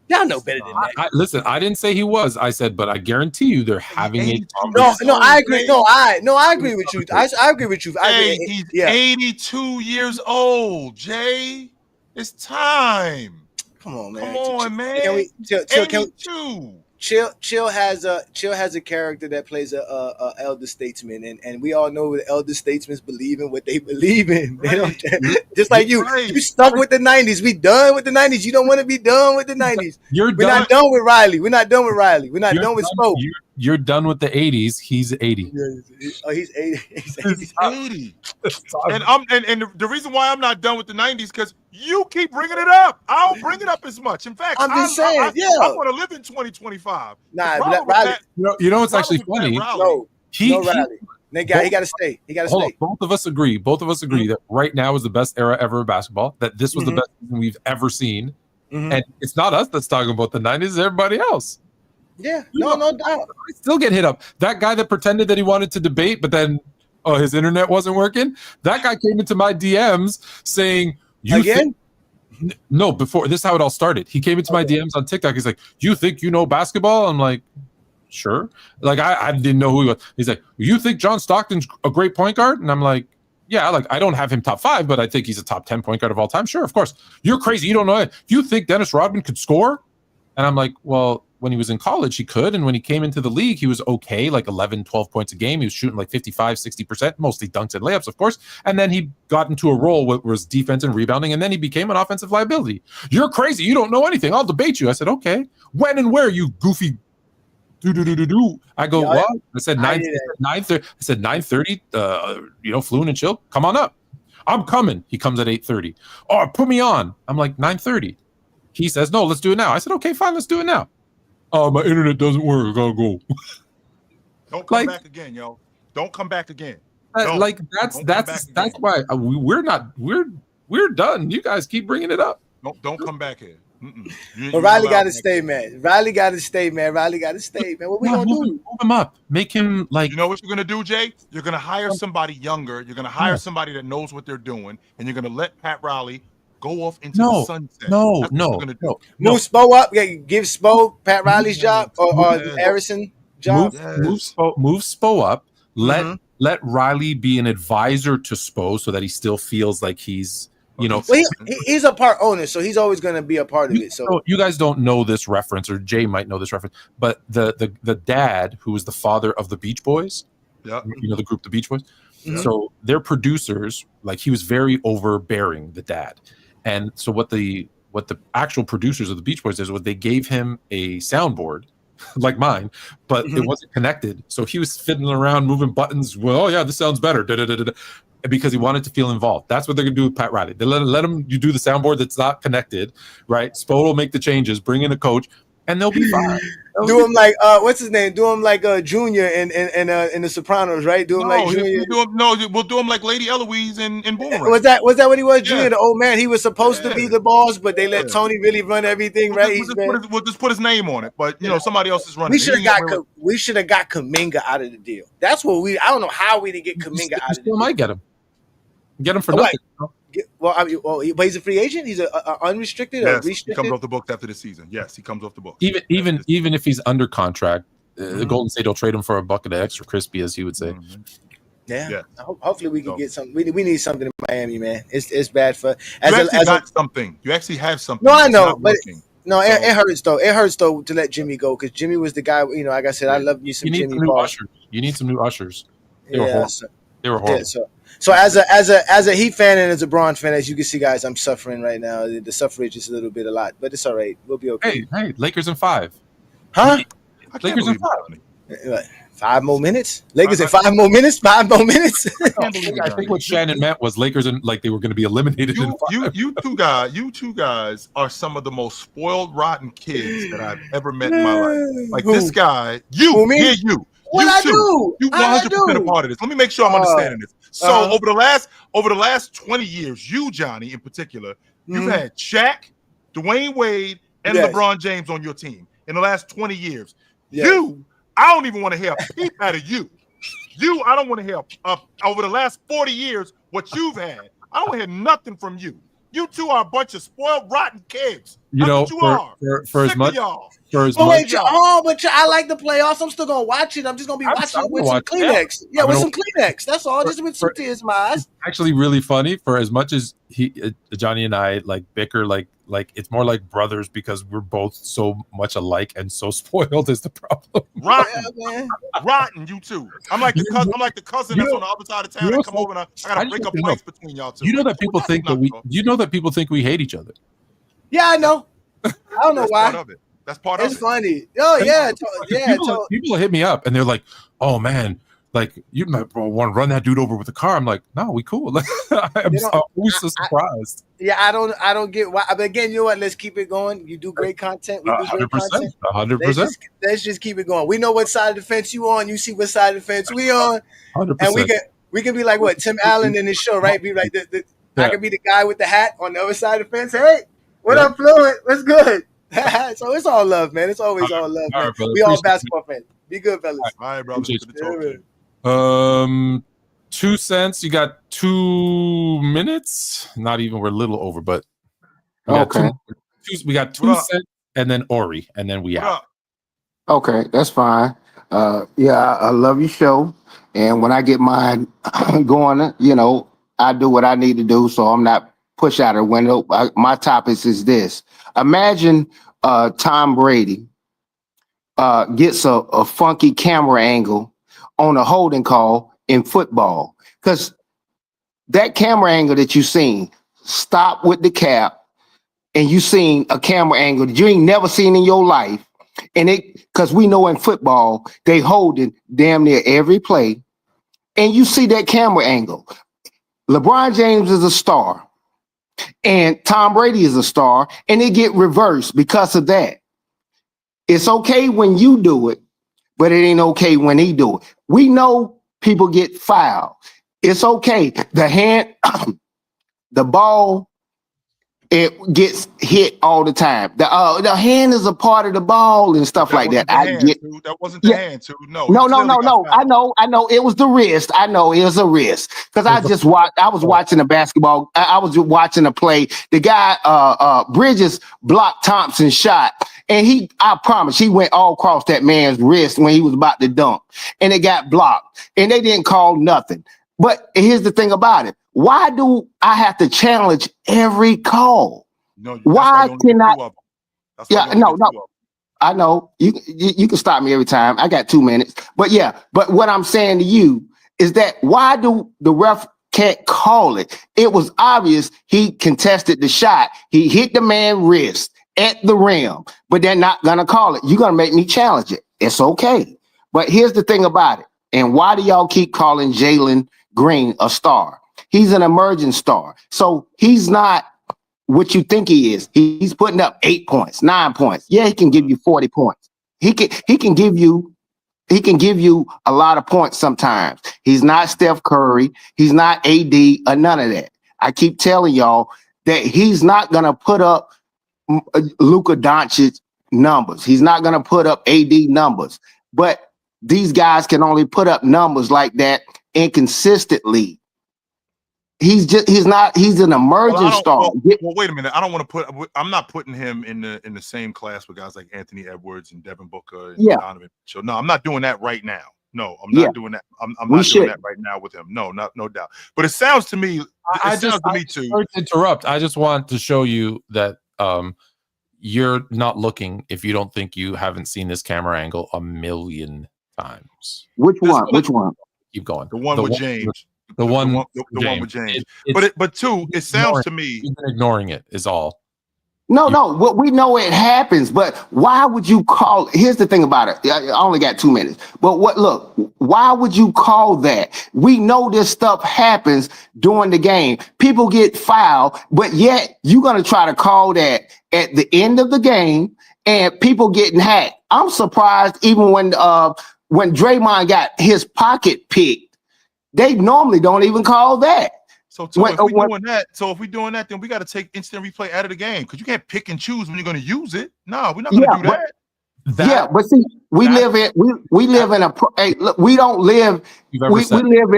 Y'all know better than that. Listen, I didn't say he was. I said, but I guarantee you they're having a No, I agree. I agree with you. I agree with you. He's 82 years old, Jay. It's time. Come on, man. Come on, man. Can we 82. Chill has a character that plays a elder statesman, and we all know the elder statesmen believe in what they believe in. They don't, just like you stuck with the 90s. We done with the 90s. You don't want to be done with the 90s. We're not done with Riley. We're not done with Spo. You're done with the 80s. He's 80. Oh, he's 80. He's 80. And the reason why I'm not done with the 90s because you keep bringing it up. I don't bring it up as much. In fact, I'm just saying, I want to live in 2025. Nah, Riley. You know what's actually funny? No, Riley. He got to stay. He got to stay. Both of us agree that right now is the best era ever of basketball. That this was the best season we've ever seen, and it's not us that's talking about the 90s. It's everybody else. Yeah, no doubt. I still get hit up. That guy that pretended that he wanted to debate, but then his internet wasn't working. That guy came into my DMs saying, no, before this is how it all started. He came into my DMs on TikTok. He's like, "You think you know basketball?" I'm like, "Sure." Like I didn't know who he was. He's like, "You think John Stockton's a great point guard?" And I'm like, "Yeah, like I don't have him top 5, but I think he's a top 10 point guard of all time." Sure, of course. You're crazy. You don't know it. You think Dennis Rodman could score? And I'm like, well, when he was in college, he could. And when he came into the league, he was okay, like 11, 12 points a game. He was shooting like 55, 60%, mostly dunks and layups, of course. And then he got into a role where it was defense and rebounding, and then he became an offensive liability. You're crazy. You don't know anything. I'll debate you. I said, okay. When and where, you goofy do. I go, what? I said 9:30. I said 9:30, Fluent and Chill. Come on up. I'm coming. He comes at 8:30. Oh, put me on. I'm like, 9:30. He says, no, let's do it now. I said, okay, fine, let's do it now. Oh, my internet doesn't work. I gotta go. Don't come back again, yo. Don't come back again. That's why we're done. You guys keep bringing it up. Don't come back here. But Riley got to stay, man. Riley got to stay, man. What we gonna do? Move him up. Make him like. You know what you're gonna do, Jay? You're gonna hire somebody younger. You're gonna hire somebody that knows what they're doing, and you're gonna let Pat Riley go off into the sunset. No. Move Spo up. Yeah, give Spo Pat Riley's job or Harrison job. Move Spo up. Let Riley be an advisor to Spo so that he still feels like he's, Well, he's a part owner, so he's always going to be a part of it. So you guys don't know this reference, or Jay might know this reference, but the dad who was the father of the Beach Boys, the group, the Beach Boys. Yeah. So their producers, like he was very overbearing, the dad. And so what the actual producers of the Beach Boys did was they gave him a soundboard like mine, but it wasn't connected. So he was fiddling around, moving buttons. Well, yeah, this sounds better. because he wanted to feel involved. That's what they're going to do with Pat Riley. They let him do the soundboard that's not connected, right? Spo will make the changes, bring in a coach, and they'll be fine. Do him like what's his name? Do him like Junior in The Sopranos, right? Do him like Junior. We'll do him like Lady Eloise in Boomerang. Was that what he was? Junior, the old man. He was supposed to be the boss, but they let Tony really run everything, right? We'll just put his name on it, but somebody else is running. We should have got Kuminga out of the deal. That's what I don't know how we didn't get Kuminga out of the deal. Might get him. Get him for nothing. But he's a free agent. He's a unrestricted or restricted. He comes off the books after the season. Yes, he comes off the books. Even if he's under contract, the Golden State will trade him for a bucket of extra crispy, as he would say. Mm-hmm. Yeah. Hopefully we can get something. We need something in Miami, man. It's bad for. Something. You actually have something. No, I know, but it hurts though. It hurts though to let Jimmy go because Jimmy was the guy. Like I said, I love you some Jimmy. You need some new ushers. They were horrible. Yeah, so as a Heat fan and as a Bron fan, as you can see, guys, I'm suffering right now. The suffrage is a lot, but it's all right. We'll be okay. Hey, Lakers in 5. Huh? Lakers in 5. 5 more minutes. Lakers in 5 more minutes. 5 more minutes. I think what Shannon meant was Lakers and they were going to be eliminated. You two guys are some of the most spoiled, rotten kids that I've ever met in my life. Like this guy, you. What I do? You 100% a part of this. Let me make sure I'm understanding this. So over the last 20 years, you, Johnny, in particular, you've had Shaq, Dwayne Wade, and LeBron James on your team in the last 20 years. Yes. I don't even want to hear a peep out of you. I don't want to hear over the last 40 years what you've had. I don't hear nothing from you. You two are a bunch of spoiled, rotten kids. For as much. But I like the playoffs. I'm still gonna watch it. I'm just gonna be watching it with some Kleenex. Yeah, with some Kleenex. That's all. Just with some tears in my eyes. Actually, really funny. For as much as Johnny and I bicker, like it's more like brothers because we're both so much alike and so spoiled is the problem. Rotten, you two. I'm like the cousin that's on the other side of town that come over and I gotta break up fights between y'all two. You know that people think that people think we hate each other. Yeah, I know. I don't know why. Part of it. That's part of it. It's funny. Oh yeah, people hit me up and they're like, "Oh man, you might want to run that dude over with a car." I'm like, "No, we cool." I'm always so surprised. I don't get why. But again, you know what? Let's keep it going. You do great content. We do great content. 100%. Let's just keep it going. We know what side of the fence you on. You see what side of the fence we on. 100%. And we can be like what Tim Allen in his show, right? Be like I can be the guy with the hat on the other side of the fence. Hey, what up, Fluent? What's good? So it's all love, man. It's always all love, man. Right, we all basketball fans. Be good, fellas. All right, brother. 2 cents. You got 2 minutes. Not even. We're a little over, but we got 2 cents, and then Ori, and then we out. Okay, that's fine. I love your show, and when I get mine going, I do what I need to do, so I'm not push out a window. My topic is this. Imagine Tom Brady gets a funky camera angle on a holding call in football. Because that camera angle that you seen, stop with the cap, and you seen a camera angle that you ain't never seen in your life. And because we know in football, they holding damn near every play. And you see that camera angle. LeBron James is a star. And Tom Brady is a star, and it get reversed because of that. It's okay when you do it, but it ain't okay when he do it. We know people get fouled. It's okay. The ball, it gets hit all the time. The hand is a part of the ball and stuff like that. That wasn't the hand, too. No. I know. It was the wrist. I know it was a wrist because I was watching a basketball. I was watching a play. The guy, Bridges, blocked Thompson's shot, and I promise, he went all across that man's wrist when he was about to dunk, and it got blocked, and they didn't call nothing. But here's the thing about it. Why do I have to challenge every call? No, why can I? I know you can stop me every time. I got 2 minutes, but what I'm saying to you is that why do the ref can't call it? It was obvious he contested the shot. He hit the man's wrist at the rim, but they're not gonna call it. You're gonna make me challenge it. It's okay, but here's the thing about it. And why do y'all keep calling Jaylen Green a star? He's an emerging star. So he's not what you think he is. He's putting up 8 points, 9 points. Yeah, he can give you 40 points. He can give you a lot of points sometimes. He's not Steph Curry. He's not AD or none of that. I keep telling y'all that he's not going to put up Luka Doncic numbers. He's not going to put up AD numbers. But these guys can only put up numbers like that inconsistently. He's an emerging star. Well, wait a minute. I'm not putting him in the same class with guys like Anthony Edwards and Devin Booker and Donovan Mitchell. No, I'm not doing that right now. No, I'm not doing that. I'm not doing that right now with him. No doubt. But it sounds to me, too. Sorry to interrupt. I just want to show you that you're not looking if you don't think you haven't seen this camera angle a million times. Which one? Keep going. The one with James. The one with James. But two, it sounds to me. You've been ignoring it is all. No. What we know it happens, but why would you call? Here's the thing about it. I only got 2 minutes. But why would you call that? We know this stuff happens during the game. People get fouled, but yet you're gonna try to call that at the end of the game, and people getting hacked. I'm surprised even when Draymond got his pocket picked, they normally don't even call that. So if we're doing that, then we got to take instant replay out of the game because you can't pick and choose when you're going to use it. No, we're not going to do that. But see, we live in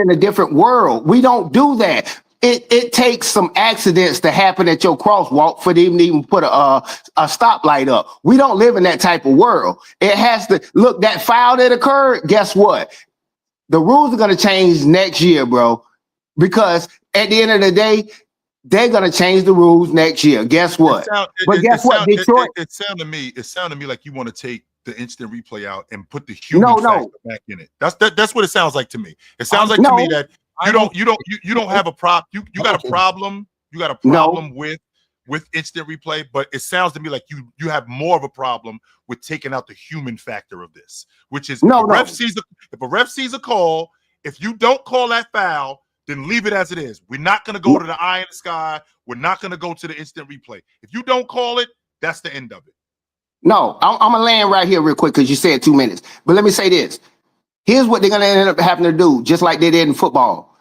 a different world. We don't do that. It takes some accidents to happen at your crosswalk for them to even put a stoplight up. We don't live in that type of world. It has to look that foul that occurred. Guess what? The rules are going to change next year, bro, because at the end of the day, they're going to change the rules next year. Guess what? Detroit. It sounded to me like you want to take the instant replay out and put the human factor back in it. That's what it sounds like to me. It sounds like to me that you don't have a problem. You got a problem. You got a problem with instant replay, but it sounds to me like you have more of a problem with taking out the human factor of this, which is if a ref sees a call, if you don't call that foul, then leave it as it is. We're not going to go to the eye in the sky. We're not going to go to the instant replay. If you don't call it, that's the end of it. No, I'm going to land right here real quick because you said 2 minutes. But let me say this. Here's what they're going to end up having to do, just like they did in football.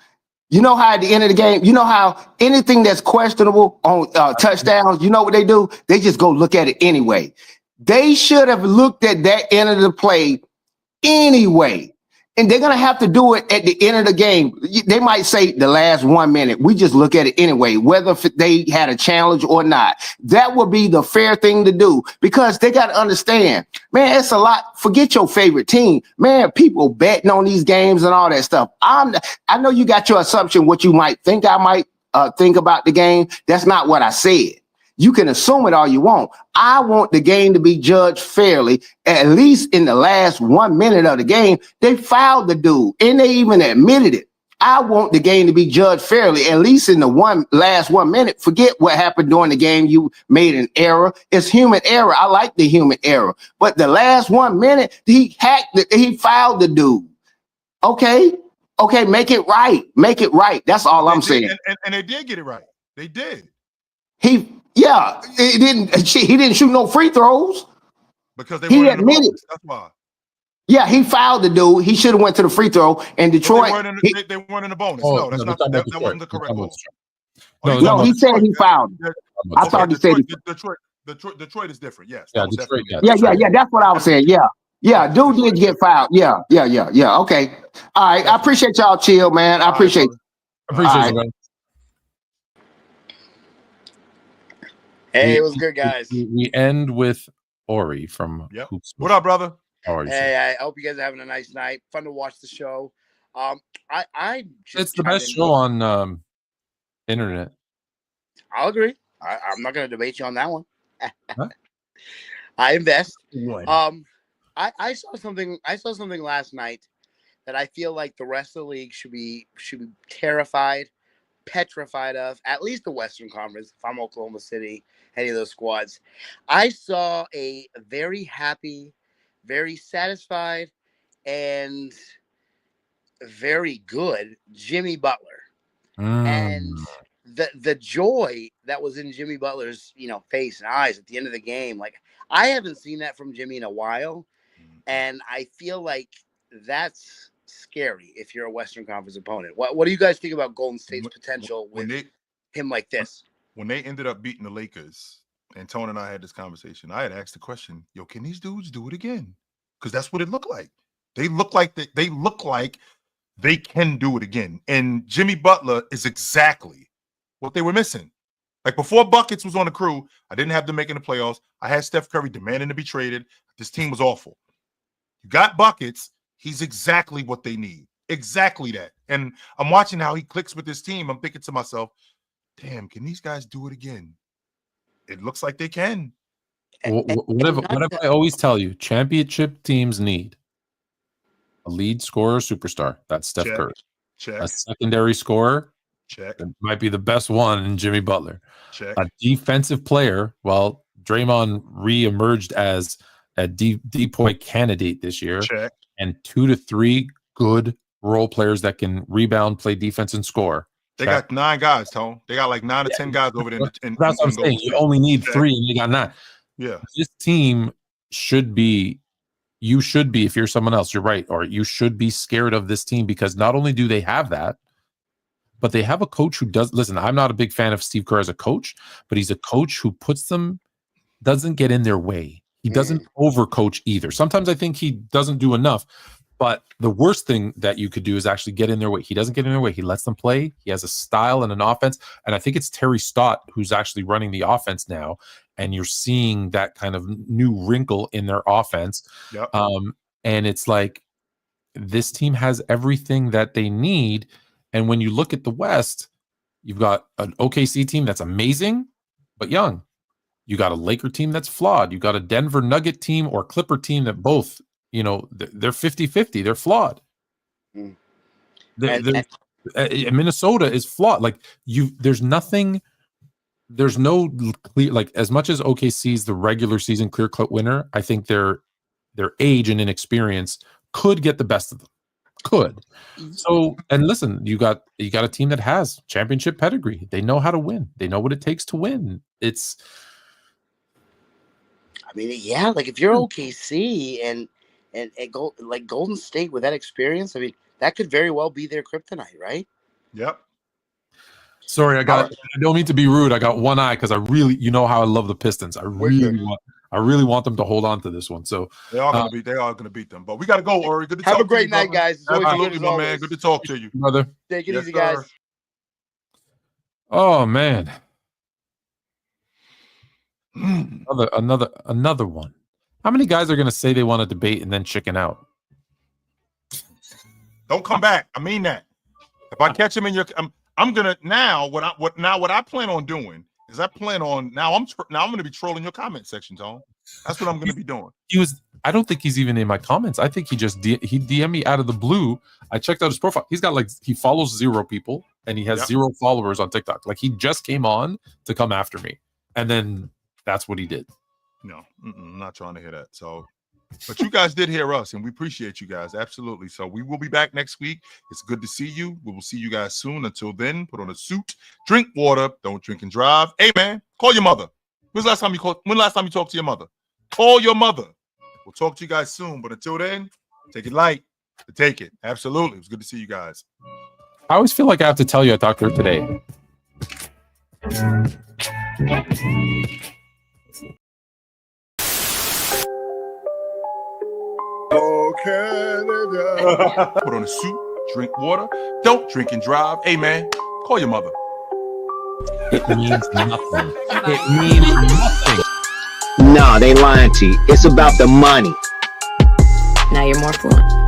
You know how at the end of the game, you know how anything that's questionable on touchdowns, you know what they do? They just go look at it anyway. They should have looked at that end of the play anyway. And they're going to have to do it at the end of the game. They might say the last 1 minute. We just look at it anyway, whether they had a challenge or not. That would be the fair thing to do because they got to understand, man, it's a lot. Forget your favorite team. Man, people betting on these games and all that stuff. I know you got your assumption what you might think I might think about the game. That's not what I said. You can assume it all you want. I want the game to be judged fairly. At least in the last 1 minute of the game, they fouled the dude, and they even admitted it. I want the game to be judged fairly, at least in the last 1 minute. Forget what happened during the game. You made an error. It's human error. I like the human error. But the last 1 minute, he fouled the dude. Okay, make it right. Make it right. That's all I'm saying. And they did get it right. They did. He didn't shoot no free throws because they weren't in the bonus. That's why. Yeah, he fouled the dude. He should have went to the free throw. And Detroit, they weren't in the bonus. No, that wasn't the correct rule. No, he said he fouled. I thought he said Detroit is different. Yes. Yeah, Detroit. Yeah. That's what I was saying. Yeah. Dude did get fouled. Yeah. Okay. All right. I appreciate y'all. Chill, man. I appreciate it. Appreciate you, man. Hey, it was good, guys. We end with Ori from Hoops. What up, brother? How are you? Hey, I hope you guys are having a nice night. Fun to watch the show. It's the best show on internet. I'll agree. I'm not going to debate you on that one. Huh? I invest. I saw something. I saw something last night that I feel like the rest of the league should be terrified, petrified of. At least the Western Conference. If I'm Oklahoma City, any of those squads, I saw a very happy, very satisfied, and very good Jimmy Butler. And the joy that was in Jimmy Butler's, face and eyes at the end of the game, like I haven't seen that from Jimmy in a while. And I feel like that's scary if you're a Western Conference opponent. What do you guys think about Golden State's potential with him like this? When they ended up beating the Lakers, and Tony and I had this conversation, I had asked the question, yo, can these dudes do it again? Because that's what it looked like. They look like they can do it again. And Jimmy Butler is exactly what they were missing. Like before Buckets was on the crew, I didn't have them making the playoffs. I had Steph Curry demanding to be traded. This team was awful. You got Buckets. He's exactly what they need. Exactly that. And I'm watching how he clicks with this team. I'm thinking to myself, damn, can these guys do it again? It looks like they can. What I always tell you, championship teams need a lead scorer superstar. That's Steph Curry. Check. A secondary scorer. Check. It might be the best one in Jimmy Butler. Check. A defensive player. Well, Draymond re-emerged as a decoy candidate this year. Check. And 2 to 3 good role players that can rebound, play defense, and score. They got 9 guys, Tone. They got like 9 or 10 guys over there. That's what I'm saying. You only need 3, and you got 9. Yeah. This team should be, you should be, if you're someone else, you're right, or you should be scared of this team because not only do they have that, but they have a coach who does, listen, I'm not a big fan of Steve Kerr as a coach, but he's a coach who doesn't get in their way. He doesn't overcoach either. Sometimes I think he doesn't do enough, but the worst thing that you could do is actually get in their way. He doesn't get in their way. He lets them play. He has a style and an offense. And I think it's Terry Stott who's actually running the offense now. And you're seeing that kind of new wrinkle in their offense. Yep. And it's like this team has everything that they need. And when you look at the West, you've got an OKC team that's amazing, but young. You got a Laker team that's flawed. You got a Denver Nugget team or Clipper team that both, they're 50-50. They're flawed. Minnesota is flawed. Like there's no clear, like as much as OKC's the regular season clear-cut winner, I think their age and inexperience could get the best of them. Could. So, and listen, you got a team that has championship pedigree. They know how to win. They know what it takes to win. Like if you're OKC and Golden State with that experience, that could very well be their kryptonite, right? Yep. Sorry, I don't mean to be rude. I got one eye because I really, how I love the Pistons. I really want them to hold on to this one. So they are gonna beat them. But we gotta go, Ori. Good to have talk a great to you, night, guys. It's Absolutely, my man. Good to talk to you, brother. Take it easy, guys. Sir. Oh man. Another one. How many guys are going to say they want to debate and then chicken out? Don't come back. I mean that. If I catch him in your, I'm gonna now. What I plan on doing is I'm going to be trolling your comment section, Tone. That's what I'm going to be doing. I don't think he's even in my comments. I think he just he DM'd me out of the blue. I checked out his profile. He's got he follows 0 people and he has 0 followers on TikTok. Like he just came on to come after me, and then. That's what he did. No, I'm not trying to hear that. So, but you guys did hear us, and we appreciate you guys. Absolutely. So we will be back next week. It's good to see you. We will see you guys soon. Until then, put on a suit, drink water, don't drink and drive. Hey, man, call your mother. When last time you talked to your mother? Call your mother. We'll talk to you guys soon. But until then, take it light. Take it. Absolutely. It was good to see you guys. I always feel like I have to tell you I talked to her today. Canada. Put on a suit, drink water, don't drink and drive. Hey, man, call your mother. It means nothing. It means nothing. Nah, they lying to you. It's about the money. Now you're more fluent.